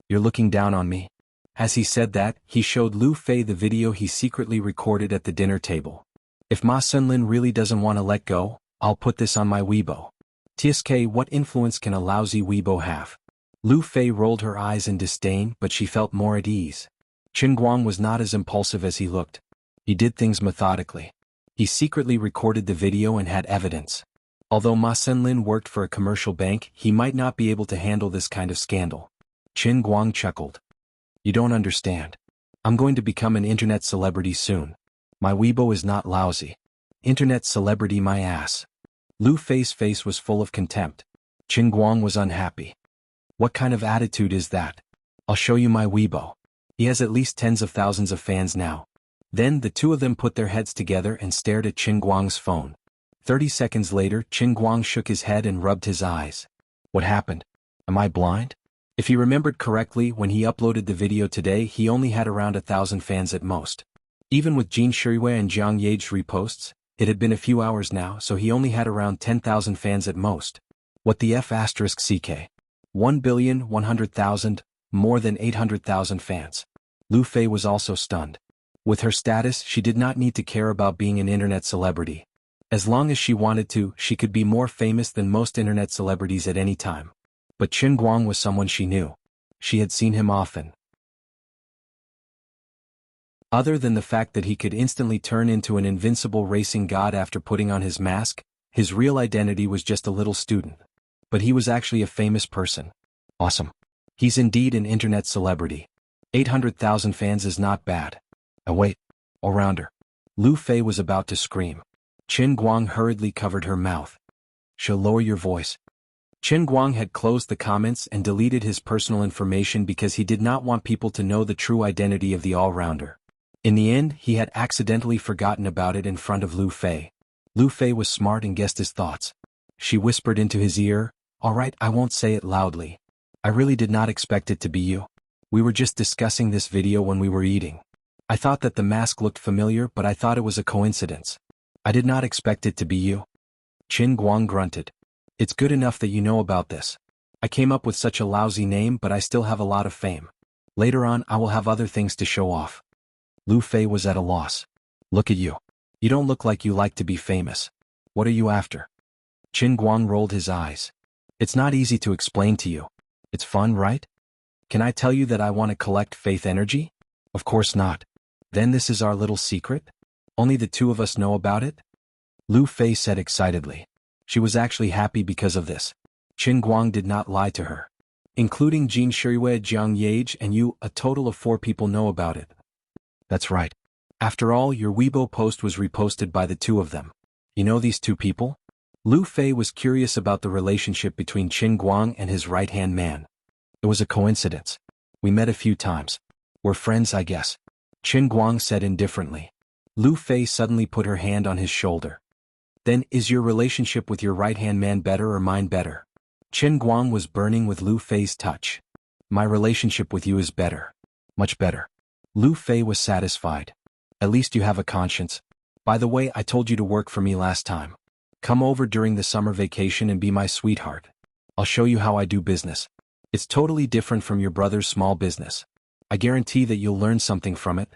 You're looking down on me? As he said that, he showed Lu Fei the video he secretly recorded at the dinner table. If Ma Senlin really doesn't want to let go, I'll put this on my Weibo. TSK, what influence can a lousy Weibo have? Lu Fei rolled her eyes in disdain, but she felt more at ease. Qin Guang was not as impulsive as he looked. He did things methodically. He secretly recorded the video and had evidence. Although Ma Senlin worked for a commercial bank, he might not be able to handle this kind of scandal. Qin Guang chuckled. You don't understand. I'm going to become an internet celebrity soon. My Weibo is not lousy. Internet celebrity my ass. Lu Fei's face was full of contempt. Qin Guang was unhappy. What kind of attitude is that? I'll show you my Weibo. He has at least tens of thousands of fans now. Then the two of them put their heads together and stared at Qin Guang's phone. 30 seconds later, Qin Guang shook his head and rubbed his eyes. What happened? Am I blind? If he remembered correctly, when he uploaded the video today, he only had around 1,000 fans at most. Even with Jin Shuiwei and Jiang Ye's reposts, it had been a few hours now, so he only had around 10,000 fans at most. What the F***ck? 1,100,000, more than 800,000 fans. Lu Fei was also stunned. With her status, she did not need to care about being an internet celebrity. As long as she wanted to, she could be more famous than most internet celebrities at any time. But Qin Guang was someone she knew. She had seen him often. Other than the fact that he could instantly turn into an invincible racing god after putting on his mask, his real identity was just a little student. But he was actually a famous person. Awesome. He's indeed an internet celebrity. 800,000 fans is not bad. Oh wait. All-rounder. Lu Fei was about to scream. Qin Guang hurriedly covered her mouth. She'll lower your voice. Qin Guang had closed the comments and deleted his personal information because he did not want people to know the true identity of the all-rounder. In the end, he had accidentally forgotten about it in front of Lu Fei. Lu Fei was smart and guessed his thoughts. She whispered into his ear, "All right, I won't say it loudly. I really did not expect it to be you. We were just discussing this video when we were eating. I thought that the mask looked familiar, but I thought it was a coincidence. I did not expect it to be you." Qin Guang grunted. It's good enough that you know about this. I came up with such a lousy name, but I still have a lot of fame. Later on, I will have other things to show off. Lu Fei was at a loss. Look at you. You don't look like you like to be famous. What are you after? Qin Guang rolled his eyes. It's not easy to explain to you. It's fun, right? Can I tell you that I want to collect faith energy? Of course not. Then this is our little secret? Only the two of us know about it? Lu Fei said excitedly. She was actually happy because of this. Qin Guang did not lie to her. Including Jin Shuiwei, Jiang Ye, and you, a total of 4 people know about it. That's right. After all, your Weibo post was reposted by the two of them. You know these 2 people? Lu Fei was curious about the relationship between Qin Guang and his right-hand man. It was a coincidence. We met a few times. We're friends, I guess. Qin Guang said indifferently. Lu Fei suddenly put her hand on his shoulder. Then, is your relationship with your right-hand man better or mine better? Qin Guang was burning with Lu Fei's touch. My relationship with you is better. Much better. Lu Fei was satisfied. At least you have a conscience. By the way, I told you to work for me last time. Come over during the summer vacation and be my sweetheart. I'll show you how I do business. It's totally different from your brother's small business. I guarantee that you'll learn something from it.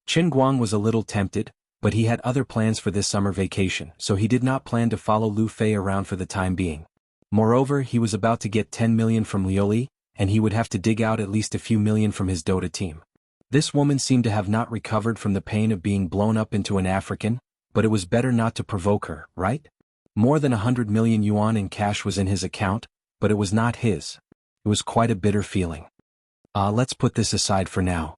Qin Guang was a little tempted, but he had other plans for this summer vacation, so he did not plan to follow Lu Fei around for the time being. Moreover, he was about to get 10 million from Lioli, and he would have to dig out at least a few million from his Dota team. This woman seemed to have not recovered from the pain of being blown up into an African, but it was better not to provoke her, right? More than 100 million yuan in cash was in his account, but it was not his. It was quite a bitter feeling. Let's put this aside for now.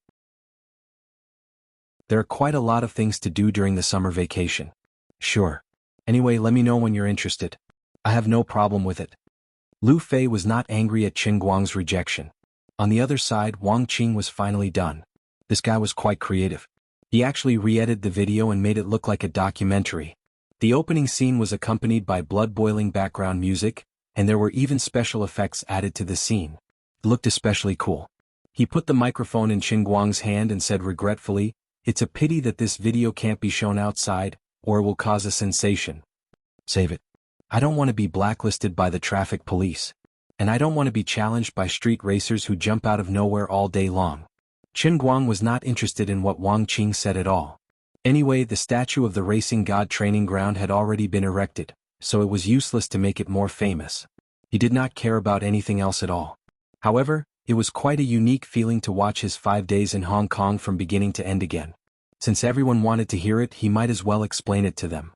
There are quite a lot of things to do during the summer vacation. Sure. Anyway, let me know when you're interested. I have no problem with it. Lu Fei was not angry at Qin Guang's rejection. On the other side, Wang Qing was finally done. This guy was quite creative. He actually re-edited the video and made it look like a documentary. The opening scene was accompanied by blood-boiling background music, and there were even special effects added to the scene. It looked especially cool. He put the microphone in Qin Guang's hand and said regretfully, "It's a pity that this video can't be shown outside, or it will cause a sensation. Save it. I don't want to be blacklisted by the traffic police. And I don't want to be challenged by street racers who jump out of nowhere all day long." Qin Guang was not interested in what Wang Qing said at all. Anyway, the statue of the racing god training ground had already been erected, so it was useless to make it more famous. He did not care about anything else at all. However, it was quite a unique feeling to watch his 5 days in Hong Kong from beginning to end again. Since everyone wanted to hear it, he might as well explain it to them.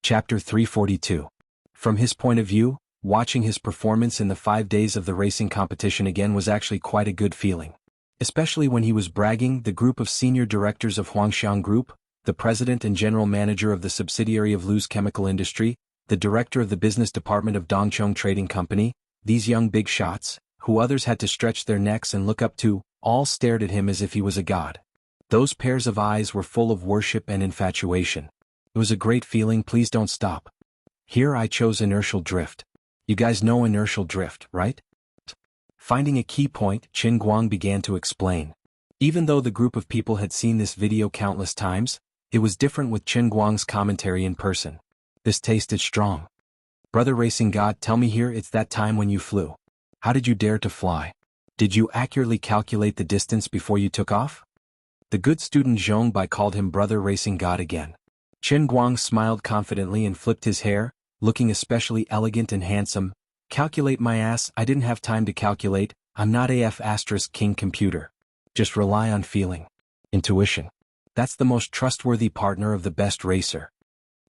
Chapter 342. From his point of view, watching his performance in the 5 days of the racing competition again was actually quite a good feeling. Especially when he was bragging, the group of senior directors of Huangxiang Group, the president and general manager of the subsidiary of Lu's Chemical Industry, the director of the business department of Dongchong Trading Company, these young big shots, who others had to stretch their necks and look up to, all stared at him as if he was a god. Those pairs of eyes were full of worship and infatuation. It was a great feeling. Please don't stop. Here I chose inertial drift. You guys know inertial drift, right? Finding a key point, Qin Guang began to explain. Even though the group of people had seen this video countless times, it was different with Qin Guang's commentary in person. This tasted strong. Brother Racing God, tell me here, it's that time when you flew. How did you dare to fly? Did you accurately calculate the distance before you took off? The good student Zhong Bai called him Brother Racing God again. Qin Guang smiled confidently and flipped his hair, looking especially elegant and handsome. Calculate my ass, I didn't have time to calculate, I'm not AF * king computer. Just rely on feeling. Intuition. That's the most trustworthy partner of the best racer.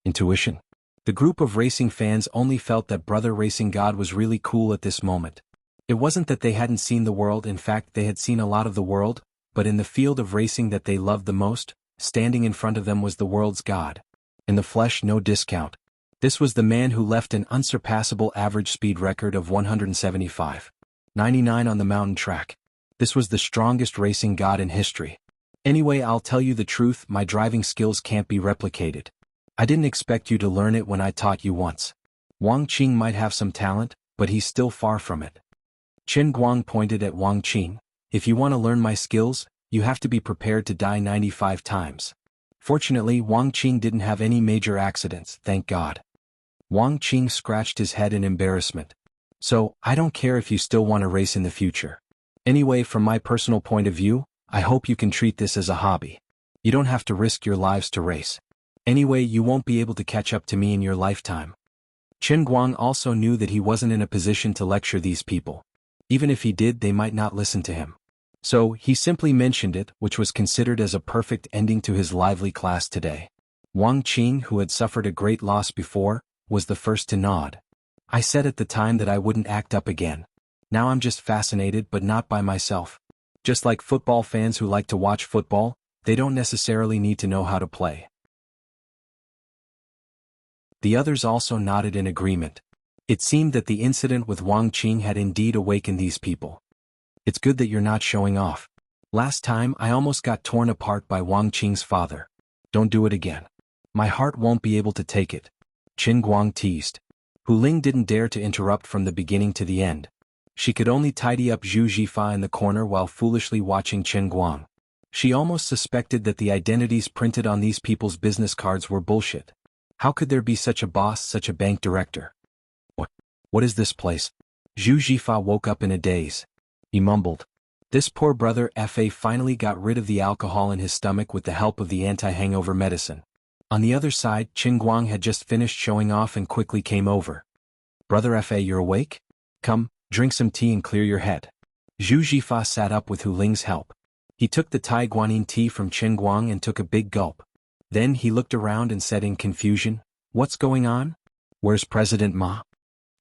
Intuition. The group of racing fans only felt that Brother Racing God was really cool at this moment. It wasn't that they hadn't seen the world, in fact they had seen a lot of the world, but in the field of racing that they loved the most, standing in front of them was the world's god. In the flesh, no discount. This was the man who left an unsurpassable average speed record of 175.99 on the mountain track. This was the strongest racing god in history. Anyway, I'll tell you the truth, my driving skills can't be replicated. I didn't expect you to learn it when I taught you once. Wang Qing might have some talent, but he's still far from it. Qin Guang pointed at Wang Qing. If you want to learn my skills, you have to be prepared to die 95 times. Fortunately, Wang Qing didn't have any major accidents, thank God. Wang Qing scratched his head in embarrassment. So, I don't care if you still want to race in the future. Anyway, from my personal point of view, I hope you can treat this as a hobby. You don't have to risk your lives to race. Anyway, you won't be able to catch up to me in your lifetime. Qin Guang also knew that he wasn't in a position to lecture these people. Even if he did, they might not listen to him. So, he simply mentioned it, which was considered as a perfect ending to his lively class today. Wang Qing, who had suffered a great loss before, was the first to nod. I said at the time that I wouldn't act up again. Now I'm just fascinated, but not by myself. Just like football fans who like to watch football, they don't necessarily need to know how to play. The others also nodded in agreement. It seemed that the incident with Wang Qing had indeed awakened these people. It's good that you're not showing off. Last time I almost got torn apart by Wang Qing's father. Don't do it again. My heart won't be able to take it. Qin Guang teased. Hu Ling didn't dare to interrupt from the beginning to the end. She could only tidy up Zhu Jifa in the corner while foolishly watching Qin Guang. She almost suspected that the identities printed on these people's business cards were bullshit. How could there be such a boss, such a bank director? What is this place? Zhu Jifa woke up in a daze. He mumbled. This poor brother Fa finally got rid of the alcohol in his stomach with the help of the anti-hangover medicine. On the other side, Qin Guang had just finished showing off and quickly came over. Brother Fa, you're awake? Come, drink some tea and clear your head. Zhu Jifa sat up with Hu Ling's help. He took the Tai Guanyin tea from Qin Guang and took a big gulp. Then he looked around and said in confusion, "What's going on? Where's President Ma?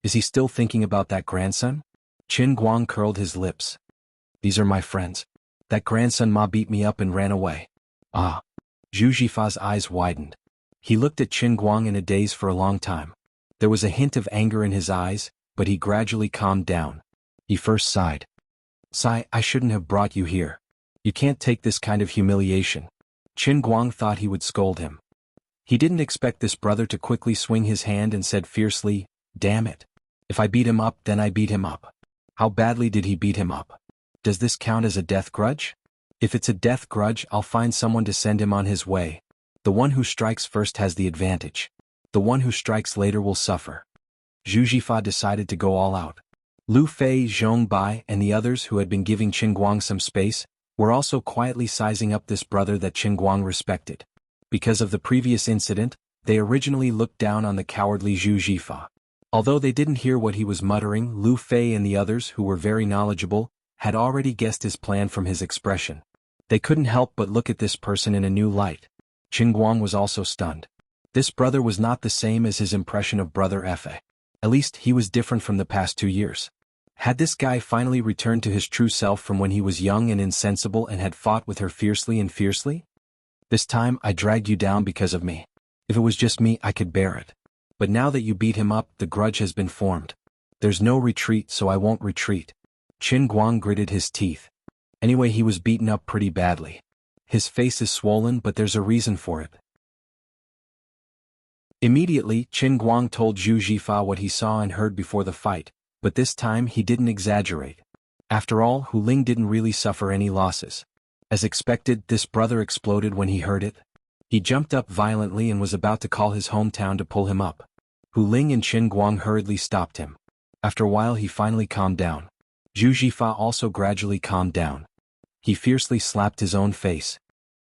Is he still thinking about that grandson?" Qin Guang curled his lips. "These are my friends. That grandson Ma beat me up and ran away." Ah. Zhu Jifa's eyes widened. He looked at Qin Guang in a daze for a long time. There was a hint of anger in his eyes, but he gradually calmed down. He first sighed. "Sigh, I shouldn't have brought you here. You can't take this kind of humiliation." Qin Guang thought he would scold him. He didn't expect this brother to quickly swing his hand and said fiercely, "Damn it. If I beat him up, then I beat him up." How badly did he beat him up? Does this count as a death grudge? If it's a death grudge, I'll find someone to send him on his way. The one who strikes first has the advantage. The one who strikes later will suffer. Zhu Jifa decided to go all out. Lu Fei, Zhong Bai, and the others who had been giving Qin Guang some space, were also quietly sizing up this brother that Qin Guang respected. Because of the previous incident, they originally looked down on the cowardly Zhu Jifa. Although they didn't hear what he was muttering, Lu Fei and the others who were very knowledgeable, had already guessed his plan from his expression. They couldn't help but look at this person in a new light. Qin Guang was also stunned. This brother was not the same as his impression of brother Fa. At least he was different from the past 2 years. Had this guy finally returned to his true self from when he was young and insensible and had fought with her fiercely and fiercely? This time I dragged you down because of me. If it was just me, I could bear it. But now that you beat him up, the grudge has been formed. There's no retreat, so I won't retreat. Qin Guang gritted his teeth. Anyway, he was beaten up pretty badly. His face is swollen, but there's a reason for it. Immediately, Qin Guang told Zhu Jifa what he saw and heard before the fight, but this time he didn't exaggerate. After all, Hu Ling didn't really suffer any losses. As expected, this brother exploded when he heard it. He jumped up violently and was about to call his hometown to pull him up. Hu Ling and Qin Guang hurriedly stopped him. After a while he finally calmed down. Zhu Jifa also gradually calmed down. He fiercely slapped his own face.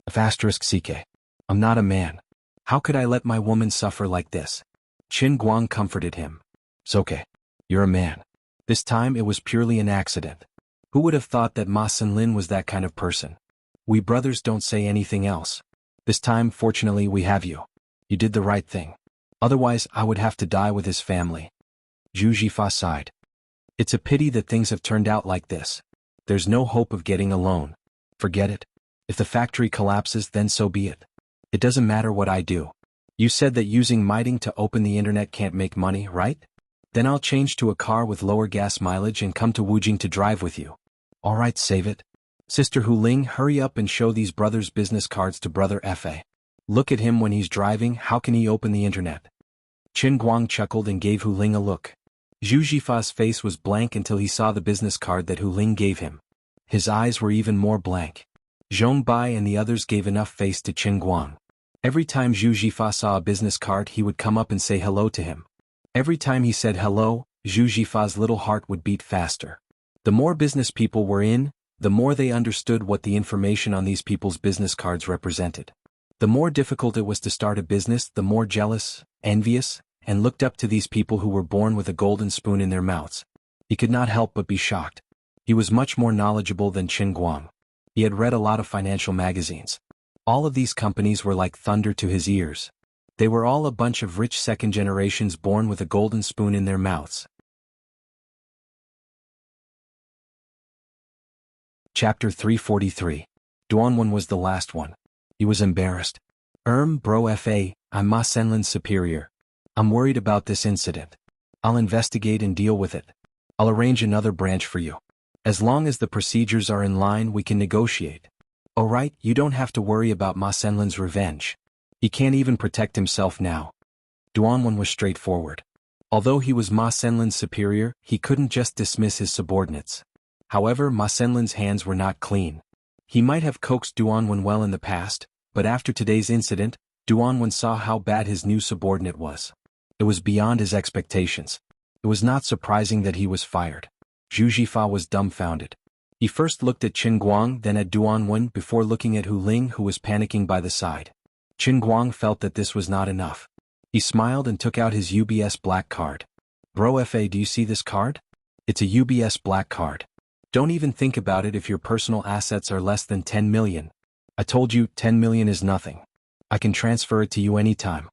*CK. I'm not a man. How could I let my woman suffer like this? Qin Guang comforted him. It's okay. You're a man. This time it was purely an accident. Who would have thought that Ma Senlin was that kind of person? We brothers don't say anything else. This time, fortunately, we have you. You did the right thing. Otherwise, I would have to die with his family. Zhu Jifa sighed. It's a pity that things have turned out like this. There's no hope of getting a loan. Forget it. If the factory collapses, then so be it. It doesn't matter what I do. You said that using miting to open the internet can't make money, right? Then I'll change to a car with lower gas mileage and come to Wujing to drive with you. All right, save it. Sister Hu Ling, hurry up and show these brothers' business cards to brother Fa. Look at him when he's driving, how can he open the internet? Qin Guang chuckled and gave Hu Ling a look. Zhu Jifa's face was blank until he saw the business card that Hu Ling gave him. His eyes were even more blank. Zhong Bai and the others gave enough face to Qin Guang. Every time Zhu Jifa saw a business card, he would come up and say hello to him. Every time he said hello, Zhu Jifa's little heart would beat faster. The more business people were in, the more they understood what the information on these people's business cards represented. The more difficult it was to start a business, the more jealous, envious, and looked up to these people who were born with a golden spoon in their mouths. He could not help but be shocked. He was much more knowledgeable than Qin Guang. He had read a lot of financial magazines. All of these companies were like thunder to his ears. They were all a bunch of rich second generations born with a golden spoon in their mouths. Chapter 343. Duanwen was the last one. He was embarrassed. Bro Fa, I'm Ma Senlin's superior. I'm worried about this incident. I'll investigate and deal with it. I'll arrange another branch for you. As long as the procedures are in line, we can negotiate. Alright, you don't have to worry about Ma Senlin's revenge. He can't even protect himself now. Duanwen was straightforward. Although he was Ma Senlin's superior, he couldn't just dismiss his subordinates. However, Ma Senlin's hands were not clean. He might have coaxed Duanwen well in the past, but after today's incident, Duanwen saw how bad his new subordinate was. It was beyond his expectations. It was not surprising that he was fired. Zhu Jifa was dumbfounded. He first looked at Qin Guang, then at Duanwen before looking at Hu Ling, who was panicking by the side. Qin Guang felt that this was not enough. He smiled and took out his UBS black card. Bro FA, do you see this card? It's a UBS black card. Don't even think about it if your personal assets are less than 10 million. I told you, 10 million is nothing. I can transfer it to you anytime.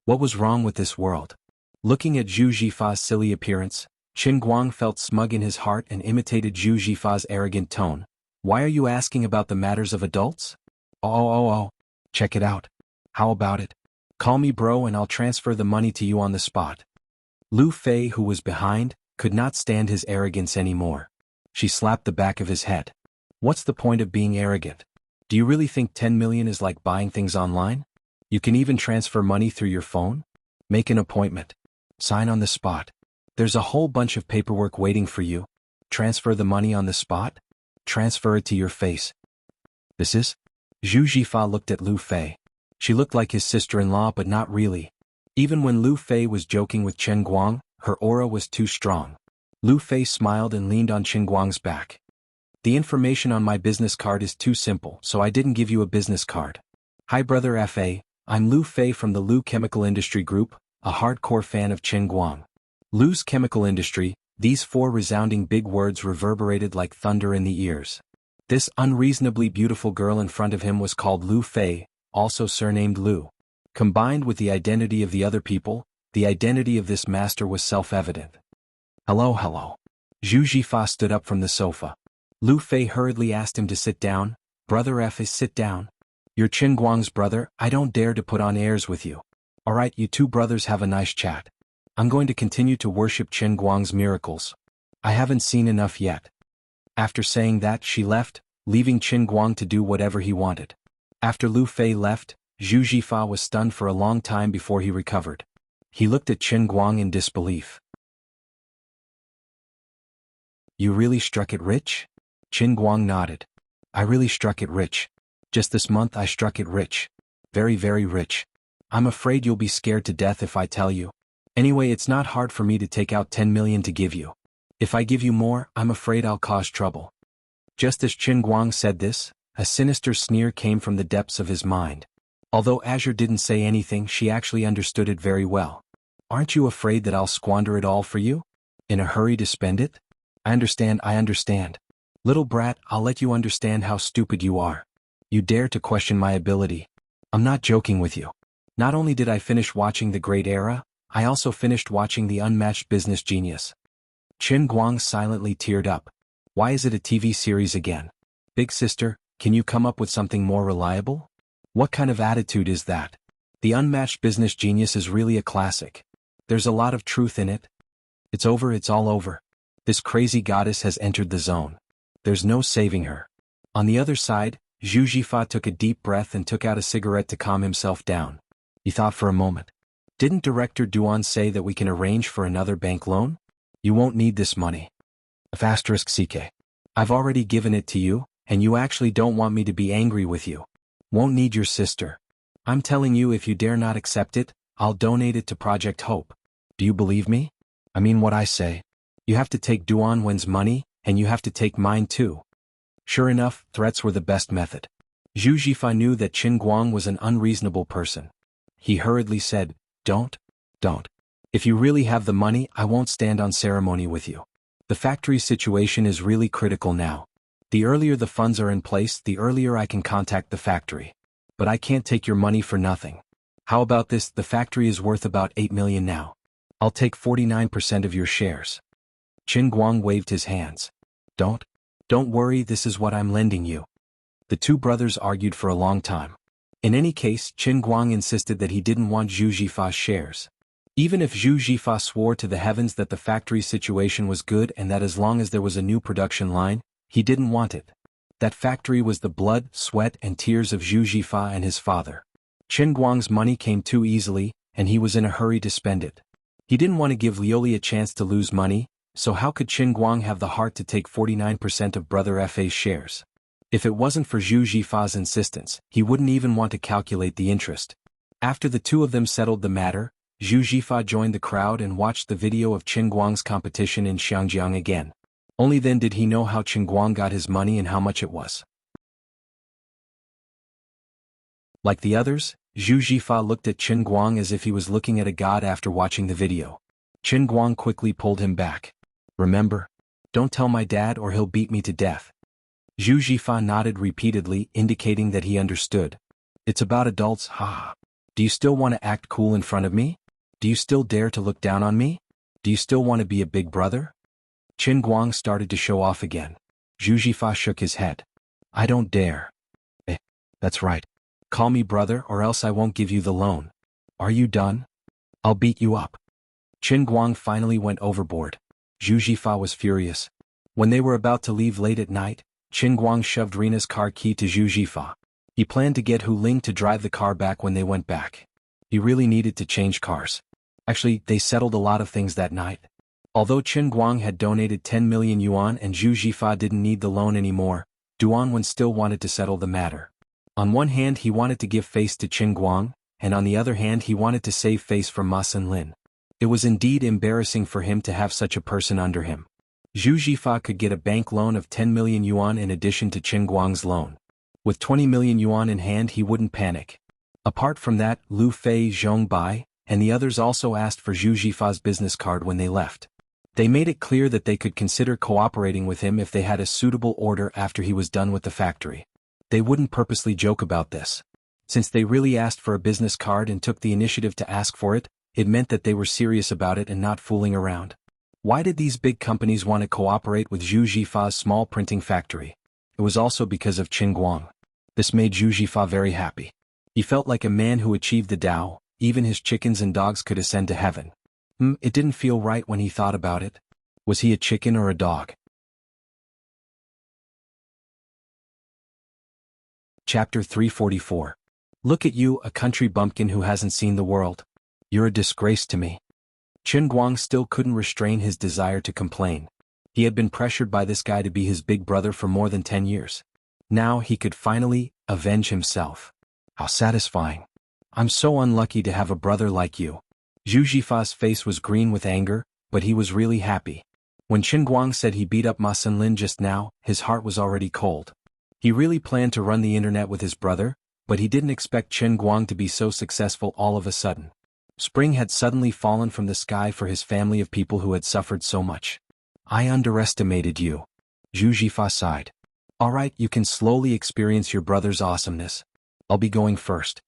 What was wrong with this world? Looking at Zhu Jifa's silly appearance, Qin Guang felt smug in his heart and imitated Zhu Jifa's arrogant tone. Why are you asking about the matters of adults? Oh. Check it out. How about it? Call me bro and I'll transfer the money to you on the spot. Lu Fei, who was behind, could not stand his arrogance anymore. She slapped the back of his head. What's the point of being arrogant? Do you really think 10 million is like buying things online? You can even transfer money through your phone? Make an appointment. Sign on the spot. There's a whole bunch of paperwork waiting for you. Transfer the money on the spot? Transfer it to your face. This is? Zhu Jifa looked at Lu Fei. She looked like his sister-in-law, but not really. Even when Lu Fei was joking with Qin Guang, her aura was too strong. Lu Fei smiled and leaned on Qin Guang's back. The information on my business card is too simple, so I didn't give you a business card. Hi brother FA, I'm Lu Fei from the Lu Chemical Industry Group, a hardcore fan of Qin Guang. Lu's Chemical Industry, these four resounding big words reverberated like thunder in the ears. This unreasonably beautiful girl in front of him was called Lu Fei, also surnamed Lu. Combined with the identity of the other people, the identity of this master was self-evident. Hello. Zhu Jifa stood up from the sofa. Lu Fei hurriedly asked him to sit down. Brother F, sit down. You're Qin Guang's brother, I don't dare to put on airs with you. Alright, you two brothers have a nice chat. I'm going to continue to worship Qin Guang's miracles. I haven't seen enough yet. After saying that, she left, leaving Qin Guang to do whatever he wanted. After Lu Fei left, Zhu Jifa was stunned for a long time before he recovered. He looked at Qin Guang in disbelief. You really struck it rich? Qin Guang nodded. I really struck it rich. Just this month I struck it rich. Very, very rich. I'm afraid you'll be scared to death if I tell you. Anyway, it's not hard for me to take out 10 million to give you. If I give you more, I'm afraid I'll cause trouble. Just as Qin Guang said this, a sinister sneer came from the depths of his mind. Although Azure didn't say anything, she actually understood it very well. Aren't you afraid that I'll squander it all for you? In a hurry to spend it? I understand. Little brat, I'll let you understand how stupid you are. You dare to question my ability. I'm not joking with you. Not only did I finish watching The Great Era, I also finished watching The Unmatched Business Genius. Qin Guang silently teared up. Why is it a TV series again? Big sister, can you come up with something more reliable? What kind of attitude is that? The Unmatched Business Genius is really a classic. There's a lot of truth in it. It's over, it's all over. This crazy goddess has entered the zone. There's no saving her. On the other side, Zhu Jifa took a deep breath and took out a cigarette to calm himself down. He thought for a moment. Didn't Director Duan say that we can arrange for another bank loan? You won't need this money. *CK. I've already given it to you, and you actually don't want me to be angry with you. Won't need your sister. I'm telling you, if you dare not accept it, I'll donate it to Project Hope. Do you believe me? I mean what I say. You have to take Duan Wen's money, and you have to take mine too. Sure enough, threats were the best method. Zhu Jifa knew that Qin Guang was an unreasonable person. He hurriedly said, Don't. If you really have the money, I won't stand on ceremony with you. The factory situation is really critical now. The earlier the funds are in place, the earlier I can contact the factory. But I can't take your money for nothing. How about this? The factory is worth about 8 million now. I'll take 49% of your shares. Qin Guang waved his hands. Don't worry, this is what I'm lending you. The two brothers argued for a long time. In any case, Qin Guang insisted that he didn't want Zhu Jifa's shares. Even if Zhu Jifa swore to the heavens that the factory situation was good and that as long as there was a new production line, he didn't want it. That factory was the blood, sweat and tears of Zhu Jifa and his father. Chen Guang's money came too easily, and he was in a hurry to spend it. He didn't want to give Liuli a chance to lose money, so how could Chen Guang have the heart to take 49% of Brother Fa's shares? If it wasn't for Zhu Jifa's insistence, he wouldn't even want to calculate the interest. After the two of them settled the matter, Zhu Jifa joined the crowd and watched the video of Chen Guang's competition in Xiangjiang again. Only then did he know how Chen Guang got his money and how much it was. Like the others, Zhu Jifa looked at Chen Guang as if he was looking at a god after watching the video. Chen Guang quickly pulled him back. Remember? Don't tell my dad or he'll beat me to death. Zhu Jifa nodded repeatedly, indicating that he understood. It's about adults, haha. Do you still want to act cool in front of me? Do you still dare to look down on me? Do you still want to be a big brother? Chen Guang started to show off again. Zhu Jifa shook his head. I don't dare. That's right. Call me brother or else I won't give you the loan. Are you done? I'll beat you up. Chen Guang finally went overboard. Zhu Jifa was furious. When they were about to leave late at night, Chen Guang shoved Rena's car key to Zhu Jifa. He planned to get Hu Ling to drive the car back when they went back. He really needed to change cars. Actually, they settled a lot of things that night. Although Chen Guang had donated 10 million yuan and Zhu Jifa didn't need the loan anymore, Duan Wen still wanted to settle the matter. On one hand he wanted to give face to Chen Guang, and on the other hand he wanted to save face from Ma Sinlin. It was indeed embarrassing for him to have such a person under him. Zhu Jifa could get a bank loan of 10 million yuan in addition to Chen Guang's loan. With 20 million yuan in hand he wouldn't panic. Apart from that, Lu Fei, Zhong Bai, and the others also asked for Zhu Jifa's business card when they left. They made it clear that they could consider cooperating with him if they had a suitable order after he was done with the factory. They wouldn't purposely joke about this. Since they really asked for a business card and took the initiative to ask for it, it meant that they were serious about it and not fooling around. Why did these big companies want to cooperate with Zhu Jifa's small printing factory? It was also because of Chen Guang. This made Zhu Jifa very happy. He felt like a man who achieved the Tao. Even his chickens and dogs could ascend to heaven. It didn't feel right when he thought about it. Was he a chicken or a dog? Chapter 344. Look at you, a country bumpkin who hasn't seen the world. You're a disgrace to me. Chen Guang still couldn't restrain his desire to complain. He had been pressured by this guy to be his big brother for more than 10 years. Now he could finally avenge himself. How satisfying. I'm so unlucky to have a brother like you. Zhu Jifa's face was green with anger, but he was really happy. When Chen Guang said he beat up Ma Sinlin just now, his heart was already cold. He really planned to run the internet with his brother, but he didn't expect Chen Guang to be so successful all of a sudden. Spring had suddenly fallen from the sky for his family of people who had suffered so much. I underestimated you. Zhu Jifa sighed. Alright, you can slowly experience your brother's awesomeness. I'll be going first.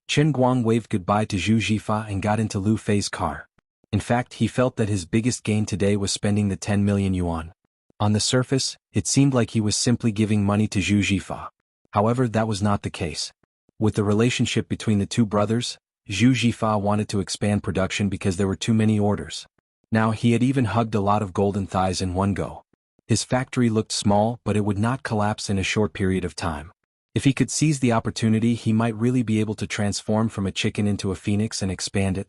Chen Guang waved goodbye to Zhu Jifa and got into Lu Fei's car. In fact, he felt that his biggest gain today was spending the 10 million yuan. On the surface, it seemed like he was simply giving money to Zhu Jifa. However, that was not the case. With the relationship between the two brothers, Zhu Jifa wanted to expand production because there were too many orders. Now he had even hugged a lot of golden thighs in one go. His factory looked small, but it would not collapse in a short period of time. If he could seize the opportunity, he might really be able to transform from a chicken into a phoenix and expand it.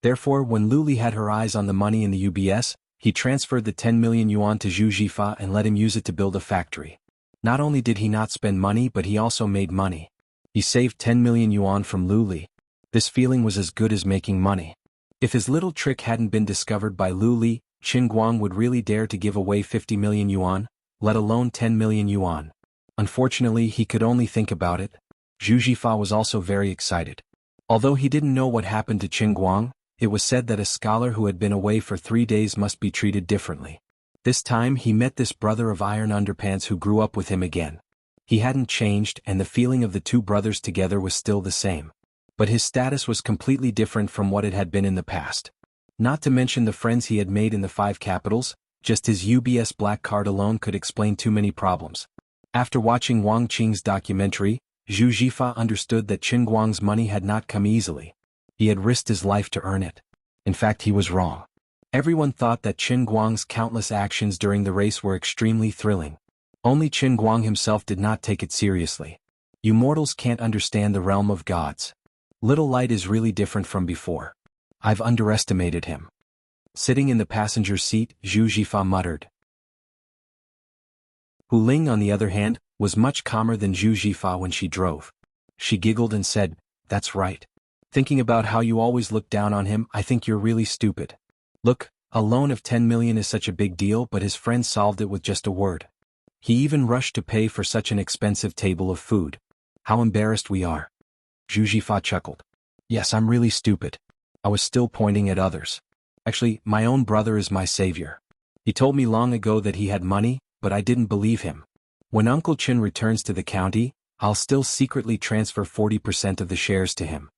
Therefore, when Luli had her eyes on the money in the UBS, he transferred the 10 million yuan to Zhu Jifa and let him use it to build a factory. Not only did he not spend money, but he also made money. He saved 10 million yuan from Luli. This feeling was as good as making money. If his little trick hadn't been discovered by Luli, Chen Guang would really dare to give away 50 million yuan, let alone 10 million yuan. Unfortunately, he could only think about it. Zhu Jifa was also very excited. Although he didn't know what happened to Chen Guang, it was said that a scholar who had been away for 3 days must be treated differently. This time he met this brother of iron underpants who grew up with him again. He hadn't changed and the feeling of the two brothers together was still the same. But his status was completely different from what it had been in the past. Not to mention the friends he had made in the 5 capitals, just his UBS black card alone could explain too many problems. After watching Wang Qing's documentary, Zhu Jifa understood that Chen Guang's money had not come easily. He had risked his life to earn it. In fact, he was wrong. Everyone thought that Qin Guang's countless actions during the race were extremely thrilling. Only Qin Guang himself did not take it seriously. You mortals can't understand the realm of gods. Little Light is really different from before. I've underestimated him. Sitting in the passenger seat, Zhu Jifa muttered. Hu Ling, on the other hand, was much calmer than Zhu Jifa when she drove. She giggled and said, "That's right. Thinking about how you always look down on him, I think you're really stupid. Look, a loan of 10 million is such a big deal, but his friend solved it with just a word. He even rushed to pay for such an expensive table of food. How embarrassed we are." Zhu Jifa chuckled. "Yes, I'm really stupid. I was still pointing at others. Actually, my own brother is my savior. He told me long ago that he had money, but I didn't believe him. When Uncle Qin returns to the county, I'll still secretly transfer 40% of the shares to him."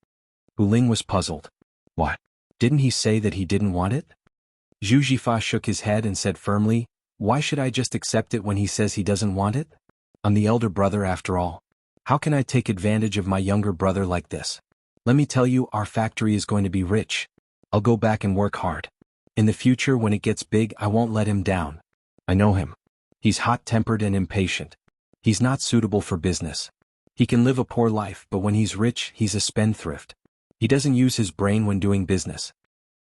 Hu Ling was puzzled. "What? Didn't he say that he didn't want it?" Zhu Jifa shook his head and said firmly, "Why should I just accept it when he says he doesn't want it? I'm the elder brother after all. How can I take advantage of my younger brother like this? Let me tell you, our factory is going to be rich. I'll go back and work hard. In the future, when it gets big, I won't let him down. I know him. He's hot-tempered and impatient. He's not suitable for business. He can live a poor life, but when he's rich, he's a spendthrift. He doesn't use his brain when doing business.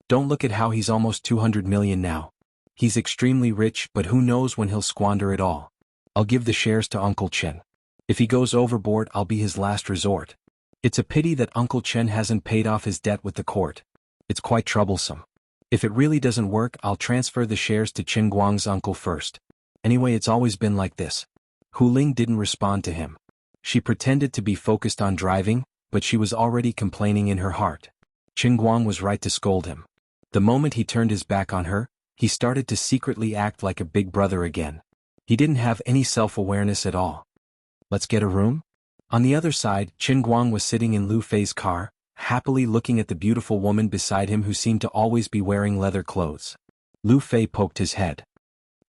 Don't look at how he's almost 200 million now. He's extremely rich, but who knows when he'll squander it all. I'll give the shares to Uncle Chen. If he goes overboard, I'll be his last resort. It's a pity that Uncle Chen hasn't paid off his debt with the court. It's quite troublesome. If it really doesn't work, I'll transfer the shares to Qin Guang's uncle first. Anyway, it's always been like this." Hu Ling didn't respond to him. She pretended to be focused on driving, but she was already complaining in her heart. Qin Guang was right to scold him. The moment he turned his back on her, he started to secretly act like a big brother again. He didn't have any self-awareness at all. "Let's get a room?" On the other side, Qin Guang was sitting in Lu Fei's car, happily looking at the beautiful woman beside him who seemed to always be wearing leather clothes. Lu Fei poked his head.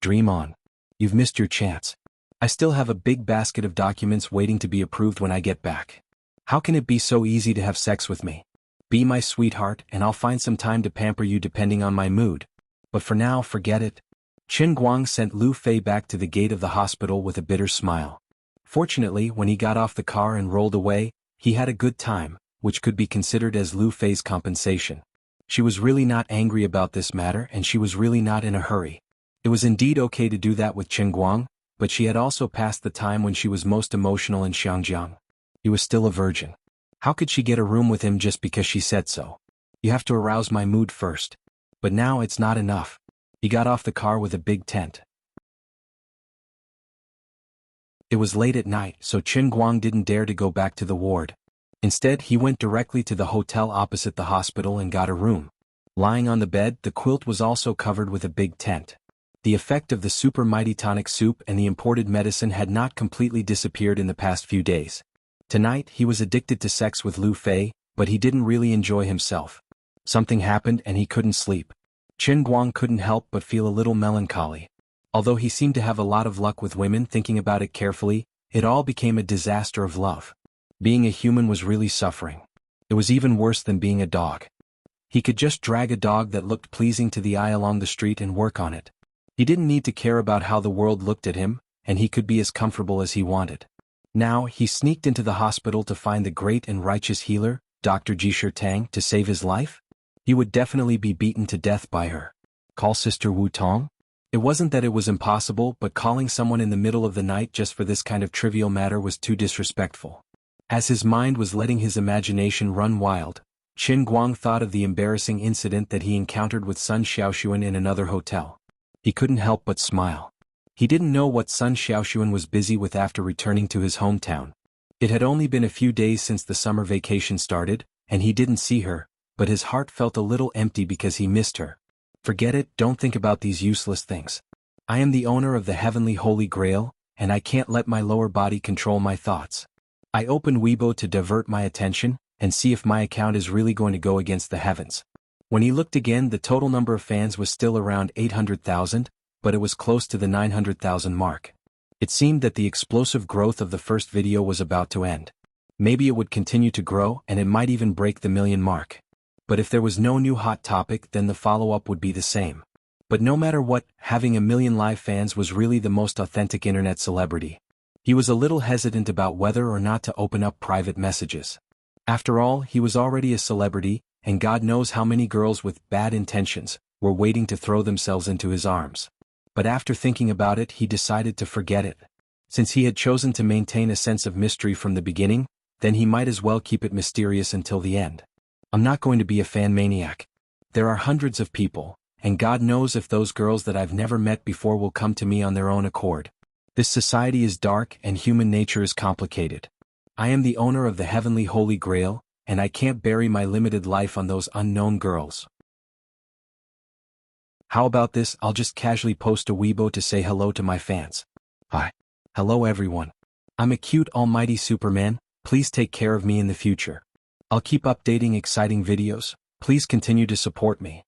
"Dream on. You've missed your chance. I still have a big basket of documents waiting to be approved when I get back. How can it be so easy to have sex with me? Be my sweetheart and I'll find some time to pamper you depending on my mood. But for now, forget it." Qin Guang sent Lu Fei back to the gate of the hospital with a bitter smile. Fortunately, when he got off the car and rolled away, he had a good time, which could be considered as Lu Fei's compensation. She was really not angry about this matter and she was really not in a hurry. It was indeed okay to do that with Qin Guang, but she had also passed the time when she was most emotional in Xiangjiang. He was still a virgin. How could she get a room with him just because she said so? You have to arouse my mood first. But now it's not enough. He got off the car with a big tent. It was late at night, so Qin Guang didn't dare to go back to the ward. Instead, he went directly to the hotel opposite the hospital and got a room. Lying on the bed, the quilt was also covered with a big tent. The effect of the super mighty tonic soup and the imported medicine had not completely disappeared in the past few days. Tonight, he was addicted to sex with Lu Fei, but he didn't really enjoy himself. Something happened and he couldn't sleep. Qin Guang couldn't help but feel a little melancholy. Although he seemed to have a lot of luck with women, thinking about it carefully, it all became a disaster of love. Being a human was really suffering. It was even worse than being a dog. He could just drag a dog that looked pleasing to the eye along the street and work on it. He didn't need to care about how the world looked at him, and he could be as comfortable as he wanted. Now, he sneaked into the hospital to find the great and righteous healer, Dr. Jishir Tang, to save his life? He would definitely be beaten to death by her. Call Sister Wu Tong? It wasn't that it was impossible, but calling someone in the middle of the night just for this kind of trivial matter was too disrespectful. As his mind was letting his imagination run wild, Qin Guang thought of the embarrassing incident that he encountered with Sun Xiaoxuan in another hotel. He couldn't help but smile. He didn't know what Sun Xiaoxuan was busy with after returning to his hometown. It had only been a few days since the summer vacation started, and he didn't see her, but his heart felt a little empty because he missed her. Forget it, don't think about these useless things. I am the owner of the heavenly Holy Grail, and I can't let my lower body control my thoughts. I opened Weibo to divert my attention, and see if my account is really going to go against the heavens. When he looked again, the total number of fans was still around 800,000, but it was close to the 900,000 mark. It seemed that the explosive growth of the first video was about to end. Maybe it would continue to grow and it might even break the million mark. But if there was no new hot topic, then the follow-up would be the same. But no matter what, having a million live fans was really the most authentic internet celebrity. He was a little hesitant about whether or not to open up private messages. After all, he was already a celebrity, and God knows how many girls with bad intentions were waiting to throw themselves into his arms. But after thinking about it, he decided to forget it. Since he had chosen to maintain a sense of mystery from the beginning, then he might as well keep it mysterious until the end. I'm not going to be a fan maniac. There are hundreds of people, and God knows if those girls that I've never met before will come to me on their own accord. This society is dark and human nature is complicated. I am the owner of the heavenly Holy Grail, and I can't bury my limited life on those unknown girls. How about this? I'll just casually post a Weibo to say hello to my fans. Hi. Hello everyone. I'm a cute almighty Superman, please take care of me in the future. I'll keep updating exciting videos, please continue to support me.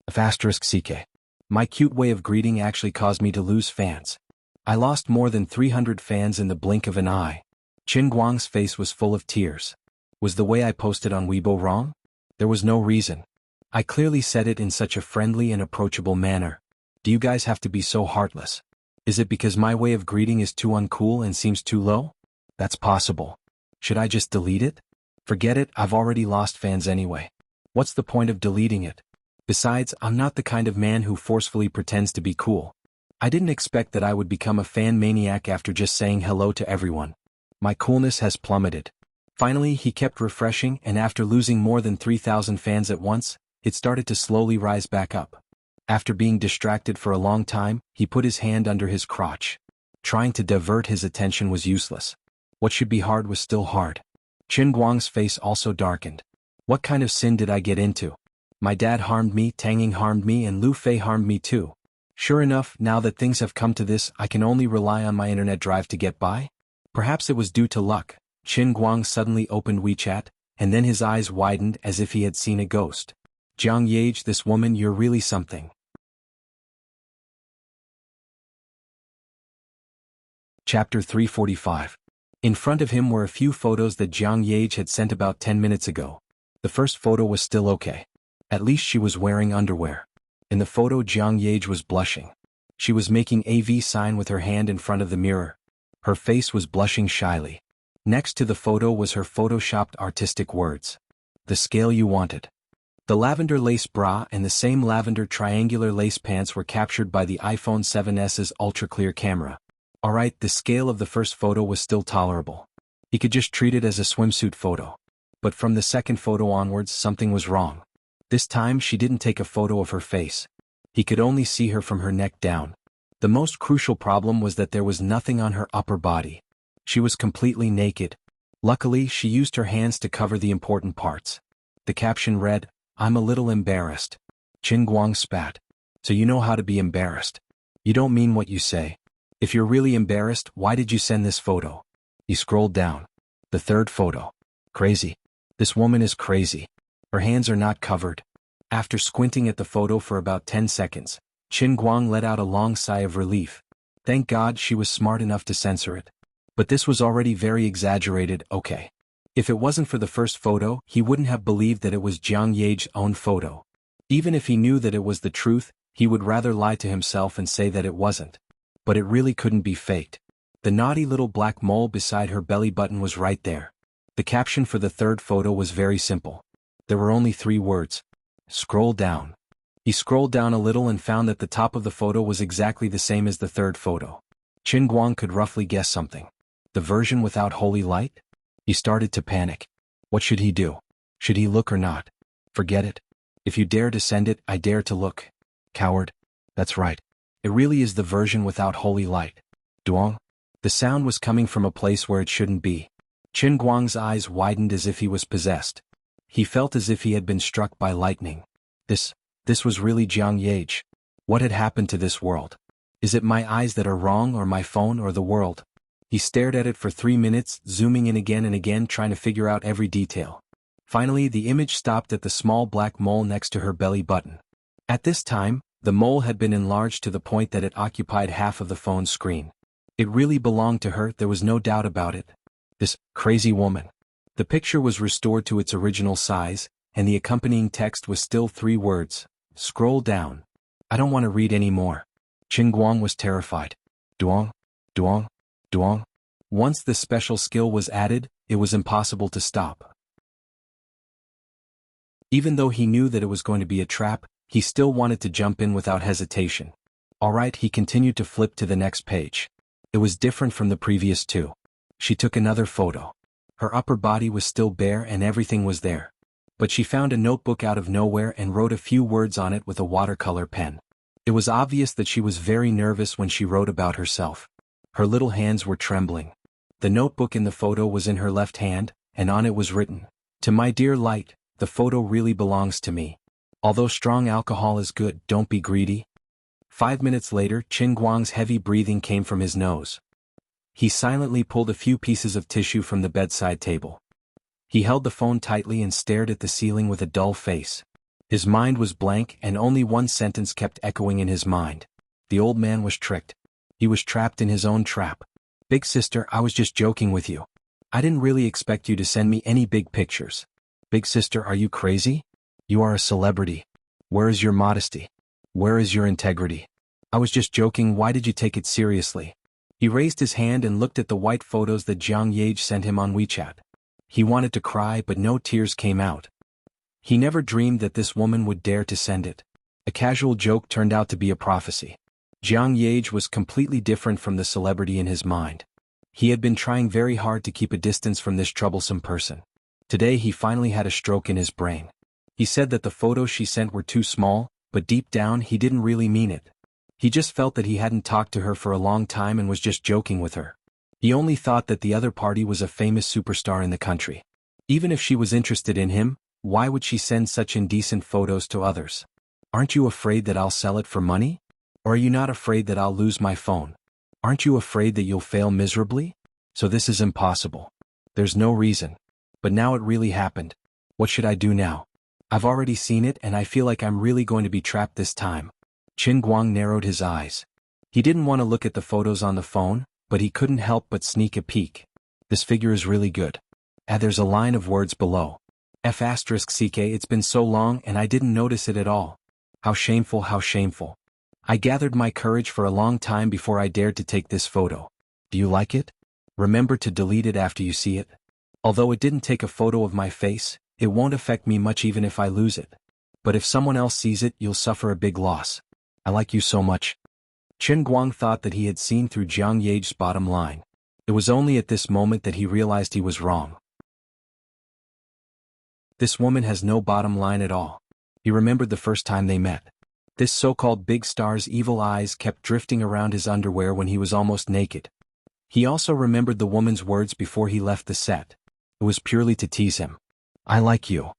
*CK. My cute way of greeting actually caused me to lose fans. I lost more than 300 fans in the blink of an eye. Qin Guang's face was full of tears. Was the way I posted on Weibo wrong? There was no reason. I clearly said it in such a friendly and approachable manner. Do you guys have to be so heartless? Is it because my way of greeting is too uncool and seems too low? That's possible. Should I just delete it? Forget it, I've already lost fans anyway. What's the point of deleting it? Besides, I'm not the kind of man who forcefully pretends to be cool. I didn't expect that I would become a fan maniac after just saying hello to everyone. My coolness has plummeted. Finally, he kept refreshing, and after losing more than 3,000 fans at once, it started to slowly rise back up. After being distracted for a long time, he put his hand under his crotch. Trying to divert his attention was useless. What should be hard was still hard. Qin Guang's face also darkened. What kind of sin did I get into? My dad harmed me, Tang Ying harmed me, and Lu Fei harmed me too. Sure enough, now that things have come to this, I can only rely on my internet drive to get by? Perhaps it was due to luck. Qin Guang suddenly opened WeChat, and then his eyes widened as if he had seen a ghost. Jiang Yage, this woman, you're really something. Chapter 345. In front of him were a few photos that Jiang Yage had sent about 10 minutes ago. The first photo was still okay. At least she was wearing underwear. In the photo, Jiang Yage was blushing. She was making AV sign with her hand in front of the mirror. Her face was blushing shyly. Next to the photo was her photoshopped artistic words. The scale you wanted. The lavender lace bra and the same lavender triangular lace pants were captured by the iPhone 7s's ultra-clear camera. Alright, the scale of the first photo was still tolerable. He could just treat it as a swimsuit photo. But from the second photo onwards, something was wrong. This time she didn't take a photo of her face. He could only see her from her neck down. The most crucial problem was that there was nothing on her upper body. She was completely naked. Luckily, she used her hands to cover the important parts. The caption read, "I'm a little embarrassed." Qin Guang spat. So you know how to be embarrassed. You don't mean what you say. If you're really embarrassed, why did you send this photo? He scrolled down. The third photo. Crazy. This woman is crazy. Her hands are not covered. After squinting at the photo for about 10 seconds, Qin Guang let out a long sigh of relief. Thank God she was smart enough to censor it. But this was already very exaggerated, okay. If it wasn't for the first photo, he wouldn't have believed that it was Jiang Yage's own photo. Even if he knew that it was the truth, he would rather lie to himself and say that it wasn't. But it really couldn't be faked. The naughty little black mole beside her belly button was right there. The caption for the third photo was very simple. There were only 3 words. Scroll down. He scrolled down a little and found that the top of the photo was exactly the same as the third photo. Qin Guang could roughly guess something. The version without holy light? He started to panic. What should he do? Should he look or not? Forget it. If you dare to send it, I dare to look. Coward. That's right. It really is the version without holy light. Duong? The sound was coming from a place where it shouldn't be. Qin Guang's eyes widened as if he was possessed. He felt as if he had been struck by lightning. This was really Jiang Yage. What had happened to this world? Is it my eyes that are wrong, or my phone, or the world? He stared at it for 3 minutes, zooming in again and again, trying to figure out every detail. Finally, the image stopped at the small black mole next to her belly button. At this time, the mole had been enlarged to the point that it occupied half of the phone's screen. It really belonged to her, there was no doubt about it. This crazy woman. The picture was restored to its original size, and the accompanying text was still 3 words. Scroll down. I don't want to read any more. Qin Guang was terrified. Duong, duong, duong. Once the special skill was added, it was impossible to stop. Even though he knew that it was going to be a trap, he still wanted to jump in without hesitation. Alright, he continued to flip to the next page. It was different from the previous 2. She took another photo. Her upper body was still bare and everything was there. But she found a notebook out of nowhere and wrote a few words on it with a watercolor pen. It was obvious that she was very nervous when she wrote about herself. Her little hands were trembling. The notebook in the photo was in her left hand, and on it was written, "To my dear Light, the photo really belongs to me. Although strong alcohol is good, don't be greedy." 5 minutes later, Qin Guang's heavy breathing came from his nose. He silently pulled a few pieces of tissue from the bedside table. He held the phone tightly and stared at the ceiling with a dull face. His mind was blank and only one sentence kept echoing in his mind. The old man was tricked. He was trapped in his own trap. "Big sister, I was just joking with you. I didn't really expect you to send me any big pictures. Big sister, are you crazy? You are a celebrity. Where is your modesty? Where is your integrity? I was just joking, why did you take it seriously?" He raised his hand and looked at the white photos that Jiang Yage sent him on WeChat. He wanted to cry but no tears came out. He never dreamed that this woman would dare to send it. A casual joke turned out to be a prophecy. Jiang Yage was completely different from the celebrity in his mind. He had been trying very hard to keep a distance from this troublesome person. Today he finally had a stroke in his brain. He said that the photos she sent were too small, but deep down he didn't really mean it. He just felt that he hadn't talked to her for a long time and was just joking with her. He only thought that the other party was a famous superstar in the country. Even if she was interested in him, why would she send such indecent photos to others? "Aren't you afraid that I'll sell it for money? Or are you not afraid that I'll lose my phone? Aren't you afraid that you'll fail miserably? So this is impossible. There's no reason. But now it really happened. What should I do now? I've already seen it and I feel like I'm really going to be trapped this time." Qin Guang narrowed his eyes. He didn't want to look at the photos on the phone, but he couldn't help but sneak a peek. "This figure is really good. There's a line of words below. F***ck, it's been so long and I didn't notice it at all. How shameful, how shameful. I gathered my courage for a long time before I dared to take this photo. Do you like it? Remember to delete it after you see it. Although it didn't take a photo of my face, it won't affect me much even if I lose it. But if someone else sees it, you'll suffer a big loss. I like you so much." Qin Guang thought that he had seen through Jiang Yage's bottom line. It was only at this moment that he realized he was wrong. This woman has no bottom line at all. He remembered the first time they met. This so-called big star's evil eyes kept drifting around his underwear when he was almost naked. He also remembered the woman's words before he left the set. It was purely to tease him. "I like you."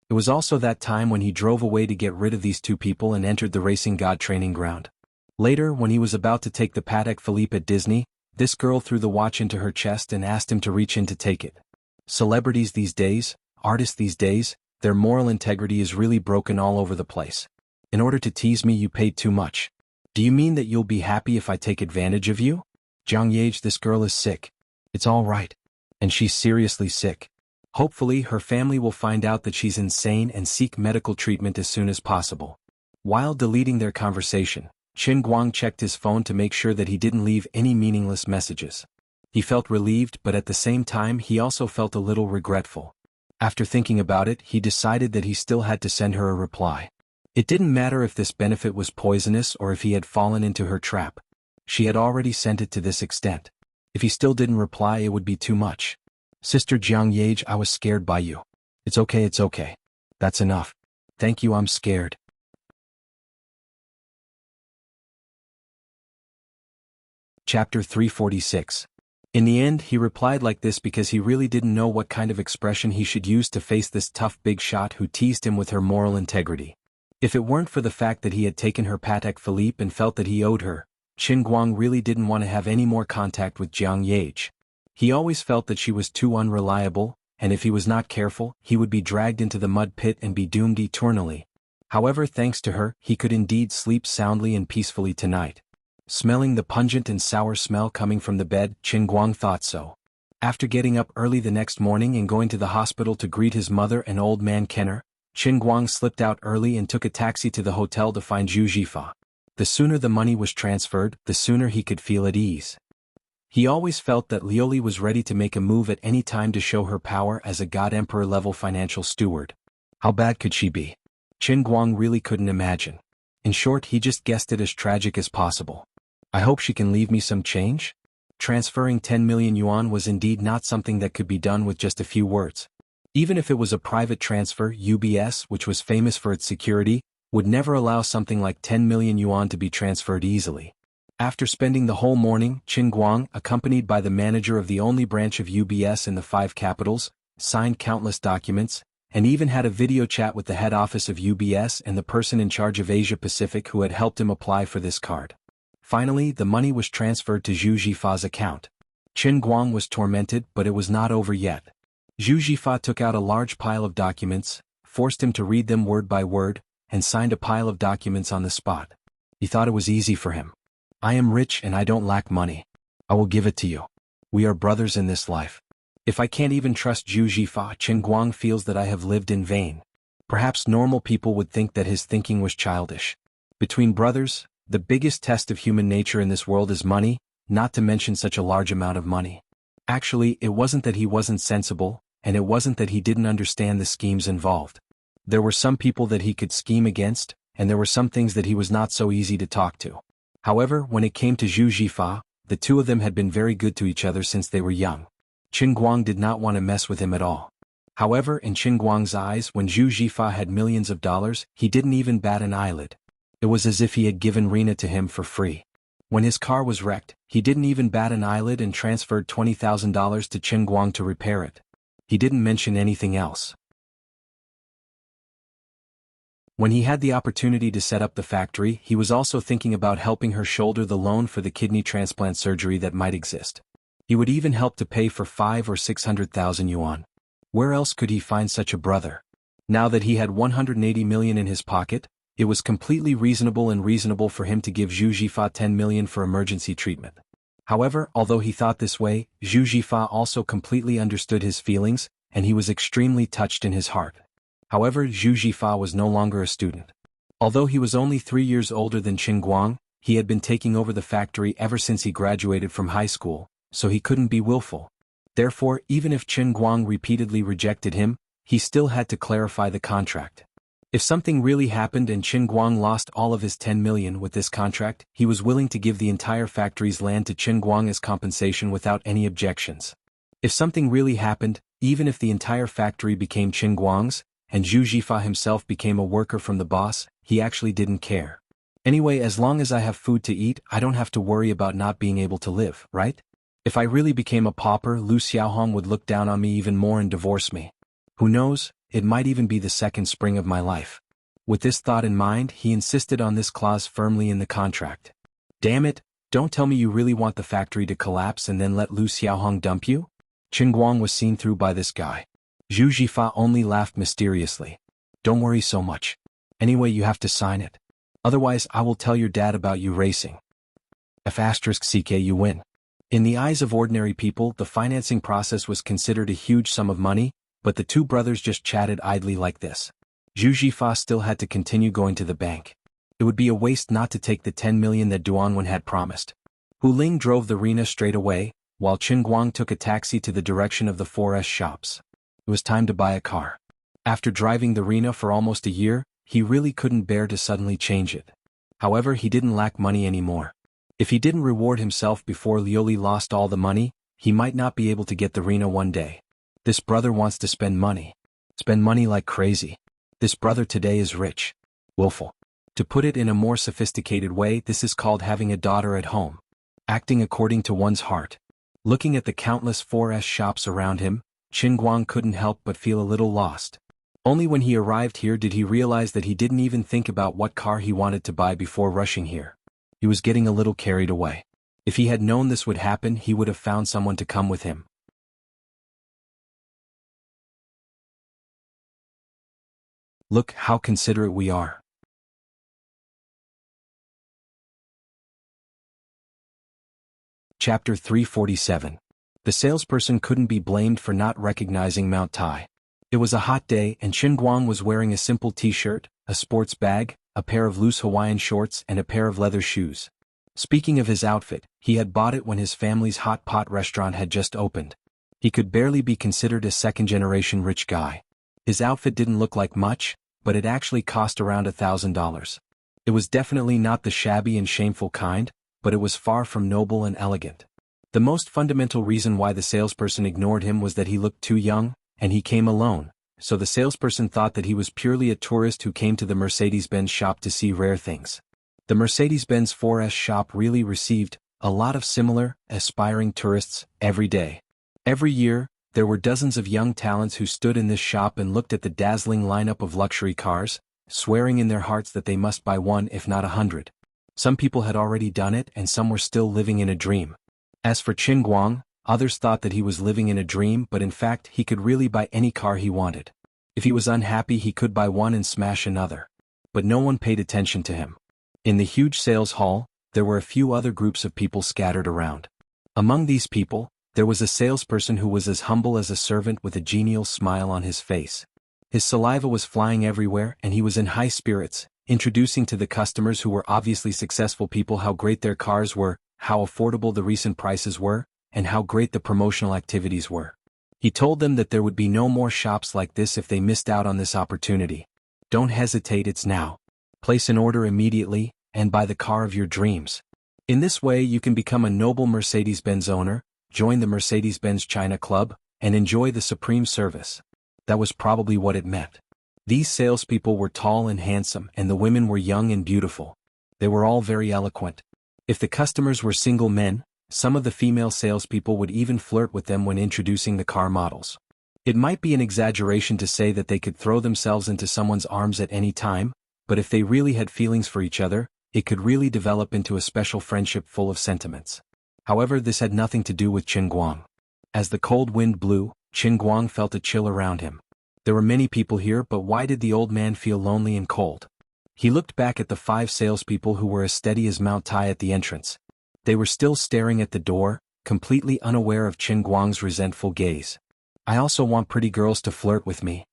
It was also that time when he drove away to get rid of these 2 people and entered the Racing God training ground. Later, when he was about to take the Patek Philippe at Disney, this girl threw the watch into her chest and asked him to reach in to take it. Celebrities these days, artists these days, their moral integrity is really broken all over the place. In order to tease me, you paid too much. Do you mean that you'll be happy if I take advantage of you? Jiang Yage, this girl is sick. It's all right. And she's seriously sick. Hopefully her family will find out that she's insane and seek medical treatment as soon as possible. While deleting their conversation, Qin Guang checked his phone to make sure that he didn't leave any meaningless messages. He felt relieved, but at the same time he also felt a little regretful. After thinking about it, he decided that he still had to send her a reply. It didn't matter if this benefit was poisonous or if he had fallen into her trap. She had already sent it to this extent. If he still didn't reply, it would be too much. "Sister Jiang Yage, I was scared by you. It's okay, it's okay. That's enough. Thank you, I'm scared." Chapter 346. In the end, he replied like this because he really didn't know what kind of expression he should use to face this tough big shot who teased him with her moral integrity. If it weren't for the fact that he had taken her Patek Philippe and felt that he owed her, Qin Guang really didn't want to have any more contact with Jiang Yage. He always felt that she was too unreliable, and if he was not careful, he would be dragged into the mud pit and be doomed eternally. However, thanks to her, he could indeed sleep soundly and peacefully tonight. Smelling the pungent and sour smell coming from the bed, Qin Guang thought so. After getting up early the next morning and going to the hospital to greet his mother and old man Kenner, Qin Guang slipped out early and took a taxi to the hotel to find Zhu Jifa. The sooner the money was transferred, the sooner he could feel at ease. He always felt that Lioli was ready to make a move at any time to show her power as a God Emperor-level financial steward. How bad could she be? Qin Guang really couldn't imagine. In short, he just guessed it as tragic as possible. I hope she can leave me some change? Transferring 10 million yuan was indeed not something that could be done with just a few words. Even if it was a private transfer, UBS, which was famous for its security, would never allow something like 10 million yuan to be transferred easily. After spending the whole morning, Qin Guang, accompanied by the manager of the only branch of UBS in the 5 capitals, signed countless documents, and even had a video chat with the head office of UBS and the person in charge of Asia Pacific who had helped him apply for this card. Finally, the money was transferred to Zhu Jifa's account. Qin Guang was tormented, but it was not over yet. Zhu Jifa took out a large pile of documents, forced him to read them word by word, and signed a pile of documents on the spot. He thought it was easy for him. I am rich and I don't lack money. I will give it to you. We are brothers in this life. If I can't even trust Zhu Jifa, Qin Guang feels that I have lived in vain. Perhaps normal people would think that his thinking was childish. Between brothers, the biggest test of human nature in this world is money, not to mention such a large amount of money. Actually, it wasn't that he wasn't sensible, and it wasn't that he didn't understand the schemes involved. There were some people that he could scheme against, and there were some things that he was not so easy to talk to. However, when it came to Zhu Jifa, the two of them had been very good to each other since they were young. Qin Guang did not want to mess with him at all. However, in Qin Guang's eyes, when Zhu Jifa had millions of dollars, he didn't even bat an eyelid. It was as if he had given Rina to him for free. When his car was wrecked, he didn't even bat an eyelid and transferred $20,000 to Qin Guang to repair it. He didn't mention anything else. When he had the opportunity to set up the factory, he was also thinking about helping her shoulder the loan for the kidney transplant surgery that might exist. He would even help to pay for 500,000 or 600,000 yuan. Where else could he find such a brother? Now that he had 180 million in his pocket, it was completely reasonable for him to give Zhu Jifa 10 million for emergency treatment. However, although he thought this way, Zhu Jifa also completely understood his feelings, and he was extremely touched in his heart. However, Zhu Jifa was no longer a student. Although he was only 3 years older than Qin Guang, he had been taking over the factory ever since he graduated from high school, so he couldn't be willful. Therefore, even if Qin Guang repeatedly rejected him, he still had to clarify the contract. If something really happened and Qin Guang lost all of his 10 million with this contract, he was willing to give the entire factory's land to Qin Guang as compensation without any objections. If something really happened, even if the entire factory became Qin Guang's, and Zhu Jifa himself became a worker from the boss, he actually didn't care. Anyway, as long as I have food to eat, I don't have to worry about not being able to live, right? If I really became a pauper, Lu Xiaohong would look down on me even more and divorce me. Who knows, it might even be the second spring of my life. With this thought in mind, he insisted on this clause firmly in the contract. Damn it, don't tell me you really want the factory to collapse and then let Lu Xiaohong dump you? Qin Guang was seen through by this guy. Zhu Jifa only laughed mysteriously. Don't worry so much. Anyway, you have to sign it. Otherwise, I will tell your dad about you racing. F***ck you win. In the eyes of ordinary people, the financing process was considered a huge sum of money, but the two brothers just chatted idly like this. Zhu Jifa still had to continue going to the bank. It would be a waste not to take the 10 million that Duanwen had promised. Hu Ling drove the Rena straight away, while Qin Guang took a taxi to the direction of the 4S shops. It was time to buy a car. After driving the Rena for almost a year, he really couldn't bear to suddenly change it. However, he didn't lack money anymore. If he didn't reward himself before Lioli lost all the money, he might not be able to get the Rena one day. This brother wants to spend money. Spend money like crazy. This brother today is rich. Willful. To put it in a more sophisticated way, this is called having a daughter at home. Acting according to one's heart. Looking at the countless 4S shops around him, Qin Guang couldn't help but feel a little lost. Only when he arrived here did he realize that he didn't even think about what car he wanted to buy before rushing here. He was getting a little carried away. If he had known this would happen, he would have found someone to come with him. Look how considerate we are. Chapter 347. The salesperson couldn't be blamed for not recognizing Mount Tai. It was a hot day and Qin Guang was wearing a simple t-shirt, a sports bag, a pair of loose Hawaiian shorts and a pair of leather shoes. Speaking of his outfit, he had bought it when his family's hot pot restaurant had just opened. He could barely be considered a second-generation rich guy. His outfit didn't look like much, but it actually cost around $1,000. It was definitely not the shabby and shameful kind, but it was far from noble and elegant. The most fundamental reason why the salesperson ignored him was that he looked too young, and he came alone, so the salesperson thought that he was purely a tourist who came to the Mercedes-Benz shop to see rare things. The Mercedes-Benz 4S shop really received a lot of similar, aspiring tourists every day. Every year, there were dozens of young talents who stood in this shop and looked at the dazzling lineup of luxury cars, swearing in their hearts that they must buy one if not 100. Some people had already done it and some were still living in a dream. As for Qin Guang, others thought that he was living in a dream but in fact he could really buy any car he wanted. If he was unhappy he could buy one and smash another. But no one paid attention to him. In the huge sales hall, there were a few other groups of people scattered around. Among these people, there was a salesperson who was as humble as a servant with a genial smile on his face. His saliva was flying everywhere and he was in high spirits, introducing to the customers who were obviously successful people how great their cars were, how affordable the recent prices were, and how great the promotional activities were. He told them that there would be no more shops like this if they missed out on this opportunity. Don't hesitate, it's now. Place an order immediately, and buy the car of your dreams. In this way you can become a noble Mercedes-Benz owner, join the Mercedes-Benz China Club, and enjoy the supreme service. That was probably what it meant. These salespeople were tall and handsome and the women were young and beautiful. They were all very eloquent. If the customers were single men, some of the female salespeople would even flirt with them when introducing the car models. It might be an exaggeration to say that they could throw themselves into someone's arms at any time, but if they really had feelings for each other, it could really develop into a special friendship full of sentiments. However, this had nothing to do with Qin Guang. As the cold wind blew, Qin Guang felt a chill around him. There were many people here, but why did the old man feel lonely and cold? He looked back at the 5 salespeople who were as steady as Mount Tai at the entrance. They were still staring at the door, completely unaware of Qin Guang's resentful gaze. I also want pretty girls to flirt with me.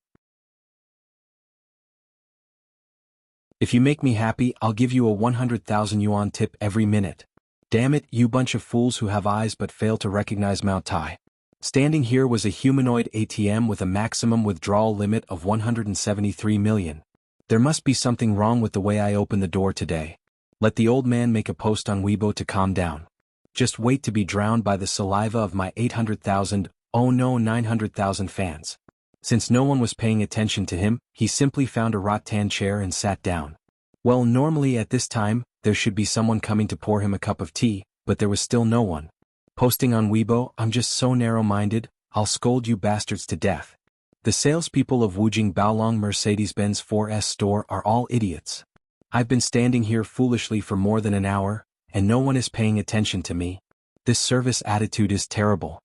If you make me happy, I'll give you a 100,000 yuan tip every minute. Damn it, you bunch of fools who have eyes but fail to recognize Mount Tai. Standing here was a humanoid ATM with a maximum withdrawal limit of 173 million. There must be something wrong with the way I open the door today. Let the old man make a post on Weibo to calm down. Just wait to be drowned by the saliva of my 800,000, oh no 900,000 fans. Since no one was paying attention to him, he simply found a rattan chair and sat down. Well, normally at this time, there should be someone coming to pour him a cup of tea, but there was still no one. Posting on Weibo, I'm just so narrow-minded, I'll scold you bastards to death. The salespeople of Wujing Baolong Mercedes-Benz 4S store are all idiots. I've been standing here foolishly for more than an hour, and no one is paying attention to me. This service attitude is terrible.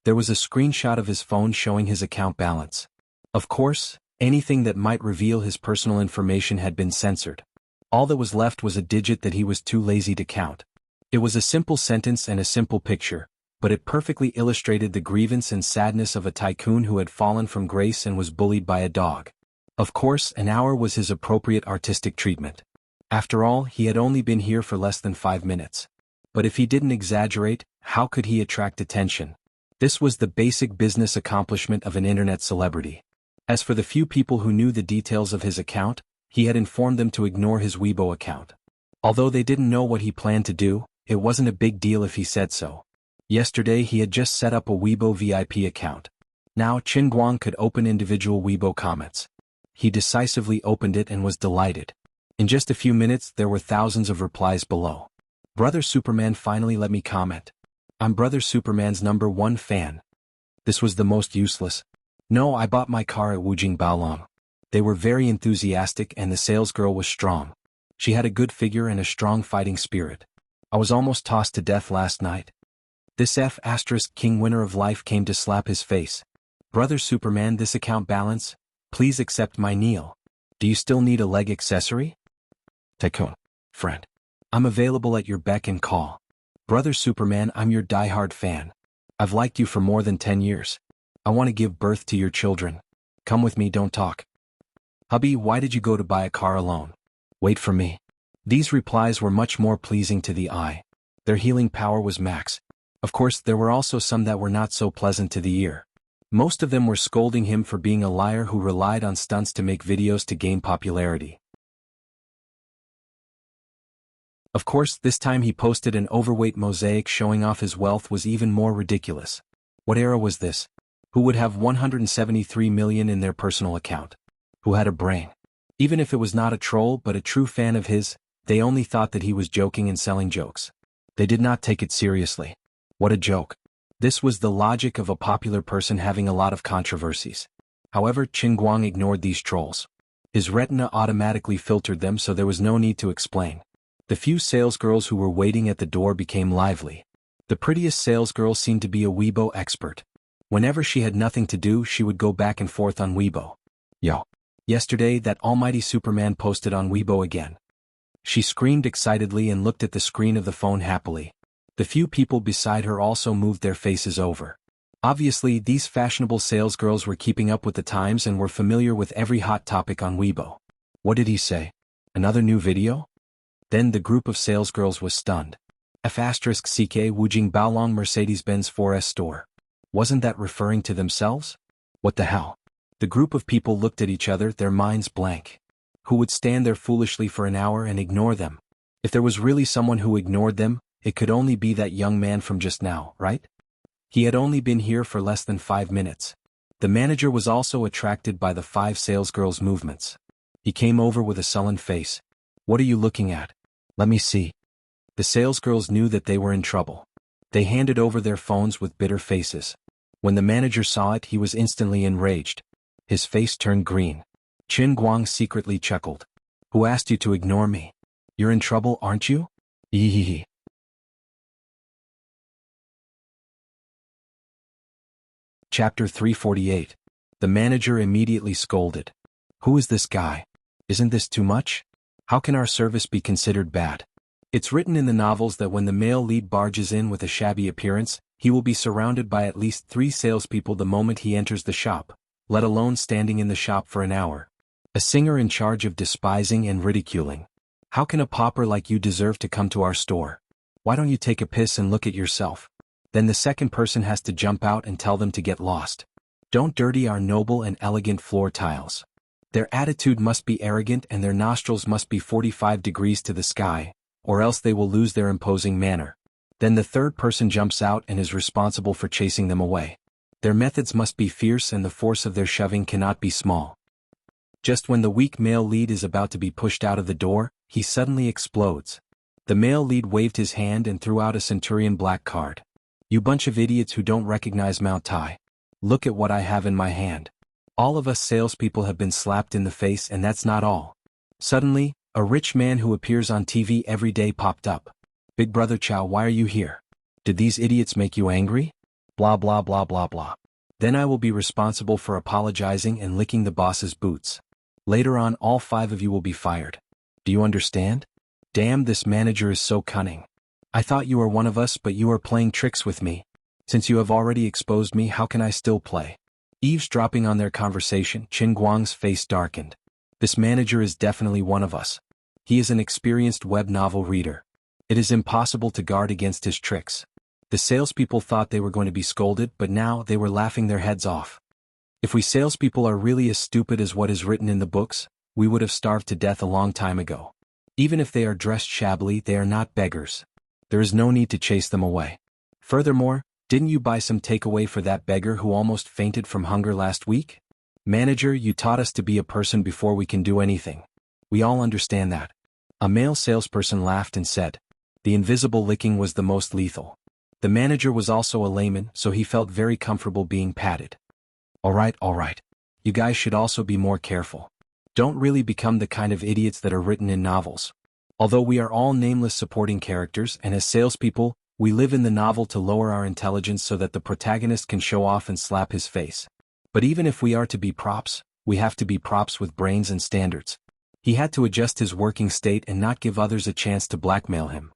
There was a screenshot of his phone showing his account balance. Of course, anything that might reveal his personal information had been censored. All that was left was a digit that he was too lazy to count. It was a simple sentence and a simple picture, but it perfectly illustrated the grievance and sadness of a tycoon who had fallen from grace and was bullied by a dog. Of course, an hour was his appropriate artistic treatment. After all, he had only been here for less than 5 minutes. But if he didn't exaggerate, how could he attract attention? This was the basic business accomplishment of an internet celebrity. As for the few people who knew the details of his account, he had informed them to ignore his Weibo account. Although they didn't know what he planned to do, it wasn't a big deal if he said so. Yesterday he had just set up a Weibo VIP account. Now Qin Guang could open individual Weibo comments. He decisively opened it and was delighted. In just a few minutes there were thousands of replies below. Brother Superman finally let me comment. I'm Brother Superman's #1 fan. This was the most useless. No, I bought my car at Wujing Baolong. They were very enthusiastic and the salesgirl was strong. She had a good figure and a strong fighting spirit. I was almost tossed to death last night. This F***King winner of life came to slap his face. Brother Superman, this account balance, please accept my kneel. Do you still need a leg accessory? Tycoon. Friend. I'm available at your beck and call. Brother Superman, I'm your diehard fan. I've liked you for more than 10 years. I want to give birth to your children. Come with me, don't talk. Hubby, why did you go to buy a car alone? Wait for me. These replies were much more pleasing to the eye. Their healing power was max. Of course, there were also some that were not so pleasant to the ear. Most of them were scolding him for being a liar who relied on stunts to make videos to gain popularity. Of course, this time he posted an overweight mosaic showing off his wealth was even more ridiculous. What era was this? Who would have 173 million in their personal account? Who had a brain? Even if it was not a troll but a true fan of his, they only thought that he was joking and selling jokes. They did not take it seriously. What a joke. This was the logic of a popular person having a lot of controversies. However, Qin Guang ignored these trolls. His retina automatically filtered them, so there was no need to explain. The few salesgirls who were waiting at the door became lively. The prettiest salesgirl seemed to be a Weibo expert. Whenever she had nothing to do, she would go back and forth on Weibo. Yo. Yesterday, that almighty Superman posted on Weibo again. She screamed excitedly and looked at the screen of the phone happily. The few people beside her also moved their faces over. Obviously, these fashionable salesgirls were keeping up with the times and were familiar with every hot topic on Weibo. What did he say? Another new video? Then the group of salesgirls was stunned. F***CK Wujing Baolong Mercedes-Benz 4S store. Wasn't that referring to themselves? What the hell? The group of people looked at each other, their minds blank. Who would stand there foolishly for an hour and ignore them? If there was really someone who ignored them, it could only be that young man from just now, right? He had only been here for less than 5 minutes. The manager was also attracted by the 5 salesgirls' movements. He came over with a sullen face. What are you looking at? Let me see. The salesgirls knew that they were in trouble. They handed over their phones with bitter faces. When the manager saw it, he was instantly enraged. His face turned green. Qin Guang secretly chuckled. Who asked you to ignore me? You're in trouble, aren't you? Hehehe. Chapter 348. The manager immediately scolded. Who is this guy? Isn't this too much? How can our service be considered bad? It's written in the novels that when the male lead barges in with a shabby appearance, he will be surrounded by at least 3 salespeople the moment he enters the shop, let alone standing in the shop for an hour. A singer in charge of despising and ridiculing. How can a pauper like you deserve to come to our store? Why don't you take a piss and look at yourself? Then the second person has to jump out and tell them to get lost. Don't dirty our noble and elegant floor tiles. Their attitude must be arrogant and their nostrils must be 45 degrees to the sky, or else they will lose their imposing manner. Then the third person jumps out and is responsible for chasing them away. Their methods must be fierce and the force of their shoving cannot be small. Just when the weak male lead is about to be pushed out of the door, he suddenly explodes. The male lead waved his hand and threw out a Centurion black card. You bunch of idiots who don't recognize Mount Tai. Look at what I have in my hand. All of us salespeople have been slapped in the face, and that's not all. Suddenly, a rich man who appears on TV every day popped up. Big Brother Chow, why are you here? Did these idiots make you angry? Blah blah blah blah blah. Then I will be responsible for apologizing and licking the boss's boots. Later on, all 5 of you will be fired. Do you understand? Damn, this manager is so cunning. I thought you were one of us, but you are playing tricks with me. Since you have already exposed me, how can I still play? Eavesdropping on their conversation, Qin Guang's face darkened. This manager is definitely one of us. He is an experienced web novel reader. It is impossible to guard against his tricks. The salespeople thought they were going to be scolded, but now they were laughing their heads off. If we salespeople are really as stupid as what is written in the books, we would have starved to death a long time ago. Even if they are dressed shabbily, they are not beggars. There is no need to chase them away. Furthermore, didn't you buy some takeaway for that beggar who almost fainted from hunger last week? Manager, you taught us to be a person before we can do anything. We all understand that. A male salesperson laughed and said, the invisible licking was the most lethal. The manager was also a layman, so he felt very comfortable being patted. All right. You guys should also be more careful. Don't really become the kind of idiots that are written in novels. Although we are all nameless supporting characters, and as salespeople, we live in the novel to lower our intelligence so that the protagonist can show off and slap his face. But even if we are to be props, we have to be props with brains and standards. He had to adjust his working state and not give others a chance to blackmail him.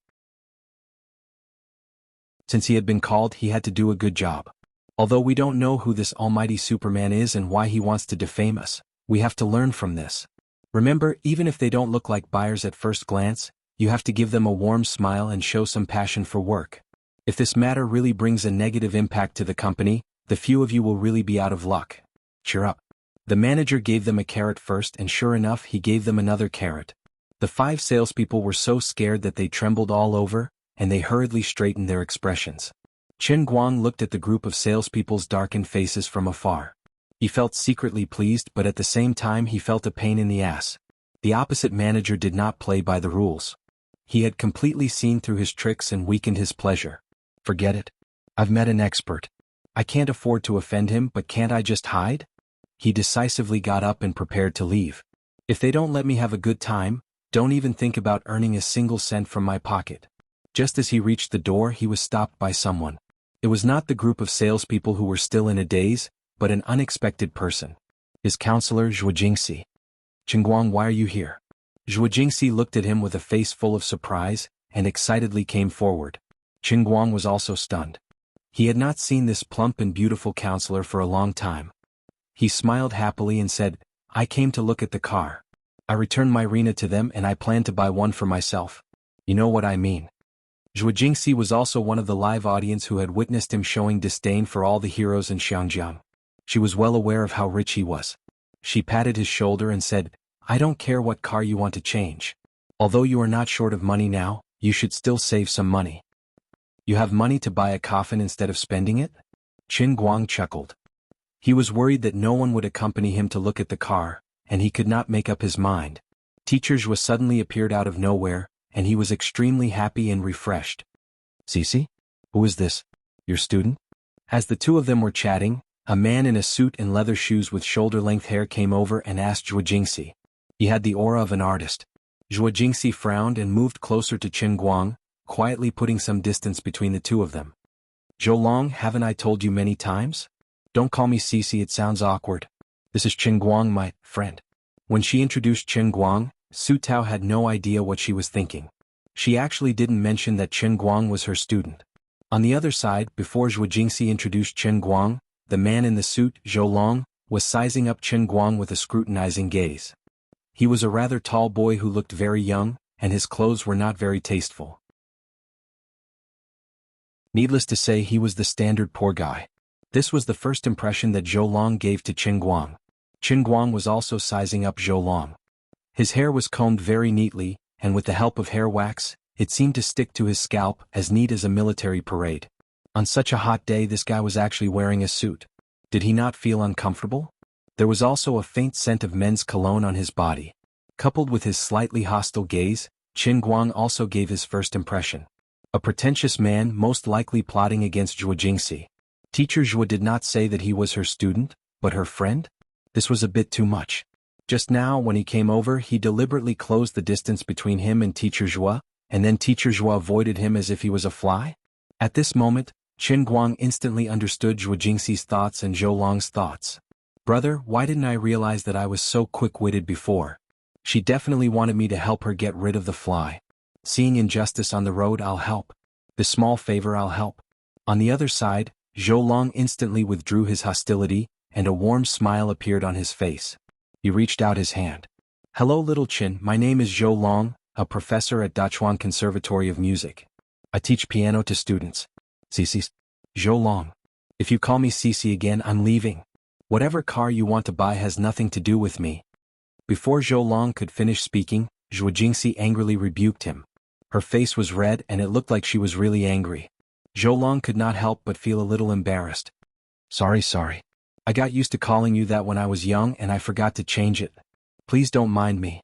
Since he had been called, he had to do a good job. Although we don't know who this almighty Superman is and why he wants to defame us, we have to learn from this. Remember, even if they don't look like buyers at first glance, you have to give them a warm smile and show some passion for work. If this matter really brings a negative impact to the company, the few of you will really be out of luck. Cheer up. The manager gave them a carrot first, and sure enough, he gave them another carrot. The 5 salespeople were so scared that they trembled all over, and they hurriedly straightened their expressions. Chen Guang looked at the group of salespeople's darkened faces from afar. He felt secretly pleased, but at the same time he felt a pain in the ass. The opposite manager did not play by the rules. He had completely seen through his tricks and weakened his pleasure. Forget it. I've met an expert. I can't afford to offend him, but can't I just hide? He decisively got up and prepared to leave. If they don't let me have a good time, don't even think about earning a single cent from my pocket. Just as he reached the door, he was stopped by someone. It was not the group of salespeople who were still in a daze, but an unexpected person. His counselor, Zhuo Jingxi. Qingguang, why are you here? Zhuo Jingxi looked at him with a face full of surprise, and excitedly came forward. Qingguang was also stunned. He had not seen this plump and beautiful counselor for a long time. He smiled happily and said, I came to look at the car. I returned my Rena to them and I plan to buy one for myself. You know what I mean. Zhuo Jingxi was also one of the live audience who had witnessed him showing disdain for all the heroes in Xiangjiang. She was well aware of how rich he was. She patted his shoulder and said, I don't care what car you want to change. Although you are not short of money now, you should still save some money. You have money to buy a coffin instead of spending it? Qin Guang chuckled. He was worried that no one would accompany him to look at the car, and he could not make up his mind. Teacher Zhuo suddenly appeared out of nowhere, and he was extremely happy and refreshed. Cici? Who is this? Your student? As the two of them were chatting, a man in a suit and leather shoes with shoulder-length hair came over and asked Zhuo Jingxi. He had the aura of an artist. Zhuo Jingxi frowned and moved closer to Qin Guang, quietly putting some distance between the two of them. Zhou Long, haven't I told you many times? Don't call me Cici, it sounds awkward. This is Qin Guang, my friend. When she introduced Qin Guang, Su Tao had no idea what she was thinking. She actually didn't mention that Qin Guang was her student. On the other side, before Zhuo Jingxi introduced Qin Guang, the man in the suit, Zhou Long, was sizing up Qin Guang with a scrutinizing gaze. He was a rather tall boy who looked very young, and his clothes were not very tasteful. Needless to say, he was the standard poor guy. This was the first impression that Zhou Long gave to Qin Guang. Qin Guang was also sizing up Zhou Long. His hair was combed very neatly, and with the help of hair wax, it seemed to stick to his scalp as neat as a military parade. On such a hot day, this guy was actually wearing a suit. Did he not feel uncomfortable? There was also a faint scent of men's cologne on his body. Coupled with his slightly hostile gaze, Qin Guang also gave his first impression. A pretentious man, most likely plotting against Zhuo Jingxi. Teacher Zhuo did not say that he was her student, but her friend? This was a bit too much. Just now, when he came over, he deliberately closed the distance between him and Teacher Zhuo, and then Teacher Zhuo avoided him as if he was a fly? At this moment, Qin Guang instantly understood Zhuo Jingxi's thoughts and Zhou Long's thoughts. Brother, why didn't I realize that I was so quick-witted before? She definitely wanted me to help her get rid of the fly. Seeing injustice on the road, I'll help. This small favor, I'll help. On the other side, Zhou Long instantly withdrew his hostility, and a warm smile appeared on his face. He reached out his hand. Hello little Qin, my name is Zhou Long, a professor at Dachuan Conservatory of Music. I teach piano to students. Cici? Zhou Long. If you call me Cici again, I'm leaving. Whatever car you want to buy has nothing to do with me. Before Zhou Long could finish speaking, Zhuo Jingxi angrily rebuked him. Her face was red and it looked like she was really angry. Zhou Long could not help but feel a little embarrassed. Sorry. I got used to calling you that when I was young and I forgot to change it. Please don't mind me.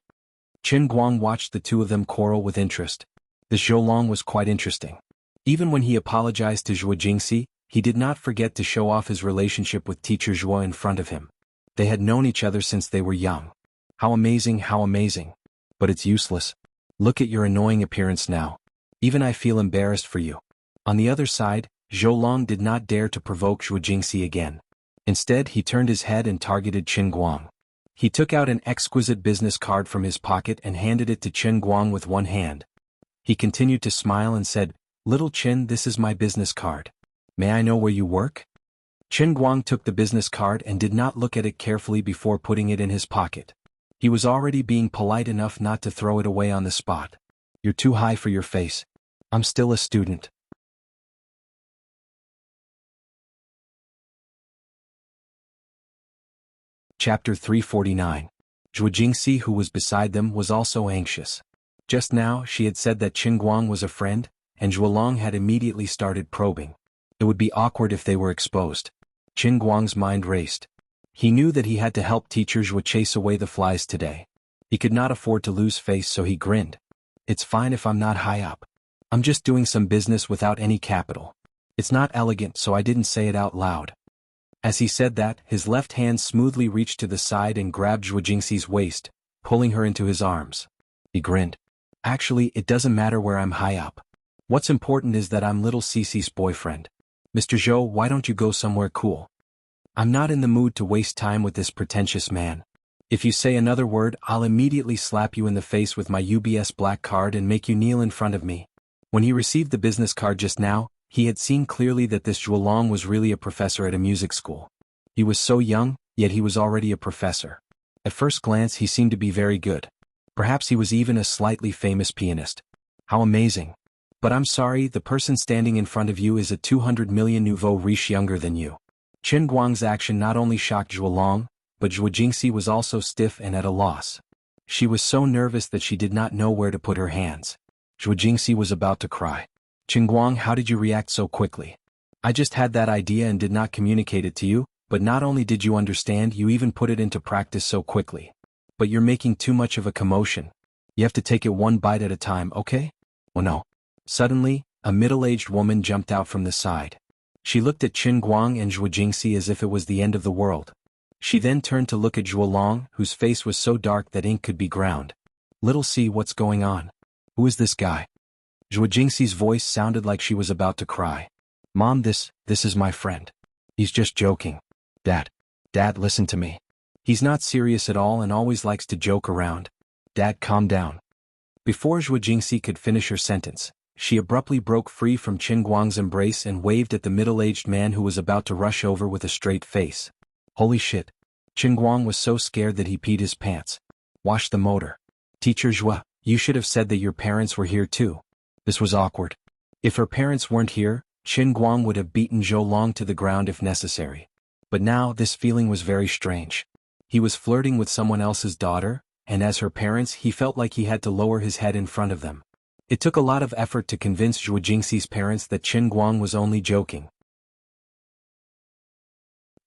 Qin Guang watched the two of them quarrel with interest. This Zhou Long was quite interesting. Even when he apologized to Zhuo Jingxi, he did not forget to show off his relationship with Teacher Zhuo in front of him. They had known each other since they were young. How amazing. But it's useless. Look at your annoying appearance now. Even I feel embarrassed for you. On the other side, Zhou Long did not dare to provoke Zhuo Jingxi again. Instead, he turned his head and targeted Qin Guang. He took out an exquisite business card from his pocket and handed it to Qin Guang with one hand. He continued to smile and said, Little Qin, this is my business card. May I know where you work? Chen Guang took the business card and did not look at it carefully before putting it in his pocket. He was already being polite enough not to throw it away on the spot. You're too high for your face. I'm still a student. Chapter 349. Zhuo Jingxi, who was beside them, was also anxious. Just now she had said that Chen Guang was a friend, and Zhuolong had immediately started probing. It would be awkward if they were exposed. Chen Guang's mind raced. He knew that he had to help teacher Zhuo chase away the flies today. He could not afford to lose face, so he grinned. It's fine if I'm not high up. I'm just doing some business without any capital. It's not elegant, so I didn't say it out loud. As he said that, his left hand smoothly reached to the side and grabbed Zhuo Jingxi's waist, pulling her into his arms. He grinned. Actually, it doesn't matter where I'm high up. What's important is that I'm little Cece's boyfriend. Mr. Zhou, why don't you go somewhere cool? I'm not in the mood to waste time with this pretentious man. If you say another word, I'll immediately slap you in the face with my UBS black card and make you kneel in front of me. When he received the business card just now, he had seen clearly that this Zhuolong was really a professor at a music school. He was so young, yet he was already a professor. At first glance he seemed to be very good. Perhaps he was even a slightly famous pianist. How amazing. But I'm sorry, the person standing in front of you is a 200 million nouveau riche younger than you. Chen Guang's action not only shocked Zhuolong, but Zhuo Jingxi was also stiff and at a loss. She was so nervous that she did not know where to put her hands. Zhuo Jingxi was about to cry. Chen Guang, how did you react so quickly? I just had that idea and did not communicate it to you, but not only did you understand, you even put it into practice so quickly. But you're making too much of a commotion. You have to take it one bite at a time, okay? Oh no. Suddenly, a middle-aged woman jumped out from the side. She looked at Chen Guang and Zhuo Jingxi as if it was the end of the world. She then turned to look at Zhuolong, whose face was so dark that ink could be ground. Little C, what's going on? Who is this guy? Zhuo Jingxi's voice sounded like she was about to cry. Mom, this is my friend. He's just joking. Dad, listen to me. He's not serious at all and always likes to joke around. Dad, calm down. Before Zhuo Jingxi could finish her sentence, she abruptly broke free from Chen Guang's embrace and waved at the middle-aged man who was about to rush over with a straight face. Holy shit. Chen Guang was so scared that he peed his pants. Wash the motor. Teacher Zhuo, you should have said that your parents were here too. This was awkward. If her parents weren't here, Chen Guang would have beaten Zhuolong to the ground if necessary. But now this feeling was very strange. He was flirting with someone else's daughter, and as her parents he felt like he had to lower his head in front of them. It took a lot of effort to convince Zhuo Jingxi's parents that Chen Guang was only joking.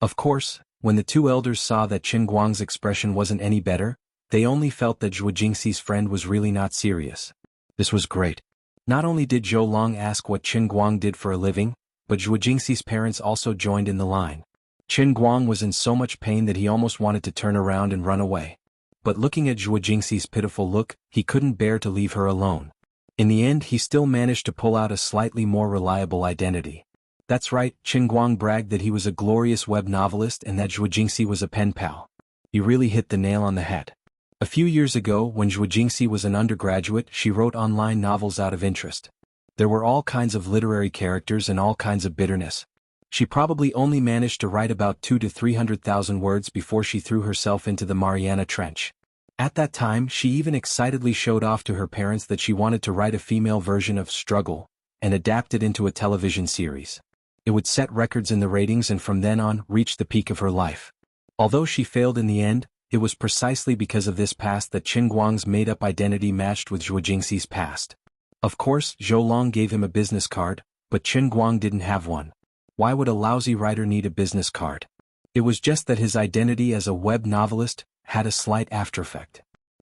Of course, when the two elders saw that Chen Guang's expression wasn't any better, they only felt that Zhuo Jingxi's friend was really not serious. This was great. Not only did Zhuolong ask what Chen Guang did for a living, but Zhuo Jingxi's parents also joined in the line. Chen Guang was in so much pain that he almost wanted to turn around and run away. But looking at Zhuo Jingxi's pitiful look, he couldn't bear to leave her alone. In the end, he still managed to pull out a slightly more reliable identity. That's right, Chen Guang bragged that he was a glorious web novelist and that Zhuo Jingxi was a pen pal. He really hit the nail on the head. A few years ago, when Zhuo Jingxi was an undergraduate, she wrote online novels out of interest. There were all kinds of literary characters and all kinds of bitterness. She probably only managed to write about 200,000 to 300,000 words before she threw herself into the Mariana Trench. At that time, she even excitedly showed off to her parents that she wanted to write a female version of Struggle and adapt it into a television series. It would set records in the ratings and from then on reach the peak of her life. Although she failed in the end, it was precisely because of this past that Chen Guang's made-up identity matched with Zhuo Jingxi's past. Of course, Zhuolong gave him a business card, but Chen Guang didn't have one. Why would a lousy writer need a business card? It was just that his identity as a web novelist had a slight aftereffect.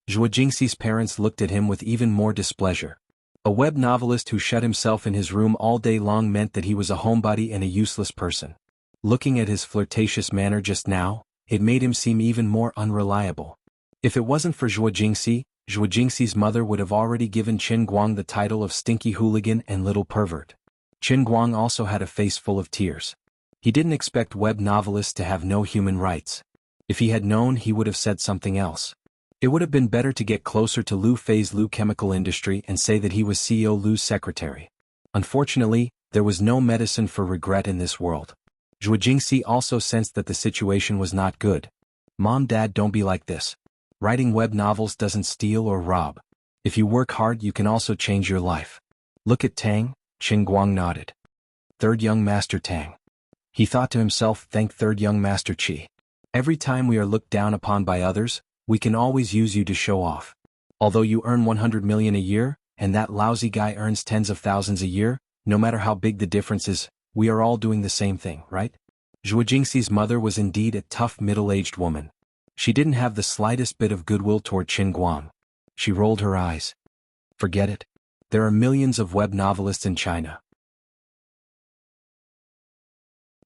Zhuo Jingxi's parents looked at him with even more displeasure. A web novelist who shut himself in his room all day long meant that he was a homebody and a useless person. Looking at his flirtatious manner just now, it made him seem even more unreliable. If it wasn't for Zhuo Jingxi's mother would have already given Chen Guang the title of stinky hooligan and little pervert. Chen Guang also had a face full of tears. He didn't expect web novelists to have no human rights. If he had known, he would have said something else. It would have been better to get closer to Lu Fei's Lu Chemical Industry and say that he was CEO Lu's secretary. Unfortunately, there was no medicine for regret in this world. Zhuo Jingxi also sensed that the situation was not good. Mom, Dad, don't be like this. Writing web novels doesn't steal or rob. If you work hard, you can also change your life. Look at Tang. Qin Guang nodded. Third young master Tang. He thought to himself, thank third young master Qi. Every time we are looked down upon by others, we can always use you to show off. Although you earn 100 million a year, and that lousy guy earns tens of thousands a year, no matter how big the difference is, we are all doing the same thing, right? Zhuo Jingxi's mother was indeed a tough middle-aged woman. She didn't have the slightest bit of goodwill toward Qin Guang. She rolled her eyes. Forget it. There are millions of web novelists in China.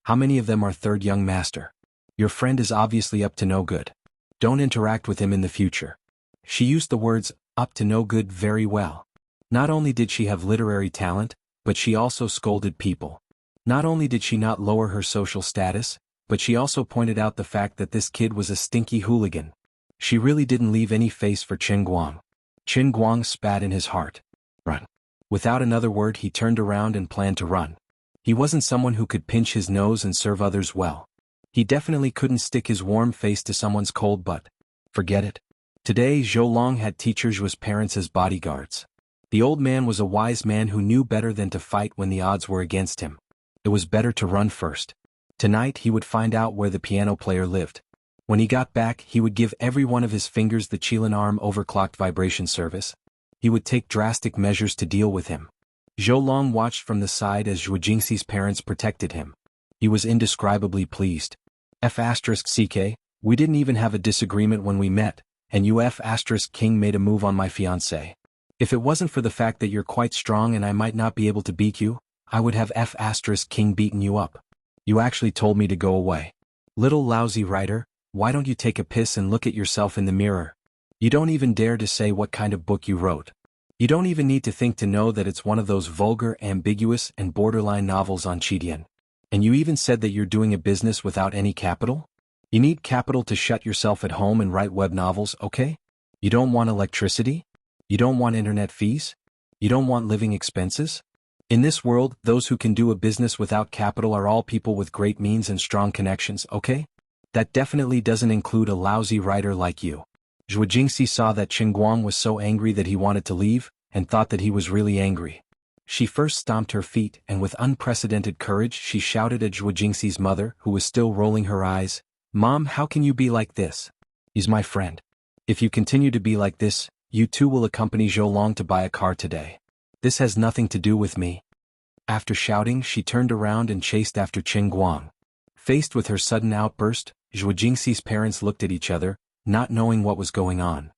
How many of them are third young master? Your friend is obviously up to no good. Don't interact with him in the future. She used the words, up to no good, very well. Not only did she have literary talent, but she also scolded people. Not only did she not lower her social status, but she also pointed out the fact that this kid was a stinky hooligan. She really didn't leave any face for Qin Guang. Qin Guang spat in his heart. Run. Without another word, he turned around and planned to run. He wasn't someone who could pinch his nose and serve others well. He definitely couldn't stick his warm face to someone's cold butt. Forget it. Today Zhou Long had teacher Zhuo's parents as bodyguards. The old man was a wise man who knew better than to fight when the odds were against him. It was better to run first. Tonight he would find out where the piano player lived. When he got back, he would give every one of his fingers the Qilin arm overclocked vibration service. He would take drastic measures to deal with him. Zhou Long watched from the side as Zhuo Jingxi's parents protected him. He was indescribably pleased. F***CK, we didn't even have a disagreement when we met, and you F***King made a move on my fiancé. If it wasn't for the fact that you're quite strong and I might not be able to beat you, I would have F***King beaten you up. You actually told me to go away. Little lousy writer, why don't you take a piss and look at yourself in the mirror? You don't even dare to say what kind of book you wrote. You don't even need to think to know that it's one of those vulgar, ambiguous, and borderline novels on Qidian. And you even said that you're doing a business without any capital? You need capital to shut yourself at home and write web novels, okay? You don't want electricity? You don't want internet fees? You don't want living expenses? In this world, those who can do a business without capital are all people with great means and strong connections, okay? That definitely doesn't include a lousy writer like you. Zhuo Jingxi saw that Qin Guang was so angry that he wanted to leave, and thought that he was really angry. She first stomped her feet and with unprecedented courage she shouted at Zhuo Jingxi's mother, who was still rolling her eyes, Mom, how can you be like this? He's my friend. If you continue to be like this, you too will accompany Zhou Long to buy a car today. This has nothing to do with me. After shouting, she turned around and chased after Qin Guang. Faced with her sudden outburst, Zhuo Jingxi's parents looked at each other, not knowing what was going on.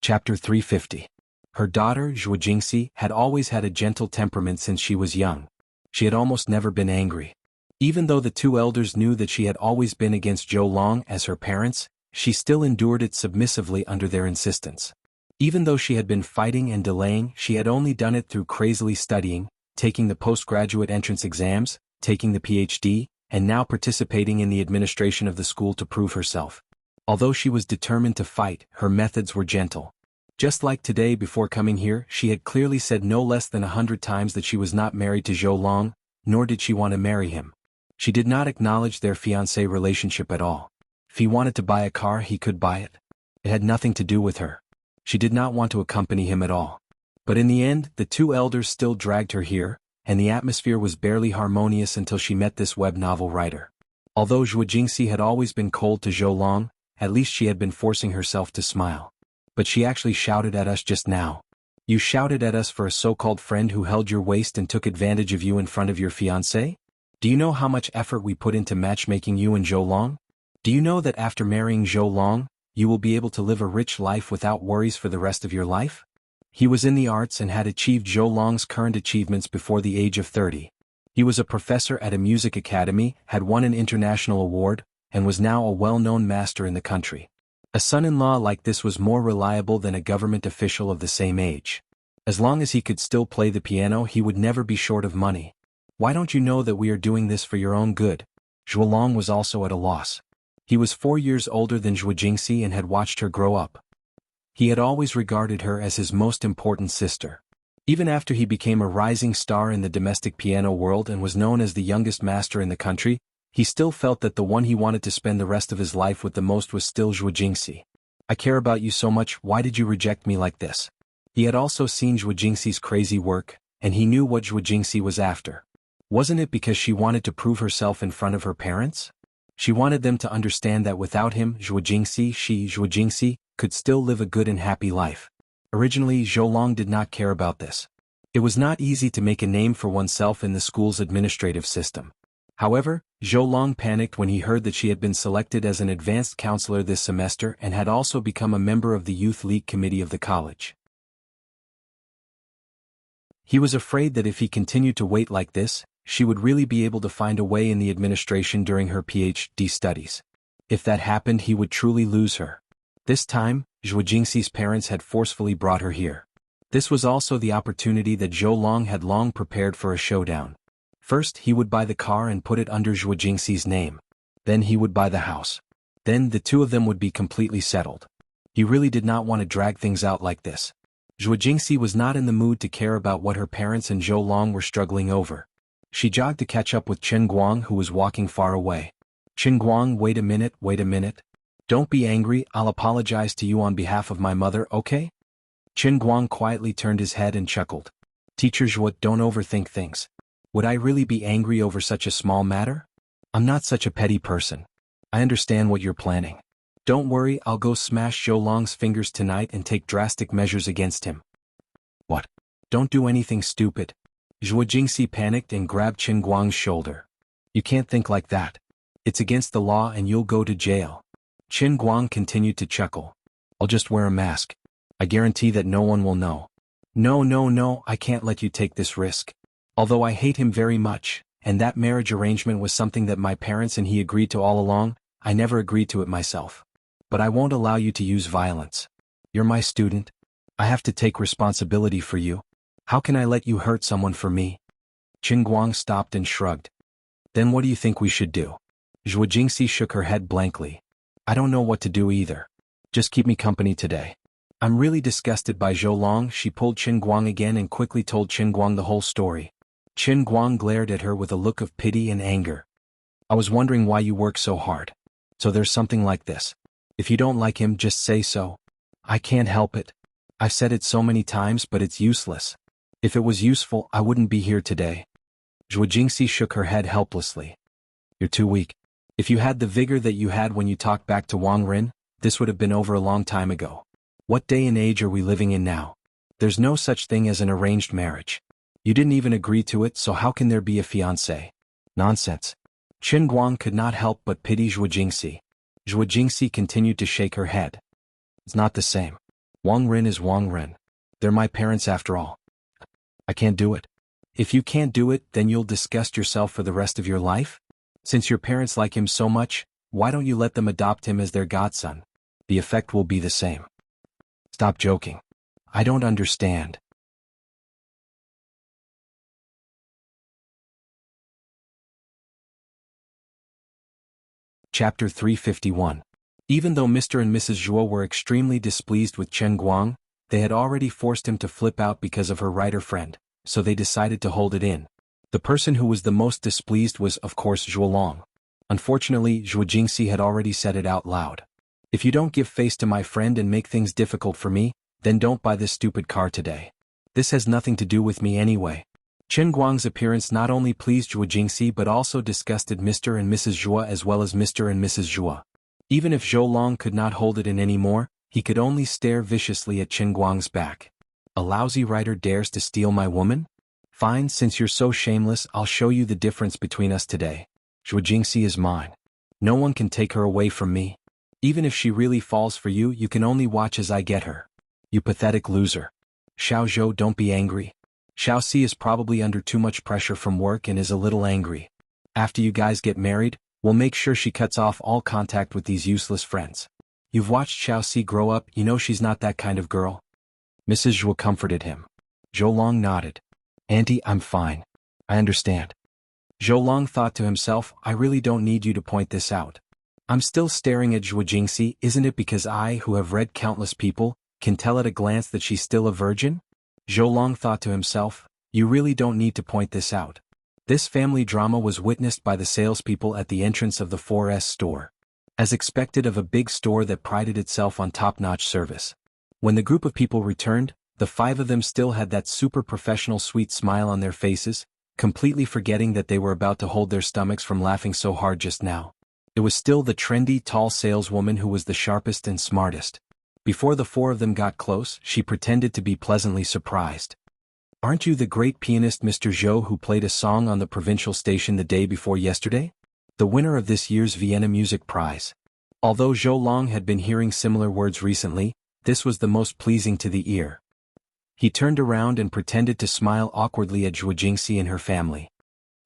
Chapter 350. Her daughter, Zhuo Jingxi, had always had a gentle temperament since she was young. She had almost never been angry. Even though the two elders knew that she had always been against Zhou Long as her parents, she still endured it submissively under their insistence. Even though she had been fighting and delaying, she had only done it through crazily studying, taking the postgraduate entrance exams, taking the PhD, and now participating in the administration of the school to prove herself. Although she was determined to fight, her methods were gentle. Just like today before coming here, she had clearly said no less than 100 times that she was not married to Zhou Long, nor did she want to marry him. She did not acknowledge their fiancé relationship at all. If he wanted to buy a car, he could buy it. It had nothing to do with her. She did not want to accompany him at all. But in the end, the two elders still dragged her here, and the atmosphere was barely harmonious until she met this web novel writer. Although Zhuo Jingxi had always been cold to Zhou Long, at least she had been forcing herself to smile. But she actually shouted at us just now. You shouted at us for a so-called friend who held your waist and took advantage of you in front of your fiancé? Do you know how much effort we put into matchmaking you and Zhou Long? Do you know that after marrying Zhou Long, you will be able to live a rich life without worries for the rest of your life? He was in the arts and had achieved Zhou Long's current achievements before the age of 30. He was a professor at a music academy, had won an international award, and was now a well-known master in the country. A son-in-law like this was more reliable than a government official of the same age. As long as he could still play the piano, he would never be short of money. Why don't you know that we are doing this for your own good? Zhuo Long was also at a loss. He was 4 years older than Zhuo Jingxi and had watched her grow up. He had always regarded her as his most important sister. Even after he became a rising star in the domestic piano world and was known as the youngest master in the country, he still felt that the one he wanted to spend the rest of his life with the most was still Zhuo Jingxi. I care about you so much, why did you reject me like this? He had also seen Zhuo Jingxi's crazy work, and he knew what Zhuo Jingxi was after. Wasn't it because she wanted to prove herself in front of her parents? She wanted them to understand that without him, Zhuo Jingxi, could still live a good and happy life. Originally, Zhou Long did not care about this. It was not easy to make a name for oneself in the school's administrative system. However, Zhou Long panicked when he heard that she had been selected as an advanced counselor this semester and had also become a member of the Youth League Committee of the college. He was afraid that if he continued to wait like this, she would really be able to find a way in the administration during her PhD studies. If that happened, he would truly lose her. This time, Zhuo Jingxi's parents had forcefully brought her here. This was also the opportunity that Zhou Long had long prepared for a showdown. First, he would buy the car and put it under Zhuo Jingxi's name. Then he would buy the house. Then the two of them would be completely settled. He really did not want to drag things out like this. Zhuo Jingxi was not in the mood to care about what her parents and Zhou Long were struggling over. She jogged to catch up with Chen Guang, who was walking far away. Chen Guang, wait a minute. Don't be angry, I'll apologize to you on behalf of my mother, okay? Chen Guang quietly turned his head and chuckled. Teacher Zhuo, don't overthink things. Would I really be angry over such a small matter? I'm not such a petty person. I understand what you're planning. Don't worry, I'll go smash Zhou Long's fingers tonight and take drastic measures against him. What? Don't do anything stupid. Zhuo Jingxi panicked and grabbed Chen Guang's shoulder. You can't think like that. It's against the law and you'll go to jail. Chen Guang continued to chuckle. I'll just wear a mask. I guarantee that no one will know. No, I can't let you take this risk. Although I hate him very much, and that marriage arrangement was something that my parents and he agreed to all along, I never agreed to it myself. But I won't allow you to use violence. You're my student. I have to take responsibility for you. How can I let you hurt someone for me? Chen Guang stopped and shrugged. Then what do you think we should do? Zhuo Jingxi shook her head blankly. I don't know what to do either. Just keep me company today. I'm really disgusted by Zhou Long. She pulled Chen Guang again and quickly told Chen Guang the whole story. Chen Guang glared at her with a look of pity and anger. I was wondering why you work so hard. So there's something like this. If you don't like him, just say so. I can't help it. I've said it so many times, but it's useless. If it was useful, I wouldn't be here today. Zhuo Jingxi shook her head helplessly. You're too weak. If you had the vigor that you had when you talked back to Wang Rin, this would have been over a long time ago. What day and age are we living in now? There's no such thing as an arranged marriage. You didn't even agree to it, so how can there be a fiancé? Nonsense. Chen Guang could not help but pity Zhuo Jingxi. Zhuo Jingxi continued to shake her head. It's not the same. Wang Rin is Wang Rin. They're my parents after all. I can't do it. If you can't do it, then you'll disgust yourself for the rest of your life? Since your parents like him so much, why don't you let them adopt him as their godson? The effect will be the same. Stop joking. I don't understand. Chapter 351. Even though Mr. and Mrs. Zhuo were extremely displeased with Chen Guang, they had already forced him to flip out because of her writer friend, so they decided to hold it in. The person who was the most displeased was, of course, Zhuo Long. Unfortunately, Zhuo Jingxi had already said it out loud. If you don't give face to my friend and make things difficult for me, then don't buy this stupid car today. This has nothing to do with me anyway. Chen Guang's appearance not only pleased Zhuo Jingxi but also disgusted Mr. and Mrs. Zhuo as well as Mr. and Mrs. Zhuo. Even if Zhou Long could not hold it in anymore, he could only stare viciously at Chen Guang's back. A lousy writer dares to steal my woman? Fine, since you're so shameless, I'll show you the difference between us today. Zhuo Jingxi is mine. No one can take her away from me. Even if she really falls for you, you can only watch as I get her. You pathetic loser. Xiao Zhou, don't be angry. Xiao Si is probably under too much pressure from work and is a little angry. After you guys get married, we'll make sure she cuts off all contact with these useless friends. You've watched Xiao Si grow up, you know she's not that kind of girl. Mrs. Zhuo comforted him. Zhou Long nodded. Auntie, I'm fine. I understand. Zhou Long thought to himself, I really don't need you to point this out. I'm still staring at Zhuo Jingxi, isn't it because I, who have read countless people, can tell at a glance that she's still a virgin? Zhou Long thought to himself, you really don't need to point this out. This family drama was witnessed by the salespeople at the entrance of the 4S store. As expected of a big store that prided itself on top-notch service. When the group of people returned, the 5 of them still had that super professional sweet smile on their faces, completely forgetting that they were about to hold their stomachs from laughing so hard just now. It was still the trendy, tall saleswoman who was the sharpest and smartest. Before the 4 of them got close, she pretended to be pleasantly surprised. Aren't you the great pianist Mr. Zhou who played a song on the provincial station the day before yesterday? The winner of this year's Vienna Music Prize. Although Zhou Long had been hearing similar words recently, this was the most pleasing to the ear. He turned around and pretended to smile awkwardly at Zhuo Jingxi and her family.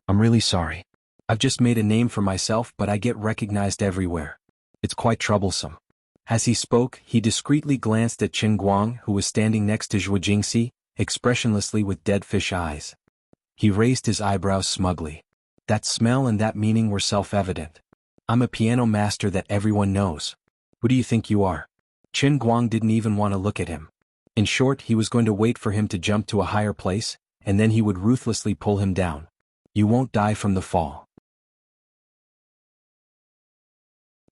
I'm really sorry. I've just made a name for myself, but I get recognized everywhere. It's quite troublesome. As he spoke, he discreetly glanced at Qin Guang, who was standing next to Zhuo Jingxi, expressionlessly with dead fish eyes. He raised his eyebrows smugly. That smell and that meaning were self-evident. I'm a piano master that everyone knows. Who do you think you are? Qin Guang didn't even want to look at him. In short, he was going to wait for him to jump to a higher place, and then he would ruthlessly pull him down. You won't die from the fall.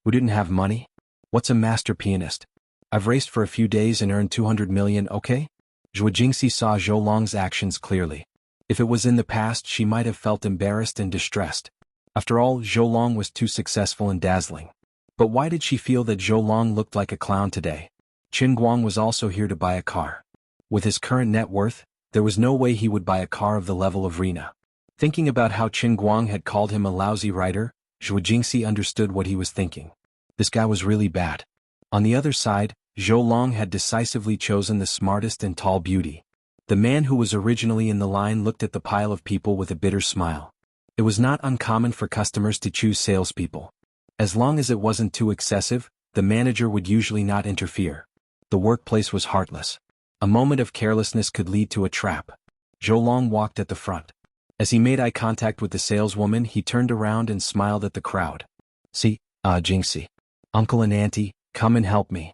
Who didn't have money? What's a master pianist? I've raced for a few days and earned 200 million, okay? Zhuo Jingxi saw Zhou Long's actions clearly. If it was in the past, she might have felt embarrassed and distressed. After all, Zhou Long was too successful and dazzling. But why did she feel that Zhou Long looked like a clown today? Qin Guang was also here to buy a car. With his current net worth, there was no way he would buy a car of the level of Rina. Thinking about how Qin Guang had called him a lousy writer, Zhuo Jingxi understood what he was thinking. This guy was really bad. On the other side, Zhou Long had decisively chosen the smartest and tall beauty. The man who was originally in the line looked at the pile of people with a bitter smile. It was not uncommon for customers to choose salespeople. As long as it wasn't too excessive, the manager would usually not interfere. The workplace was heartless. A moment of carelessness could lead to a trap. Zhou Long walked at the front. As he made eye contact with the saleswoman, he turned around and smiled at the crowd. See, Jingxi. Uncle and Auntie, come and help me.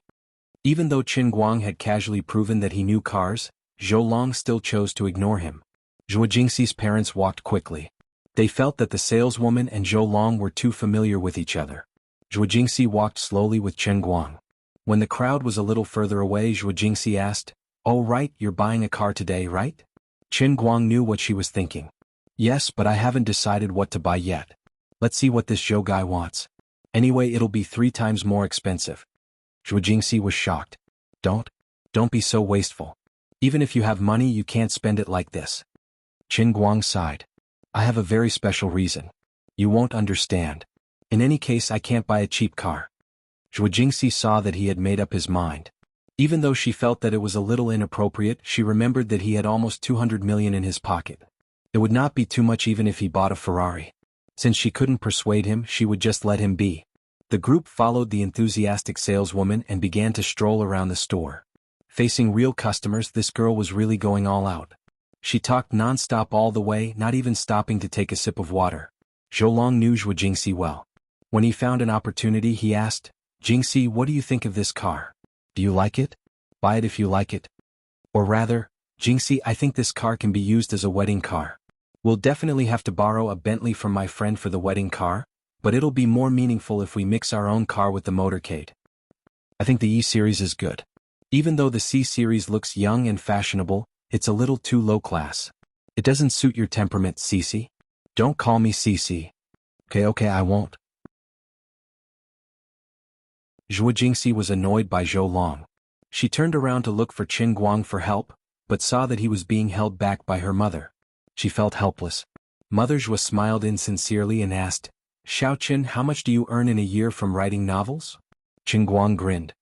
Even though Qin Guang had casually proven that he knew cars, Zhou Long still chose to ignore him. Zhuo Jingxi's parents walked quickly. They felt that the saleswoman and Zhou Long were too familiar with each other. Zhuo Jingxi walked slowly with Qin Guang. When the crowd was a little further away, Zhuo Jingxi asked, "Oh right, you're buying a car today, right?" Qin Guang knew what she was thinking. Yes, but I haven't decided what to buy yet. Let's see what this Zhou guy wants. Anyway, it'll be 3 times more expensive. Zhuo Jingxi was shocked. Don't be so wasteful. Even if you have money, you can't spend it like this. Qin Guang sighed. I have a very special reason. You won't understand. In any case, I can't buy a cheap car. Zhuo Jingxi saw that he had made up his mind. Even though she felt that it was a little inappropriate, she remembered that he had almost 200 million in his pocket. It would not be too much even if he bought a Ferrari. Since she couldn't persuade him, she would just let him be. The group followed the enthusiastic saleswoman and began to stroll around the store. Facing real customers, this girl was really going all out. She talked non-stop all the way, not even stopping to take a sip of water. Zhou Long knew Zhuo Jingxi well. When he found an opportunity, he asked, "Jingxi, what do you think of this car? Do you like it? Buy it if you like it. Or rather, Jingxi, I think this car can be used as a wedding car. We'll definitely have to borrow a Bentley from my friend for the wedding car, but it'll be more meaningful if we mix our own car with the motorcade. I think the E-Series is good. Even though the C-Series looks young and fashionable, it's a little too low class. It doesn't suit your temperament, Cici. Don't call me Cici. Okay, I won't." Zhuo Jingxi was annoyed by Zhou Long. She turned around to look for Qin Guang for help, but saw that he was being held back by her mother. She felt helpless. Mother Zhuo smiled insincerely and asked, "Xiao Qin, how much do you earn in a year from writing novels?" Qin Guang grinned.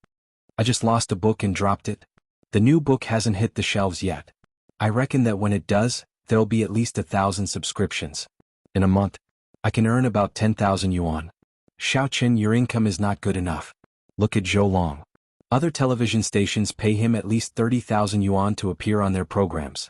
"I just lost a book and dropped it. The new book hasn't hit the shelves yet. I reckon that when it does, there'll be at least 1,000 subscriptions. In a month, I can earn about 10,000 yuan. Xiao Qin, your income is not good enough. Look at Zhou Long. Other television stations pay him at least 30,000 yuan to appear on their programs."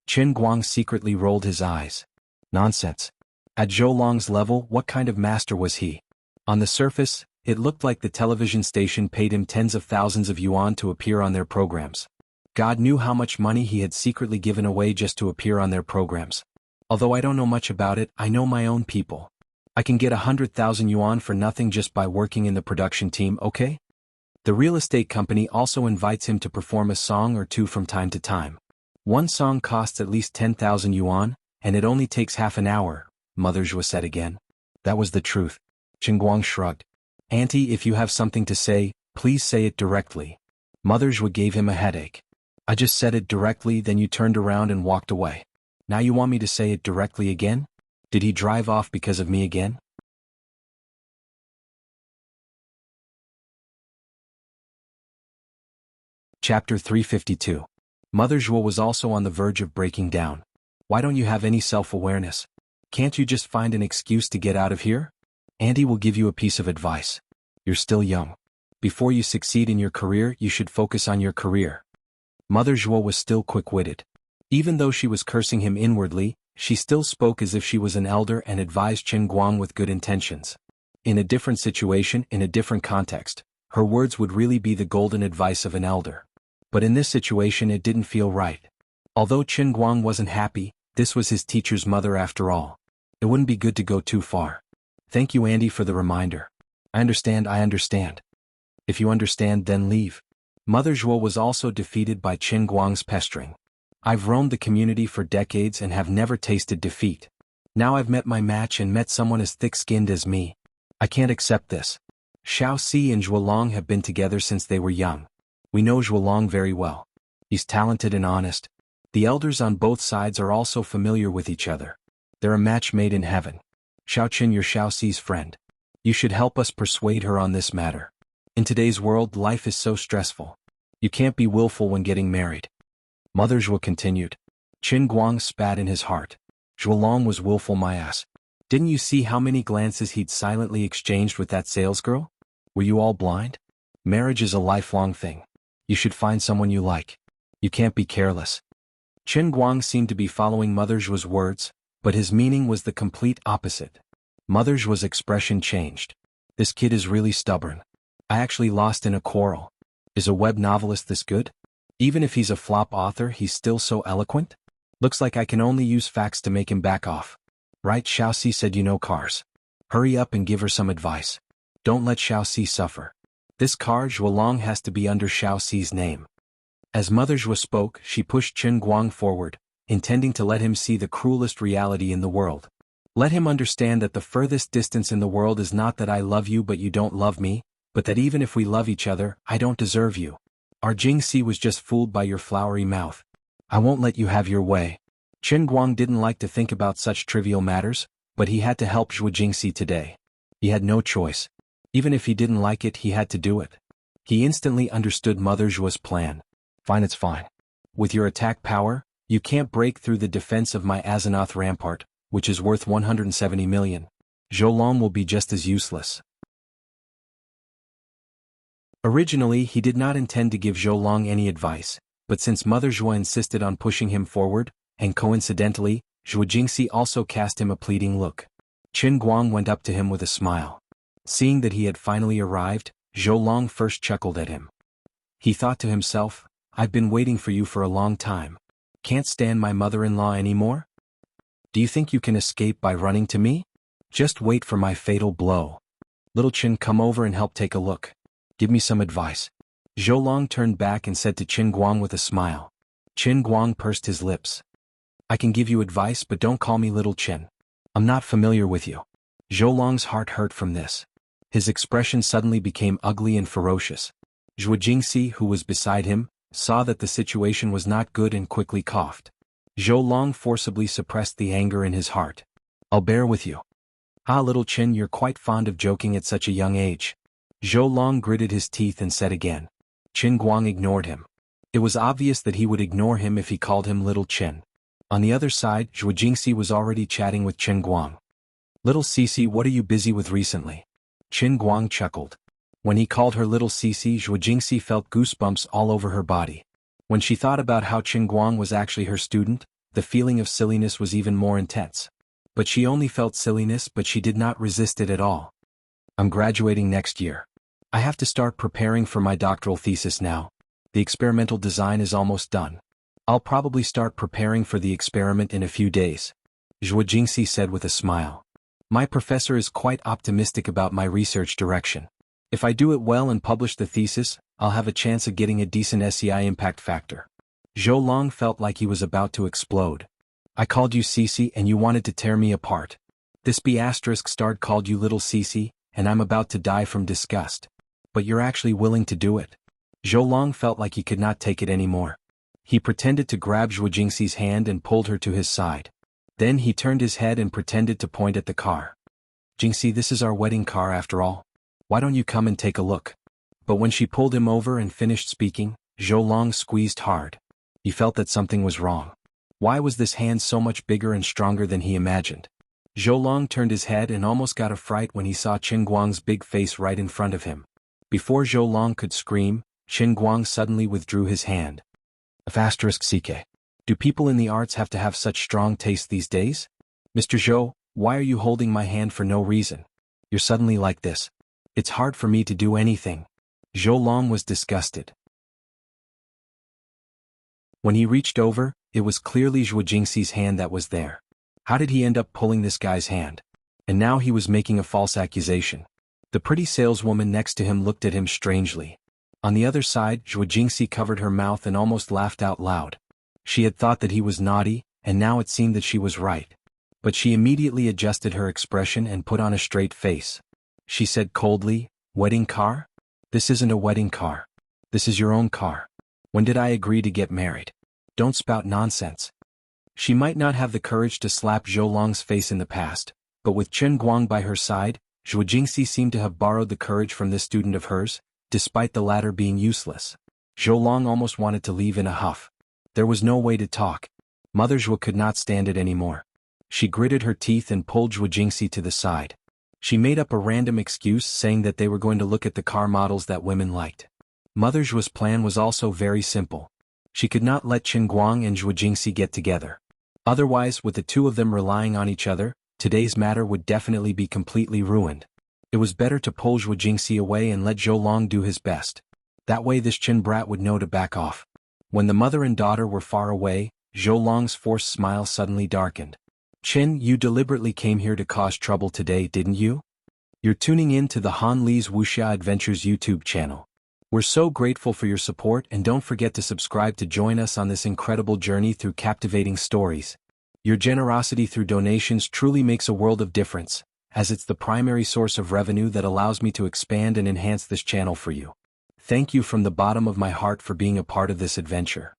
Qin Guang secretly rolled his eyes. Nonsense. At Zhou Long's level, what kind of master was he? On the surface, it looked like the television station paid him tens of thousands of yuan to appear on their programs. God knew how much money he had secretly given away just to appear on their programs. Although I don't know much about it, I know my own people. I can get 100,000 yuan for nothing just by working in the production team, okay? The real estate company also invites him to perform a song or two from time to time. One song costs at least 10,000 yuan, and it only takes half an hour, Mother Zhua said again. That was the truth. Chen Guang shrugged. Auntie, if you have something to say, please say it directly. Mother Zhua gave him a headache. I just said it directly, then you turned around and walked away. Now you want me to say it directly again? Did he drive off because of me again? Chapter 352. Mother Zhua was also on the verge of breaking down. Why don't you have any self-awareness? Can't you just find an excuse to get out of here? Auntie will give you a piece of advice. You're still young. Before you succeed in your career, you should focus on your career. Mother Zhua was still quick-witted. Even though she was cursing him inwardly, she still spoke as if she was an elder and advised Chen Guang with good intentions. In a different situation, in a different context, her words would really be the golden advice of an elder. But in this situation it didn't feel right. Although Chen Guang wasn't happy, this was his teacher's mother after all. It wouldn't be good to go too far. Thank you, Andy, for the reminder. I understand. If you understand, then leave. Mother Zhua was also defeated by Chen Guang's pestering. I've roamed the community for decades and have never tasted defeat. Now I've met my match and met someone as thick-skinned as me. I can't accept this. Xiao Si and Zhuolong have been together since they were young. We know Zhuolong very well. He's talented and honest. The elders on both sides are also familiar with each other. They're a match made in heaven. Xiaoqin, you're Xiao Si's friend. You should help us persuade her on this matter. In today's world, life is so stressful. You can't be willful when getting married. Mother Zhua continued. Chen Guang spat in his heart. Zhuolong was willful, my ass. Didn't you see how many glances he'd silently exchanged with that salesgirl? Were you all blind? Marriage is a lifelong thing. You should find someone you like. You can't be careless. Chen Guang seemed to be following Mother Zhua's words, but his meaning was the complete opposite. Mother Zhua's expression changed. This kid is really stubborn. I actually lost in a quarrel. Is a web novelist this good? Even if he's a flop author, he's still so eloquent? Looks like I can only use facts to make him back off. Right, Xiao Si said, you know cars. Hurry up and give her some advice. Don't let Xiao Si suffer. This car Zhuolong has to be under Xiao Si's name. As Mother Zhua spoke, she pushed Chen Guang forward, intending to let him see the cruelest reality in the world. Let him understand that the furthest distance in the world is not that I love you but you don't love me, but that even if we love each other, I don't deserve you. Our Jingxi was just fooled by your flowery mouth. I won't let you have your way. Chen Guang didn't like to think about such trivial matters, but he had to help Zhuo Jingxi today. He had no choice. Even if he didn't like it, he had to do it. He instantly understood Mother Zhua's plan. Fine, it's fine. With your attack power, you can't break through the defense of my Azeroth rampart, which is worth 170 million. Zhuolong will be just as useless. Originally, he did not intend to give Zhuolong any advice, but since Mother Zhua insisted on pushing him forward, and coincidentally, Zhuo Jingxi also cast him a pleading look. Chen Guang went up to him with a smile. Seeing that he had finally arrived, Zhuolong first chuckled at him. He thought to himself, I've been waiting for you for a long time. Can't stand my mother-in-law anymore? Do you think you can escape by running to me? Just wait for my fatal blow. Little Chen, come over and help take a look. Give me some advice. Zhuolong turned back and said to Chen Guang with a smile. Chen Guang pursed his lips. I can give you advice, but don't call me Little Chen. I'm not familiar with you. Zhuolong's heart hurt from this. His expression suddenly became ugly and ferocious. Zhuo Jingxi, who was beside him, saw that the situation was not good and quickly coughed. Zhuolong forcibly suppressed the anger in his heart. I'll bear with you. Ah, Little Chen, you're quite fond of joking at such a young age. Zhuolong gritted his teeth and said again. Chen Guang ignored him. It was obvious that he would ignore him if he called him Little Chen. On the other side, Zhuo Jingxi was already chatting with Chen Guang. Little Cici, what are you busy with recently? Chen Guang chuckled. When he called her Little Cici, Zhuo Jingxi felt goosebumps all over her body. When she thought about how Chen Guang was actually her student, the feeling of silliness was even more intense. But she only felt silliness, but she did not resist it at all. I'm graduating next year. I have to start preparing for my doctoral thesis now. The experimental design is almost done. I'll probably start preparing for the experiment in a few days, Zhuo Jingxi said with a smile. My professor is quite optimistic about my research direction. If I do it well and publish the thesis, I'll have a chance of getting a decent SEI impact factor. Zhou Long felt like he was about to explode. I called you Cece and you wanted to tear me apart. This B*** called you little Cece, and I'm about to die from disgust. But you're actually willing to do it. Zhou Long felt like he could not take it anymore. He pretended to grab Zhuo Jingxi's hand and pulled her to his side. Then he turned his head and pretended to point at the car. Jingxi, this is our wedding car after all. Why don't you come and take a look? But when she pulled him over and finished speaking, Zhou Long squeezed hard. He felt that something was wrong. Why was this hand so much bigger and stronger than he imagined? Zhou Long turned his head and almost got a fright when he saw Qin Guang's big face right in front of him. Before Zhou Long could scream, Qin Guang suddenly withdrew his hand. *CK. Do people in the arts have to have such strong taste these days? Mr. Zhou, why are you holding my hand for no reason? You're suddenly like this. It's hard for me to do anything. Zhou Long was disgusted. When he reached over, it was clearly Zhuo Jingxi's hand that was there. How did he end up pulling this guy's hand? And now he was making a false accusation. The pretty saleswoman next to him looked at him strangely. On the other side, Zhuo Jingxi covered her mouth and almost laughed out loud. She had thought that he was naughty, and now it seemed that she was right. But she immediately adjusted her expression and put on a straight face. She said coldly, "Wedding car? This isn't a wedding car. This is your own car. When did I agree to get married? Don't spout nonsense." She might not have the courage to slap Zhou Long's face in the past, but with Qin Guang by her side, Zhuo Jingxi seemed to have borrowed the courage from this student of hers, despite the latter being useless. Zhou Long almost wanted to leave in a huff. There was no way to talk. Mother Zhuo could not stand it anymore. She gritted her teeth and pulled Zhuo Jingxi to the side. She made up a random excuse saying that they were going to look at the car models that women liked. Mother Zhuo's plan was also very simple. She could not let Qin Guang and Zhuo Jingxi get together. Otherwise, with the two of them relying on each other, today's matter would definitely be completely ruined. It was better to pull Zhuo Jingxi away and let Zhou Long do his best. That way this Qin brat would know to back off. When the mother and daughter were far away, Zhou Long's forced smile suddenly darkened. "Qin, you deliberately came here to cause trouble today, didn't you? You're tuning in to the Han Li's Wuxia Adventures YouTube channel. We're so grateful for your support, and don't forget to subscribe to join us on this incredible journey through captivating stories. Your generosity through donations truly makes a world of difference, as it's the primary source of revenue that allows me to expand and enhance this channel for you. Thank you from the bottom of my heart for being a part of this adventure.